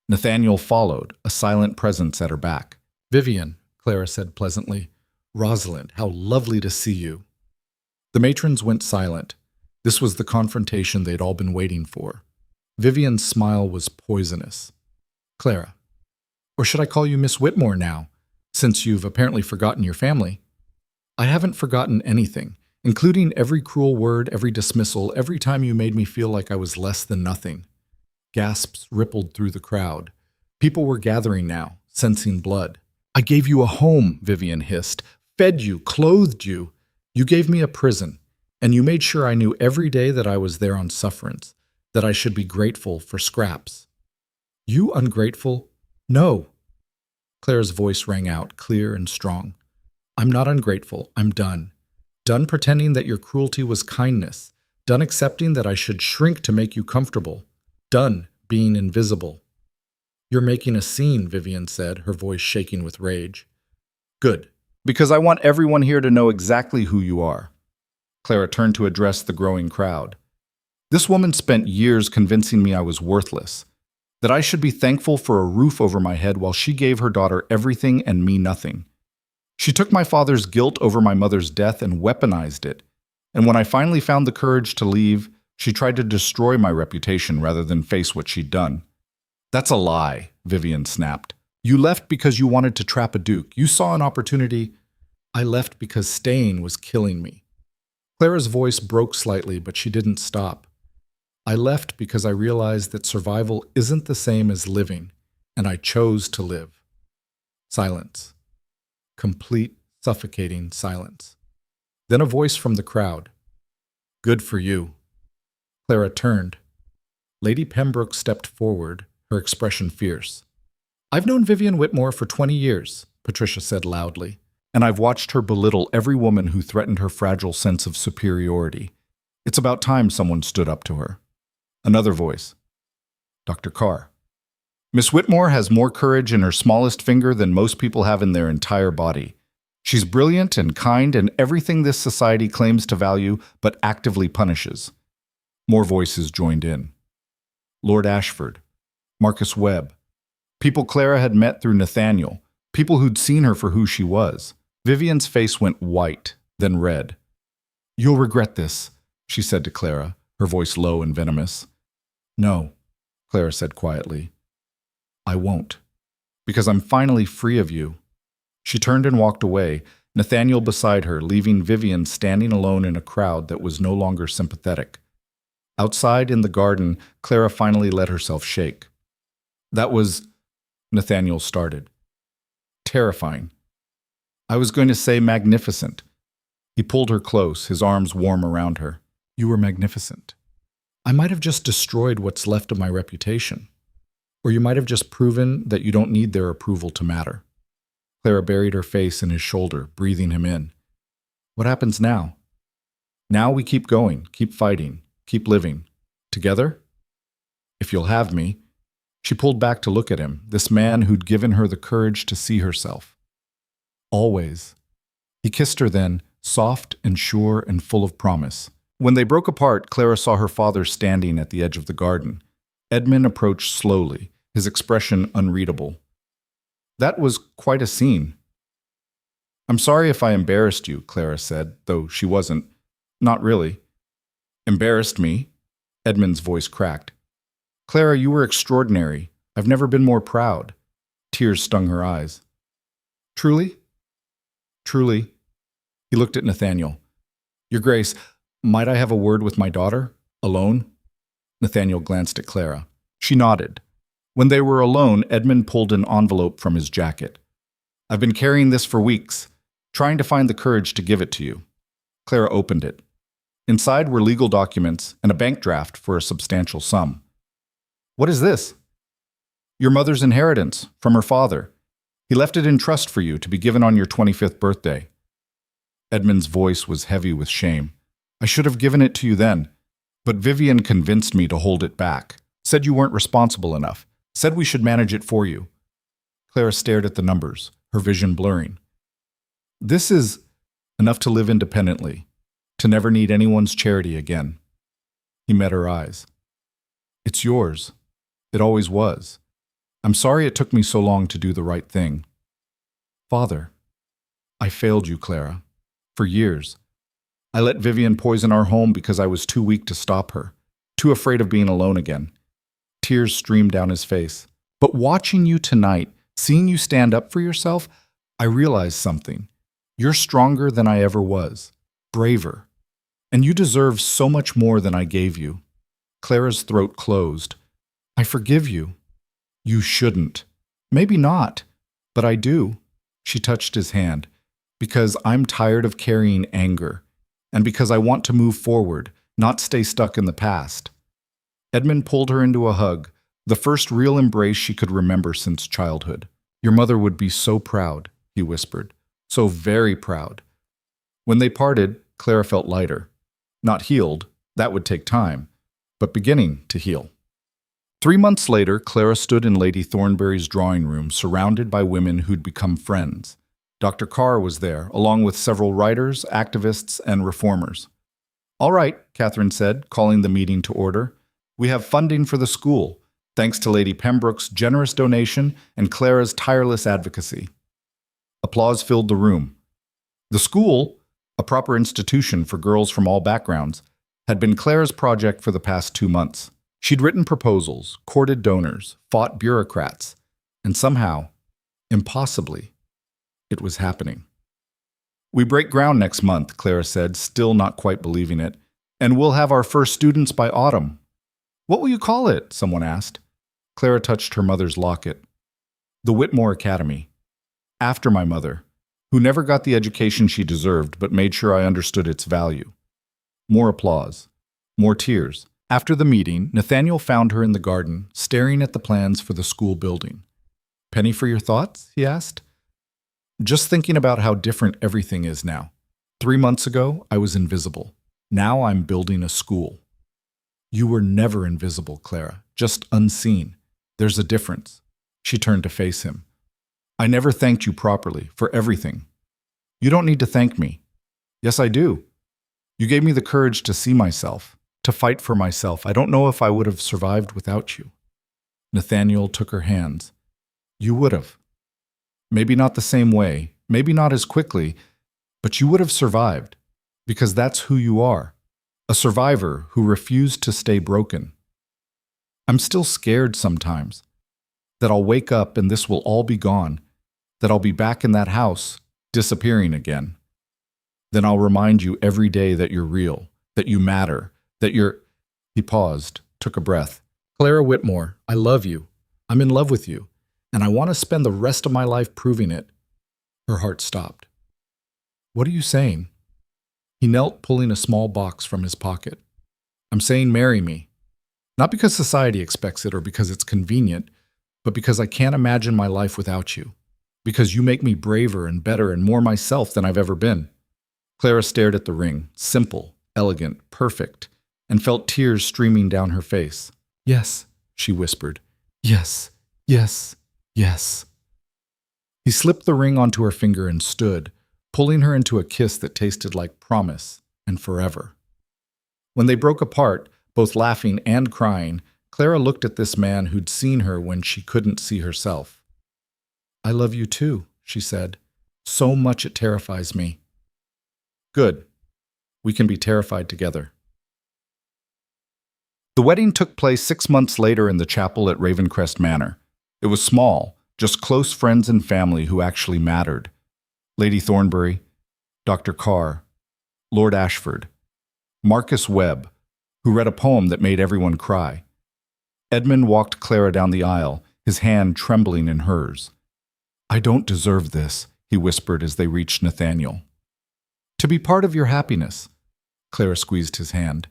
Nathaniel followed, a silent presence at her back. Vivian, Clara said pleasantly. Rosalind, how lovely to see you. The matrons went silent. This was the confrontation they'd all been waiting for. Vivian's smile was poisonous. Clara, or should I call you Miss Whitmore now, since you've apparently forgotten your family? I haven't forgotten anything, including every cruel word, every dismissal, every time you made me feel like I was less than nothing. Gasps rippled through the crowd. People were gathering now, sensing blood. I gave you a home, Vivian hissed, fed you, clothed you. You gave me a prison, and you made sure I knew every day that I was there on sufferance, that I should be grateful for scraps. You ungrateful? No. Clara's voice rang out, clear and strong. I'm not ungrateful. I'm done. Done pretending that your cruelty was kindness. Done accepting that I should shrink to make you comfortable. Done being invisible. You're making a scene, Vivian said, her voice shaking with rage. Good, because I want everyone here to know exactly who you are. Clara turned to address the growing crowd. This woman spent years convincing me I was worthless, that I should be thankful for a roof over my head while she gave her daughter everything and me nothing. She took my father's guilt over my mother's death and weaponized it, and when I finally found the courage to leave, she tried to destroy my reputation rather than face what she'd done. That's a lie, Vivian snapped. You left because you wanted to trap a duke. You saw an opportunity. I left because staying was killing me. Clara's voice broke slightly, but she didn't stop. I left because I realized that survival isn't the same as living, and I chose to live. Silence. Complete, suffocating silence. Then a voice from the crowd. Good for you. Clara turned. Lady Pembroke stepped forward, her expression fierce. I've known Vivian Whitmore for 20 years, Patricia said loudly, and I've watched her belittle every woman who threatened her fragile sense of superiority. It's about time someone stood up to her. Another voice. Dr. Carr. Miss Whitmore has more courage in her smallest finger than most people have in their entire body. She's brilliant and kind and everything this society claims to value but actively punishes. More voices joined in. Lord Ashford. Marcus Webb. People Clara had met through Nathaniel. People who'd seen her for who she was. Vivian's face went white, then red. You'll regret this, she said to Clara, her voice low and venomous. No, Clara said quietly. I won't. Because I'm finally free of you. She turned and walked away, Nathaniel beside her, leaving Vivian standing alone in a crowd that was no longer sympathetic. Outside in the garden, Clara finally let herself shake. That was, Nathaniel started. Terrifying. I was going to say magnificent. He pulled her close, his arms warm around her. You were magnificent. I might have just destroyed what's left of my reputation. Or you might have just proven that you don't need their approval to matter. Clara buried her face in his shoulder, breathing him in. What happens now? Now we keep going, keep fighting, keep living. Together? If you'll have me. She pulled back to look at him, this man who'd given her the courage to see herself. Always. He kissed her then, soft and sure and full of promise. When they broke apart, Clara saw her father standing at the edge of the garden. Edmund approached slowly, his expression unreadable. That was quite a scene. I'm sorry if I embarrassed you, Clara said, though she wasn't. Not really. Embarrassed me? Edmund's voice cracked. Clara, you were extraordinary. I've never been more proud. Tears stung her eyes. Truly? Truly. He looked at Nathaniel. Your Grace, might I have a word with my daughter? Alone? Nathaniel glanced at Clara. She nodded. When they were alone, Edmund pulled an envelope from his jacket. I've been carrying this for weeks, trying to find the courage to give it to you. Clara opened it. Inside were legal documents and a bank draft for a substantial sum. What is this? Your mother's inheritance from her father. He left it in trust for you to be given on your 25th birthday. Edmund's voice was heavy with shame. I should have given it to you then, but Vivian convinced me to hold it back, said you weren't responsible enough, said we should manage it for you. Clara stared at the numbers, her vision blurring. This is enough to live independently, to never need anyone's charity again. He met her eyes. It's yours. It always was. I'm sorry it took me so long to do the right thing. Father, I failed you, Clara. For years. I let Vivian poison our home because I was too weak to stop her, too afraid of being alone again. Tears streamed down his face. But watching you tonight, seeing you stand up for yourself, I realized something. You're stronger than I ever was, braver. And you deserve so much more than I gave you. Clara's throat closed. I forgive you. You shouldn't. Maybe not, but I do. She touched his hand. Because I'm tired of carrying anger, and because I want to move forward, not stay stuck in the past. Edmund pulled her into a hug, the first real embrace she could remember since childhood. Your mother would be so proud, he whispered, so very proud. When they parted, Clara felt lighter. Not healed, that would take time, but beginning to heal. 3 months later, Clara stood in Lady Thornbury's drawing room, surrounded by women who'd become friends. Dr. Carr was there, along with several writers, activists, and reformers. All right, Catherine said, calling the meeting to order. We have funding for the school, thanks to Lady Pembroke's generous donation and Clara's tireless advocacy. Applause filled the room. The school, a proper institution for girls from all backgrounds, had been Clara's project for the past 2 months. She'd written proposals, courted donors, fought bureaucrats, and somehow, impossibly, it was happening. We break ground next month, Clara said, still not quite believing it, and we'll have our first students by autumn. What will you call it? Someone asked. Clara touched her mother's locket. The Whitmore Academy. After my mother, who never got the education she deserved but made sure I understood its value. More applause. More tears. After the meeting, Nathaniel found her in the garden, staring at the plans for the school building. Penny for your thoughts? He asked. Just thinking about how different everything is now. 3 months ago, I was invisible. Now I'm building a school. You were never invisible, Clara, just unseen. There's a difference. She turned to face him. I never thanked you properly for everything. You don't need to thank me. Yes, I do. You gave me the courage to see myself, to fight for myself. I don't know if I would have survived without you. Nathaniel took her hands. You would have. Maybe not the same way, maybe not as quickly, but you would have survived, because that's who you are, a survivor who refused to stay broken. I'm still scared sometimes, that I'll wake up and this will all be gone, that I'll be back in that house, disappearing again. Then I'll remind you every day that you're real, that you matter, that you're... He paused, took a breath. Clara Whitmore, I love you. I'm in love with you. And I want to spend the rest of my life proving it. Her heart stopped. What are you saying? He knelt, pulling a small box from his pocket. I'm saying marry me. Not because society expects it or because it's convenient, but because I can't imagine my life without you. Because you make me braver and better and more myself than I've ever been. Clara stared at the ring, simple, elegant, perfect, and felt tears streaming down her face. Yes, she whispered. Yes, yes, yes. He slipped the ring onto her finger and stood, pulling her into a kiss that tasted like promise and forever. When they broke apart, both laughing and crying, Clara looked at this man who'd seen her when she couldn't see herself. I love you too, she said. So much it terrifies me. Good. We can be terrified together. The wedding took place 6 months later in the chapel at Ravencrest Manor. It was small, just close friends and family who actually mattered. Lady Thornbury, Dr. Carr, Lord Ashford, Marcus Webb, who read a poem that made everyone cry. Edmund walked Clara down the aisle, his hand trembling in hers. I don't deserve this, he whispered as they reached Nathaniel. To be part of your happiness. Clara squeezed his hand.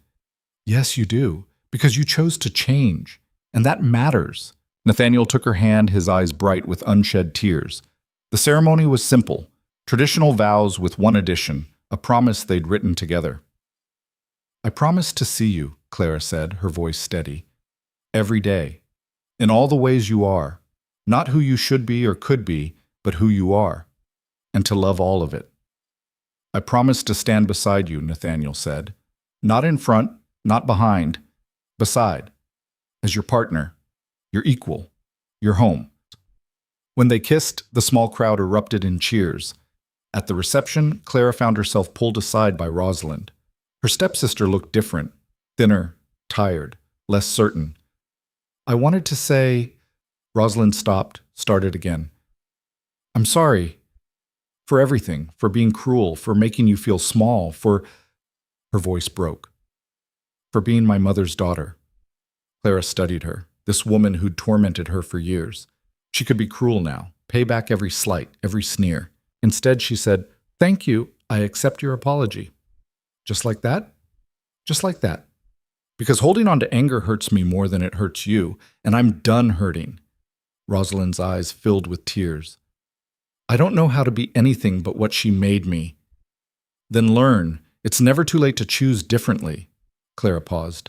Yes, you do, because you chose to change, and that matters. Nathaniel took her hand, his eyes bright with unshed tears. The ceremony was simple, traditional vows with one addition, a promise they'd written together. I promise to see you, Clara said, her voice steady. Every day. In all the ways you are. Not who you should be or could be, but who you are. And to love all of it. I promise to stand beside you, Nathaniel said. Not in front, not behind. Beside. As your partner. Your equal. Your home. When they kissed, the small crowd erupted in cheers. At the reception, Clara found herself pulled aside by Rosalind. Her stepsister looked different, thinner, tired, less certain. I wanted to say... Rosalind stopped, started again. I'm sorry. For everything, for being cruel, for making you feel small, for... Her voice broke. For being my mother's daughter. Clara studied her, this woman who'd tormented her for years. She could be cruel now, pay back every slight, every sneer. Instead, she said, Thank you, I accept your apology. Just like that? Just like that. Because holding on to anger hurts me more than it hurts you, and I'm done hurting. Rosalind's eyes filled with tears. I don't know how to be anything but what she made me. Then learn. It's never too late to choose differently. Clara paused.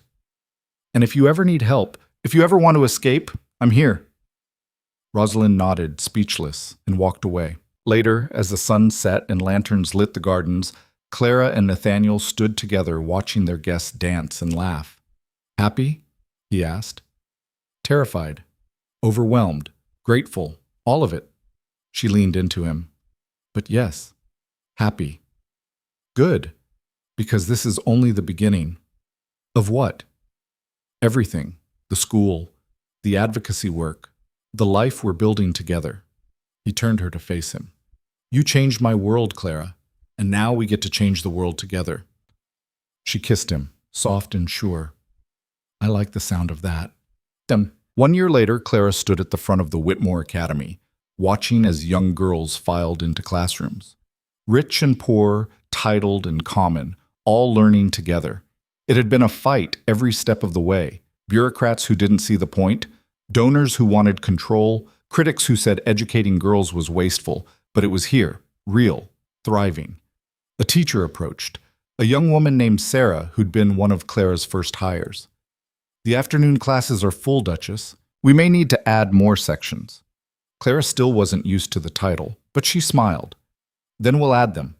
And if you ever need help, if you ever want to escape, I'm here. Rosalind nodded, speechless, and walked away. Later, as the sun set and lanterns lit the gardens, Clara and Nathaniel stood together watching their guests dance and laugh. Happy? He asked. Terrified. Overwhelmed. Grateful. All of it. She leaned into him. But yes, happy. Good. Because this is only the beginning. Of what? Everything. The school. The advocacy work. The life we're building together. He turned her to face him. You changed my world, Clara. And now we get to change the world together. She kissed him, soft and sure. I like the sound of that. 1 year later, Clara stood at the front of the Whitmore Academy, watching as young girls filed into classrooms. Rich and poor, titled and common, all learning together. It had been a fight every step of the way. Bureaucrats who didn't see the point, donors who wanted control, critics who said educating girls was wasteful, but it was here, real, thriving. A teacher approached, a young woman named Sarah who'd been one of Clara's first hires. The afternoon classes are full, Duchess. We may need to add more sections. Clara still wasn't used to the title, but she smiled. Then we'll add them.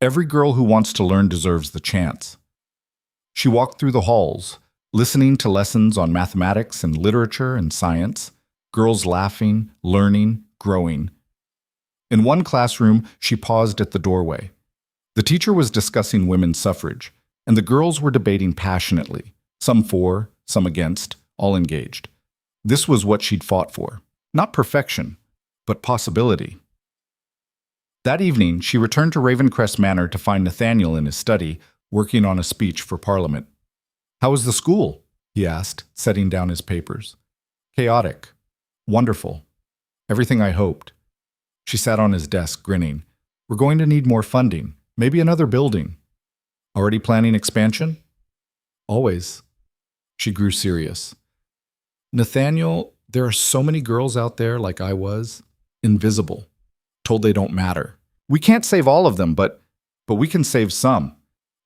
Every girl who wants to learn deserves the chance. She walked through the halls, listening to lessons on mathematics and literature and science, girls laughing, learning, growing. In one classroom, she paused at the doorway. The teacher was discussing women's suffrage, and the girls were debating passionately, some for, some against, all engaged. This was what she'd fought for. Not perfection, but possibility. That evening, she returned to Ravencrest Manor to find Nathaniel in his study, working on a speech for Parliament. How was the school? He asked, setting down his papers. Chaotic. Wonderful. Everything I hoped. She sat on his desk, grinning. We're going to need more funding. Maybe another building. Already planning expansion? Always. She grew serious. Nathaniel, there are so many girls out there like I was, invisible. told they don't matter. We can't save all of them, but we can save some,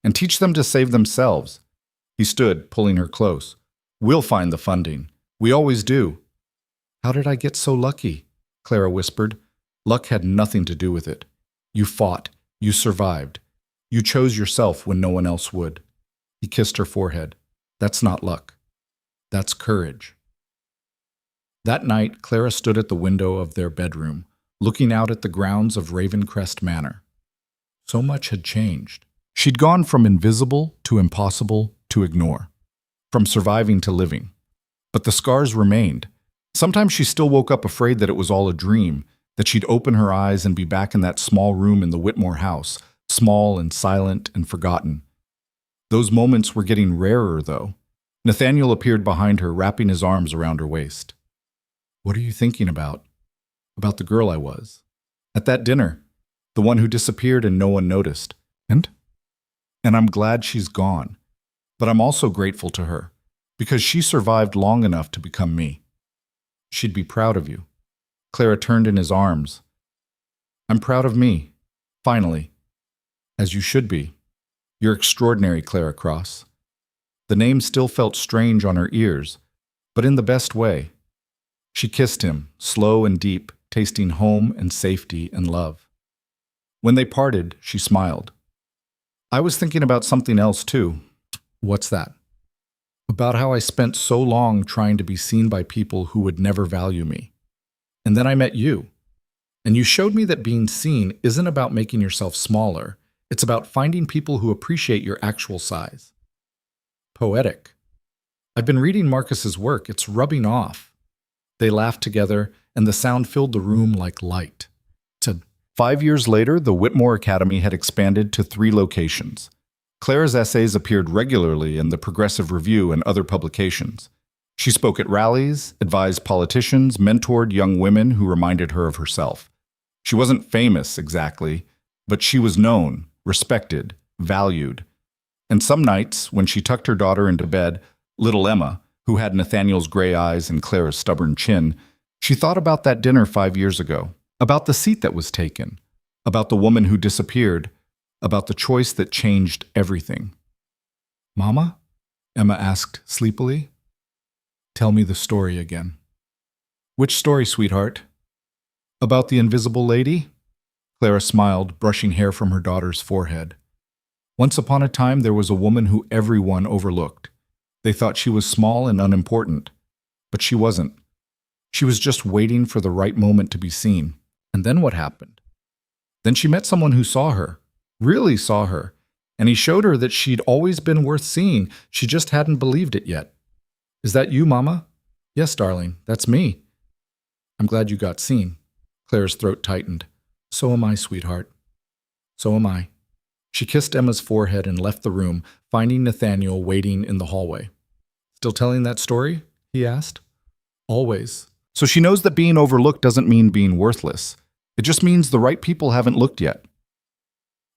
and teach them to save themselves. He stood, pulling her close. We'll find the funding. We always do. How did I get so lucky? Clara whispered. Luck had nothing to do with it. You fought. You survived. You chose yourself when no one else would. He kissed her forehead. That's not luck. That's courage. That night, Clara stood at the window of their bedroom, looking out at the grounds of Ravencrest Manor. So much had changed. She'd gone from invisible to impossible to ignore, from surviving to living. But the scars remained. Sometimes she still woke up afraid that it was all a dream, that she'd open her eyes and be back in that small room in the Whitmore house, small and silent and forgotten. Those moments were getting rarer, though. Nathaniel appeared behind her, wrapping his arms around her waist. What are you thinking about? About the girl I was. At that dinner. The one who disappeared and no one noticed. And I'm glad she's gone. But I'm also grateful to her, because she survived long enough to become me. She'd be proud of you. Clara turned in his arms. I'm proud of me. Finally. As you should be. You're extraordinary, Clara Cross. The name still felt strange on her ears, but in the best way. She kissed him, slow and deep, tasting home and safety and love. When they parted, she smiled. I was thinking about something else, too. What's that? About how I spent so long trying to be seen by people who would never value me. And then I met you. And you showed me that being seen isn't about making yourself smaller. It's about finding people who appreciate your actual size. Poetic. I've been reading Marcus's work. It's rubbing off. They laughed together, and the sound filled the room like light. 5 years later, the Whitmore Academy had expanded to 3 locations. Clara's essays appeared regularly in the Progressive Review and other publications. She spoke at rallies, advised politicians, mentored young women who reminded her of herself. She wasn't famous, exactly, but she was known, respected, valued. And some nights, when she tucked her daughter into bed, little Emma, who had Nathaniel's gray eyes and Clara's stubborn chin, she thought about that dinner 5 years ago, about the seat that was taken, about the woman who disappeared, about the choice that changed everything. Mama? Emma asked sleepily. Tell me the story again. Which story, sweetheart? About the invisible lady? Clara smiled, brushing hair from her daughter's forehead. Once upon a time, there was a woman who everyone overlooked. They thought she was small and unimportant, but she wasn't. She was just waiting for the right moment to be seen. And then what happened? Then she met someone who saw her, really saw her, and he showed her that she'd always been worth seeing. She just hadn't believed it yet. Is that you, Mama? Yes, darling, that's me. I'm glad you got seen. Clara's throat tightened. So am I, sweetheart. So am I. She kissed Emma's forehead and left the room, finding Nathaniel waiting in the hallway. Still telling that story? He asked. Always. So she knows that being overlooked doesn't mean being worthless. It just means the right people haven't looked yet.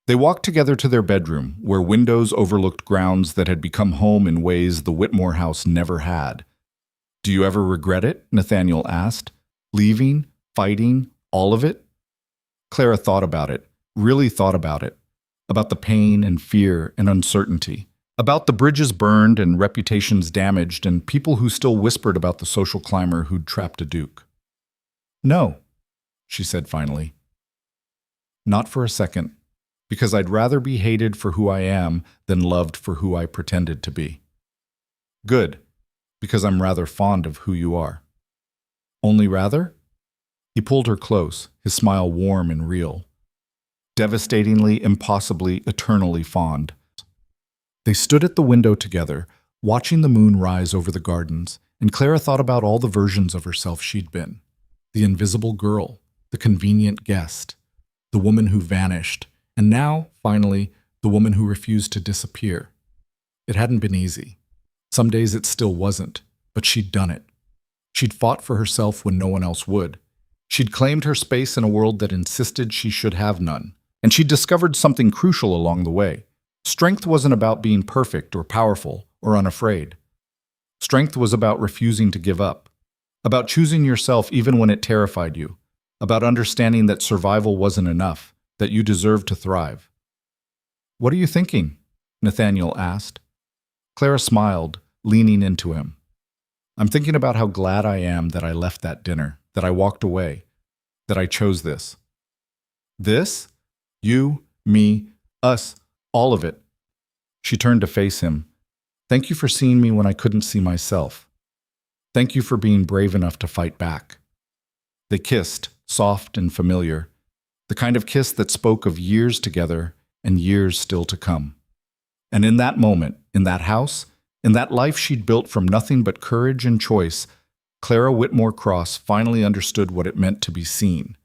They walked together to their bedroom, where windows overlooked grounds that had become home in ways the Whitmore house never had. Do you ever regret it? Nathaniel asked. Leaving? Fighting? All of it? Clara thought about it, really thought about it. About the pain and fear and uncertainty. About the bridges burned and reputations damaged and people who still whispered about the social climber who'd trapped a duke. No, she said finally. Not for a second, because I'd rather be hated for who I am than loved for who I pretended to be. Good, because I'm rather fond of who you are. Only rather? He pulled her close, his smile warm and real. Devastatingly, impossibly, eternally fond. They stood at the window together, watching the moon rise over the gardens, and Clara thought about all the versions of herself she'd been. The invisible girl, the convenient guest, the woman who vanished, and now, finally, the woman who refused to disappear. It hadn't been easy. Some days it still wasn't, but she'd done it. She'd fought for herself when no one else would. She'd claimed her space in a world that insisted she should have none. And she'd discovered something crucial along the way. Strength wasn't about being perfect or powerful or unafraid. Strength was about refusing to give up, about choosing yourself even when it terrified you, about understanding that survival wasn't enough, that you deserved to thrive. "What are you thinking?" Nathaniel asked. Clara smiled, leaning into him. "I'm thinking about how glad I am that I left that dinner, that I walked away, that I chose this." "This? You, me, us, all of it." She turned to face him. "Thank you for seeing me when I couldn't see myself. Thank you for being brave enough to fight back." They kissed, soft and familiar, the kind of kiss that spoke of years together and years still to come. And in that moment, in that house, in that life she'd built from nothing but courage and choice, Clara Whitmore Cross finally understood what it meant to be seen.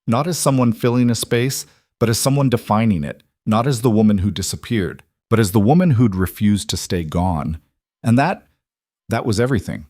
Not as someone filling a space, but as someone defining it. Not as the woman who disappeared, but as the woman who'd refused to stay gone. And that was everything.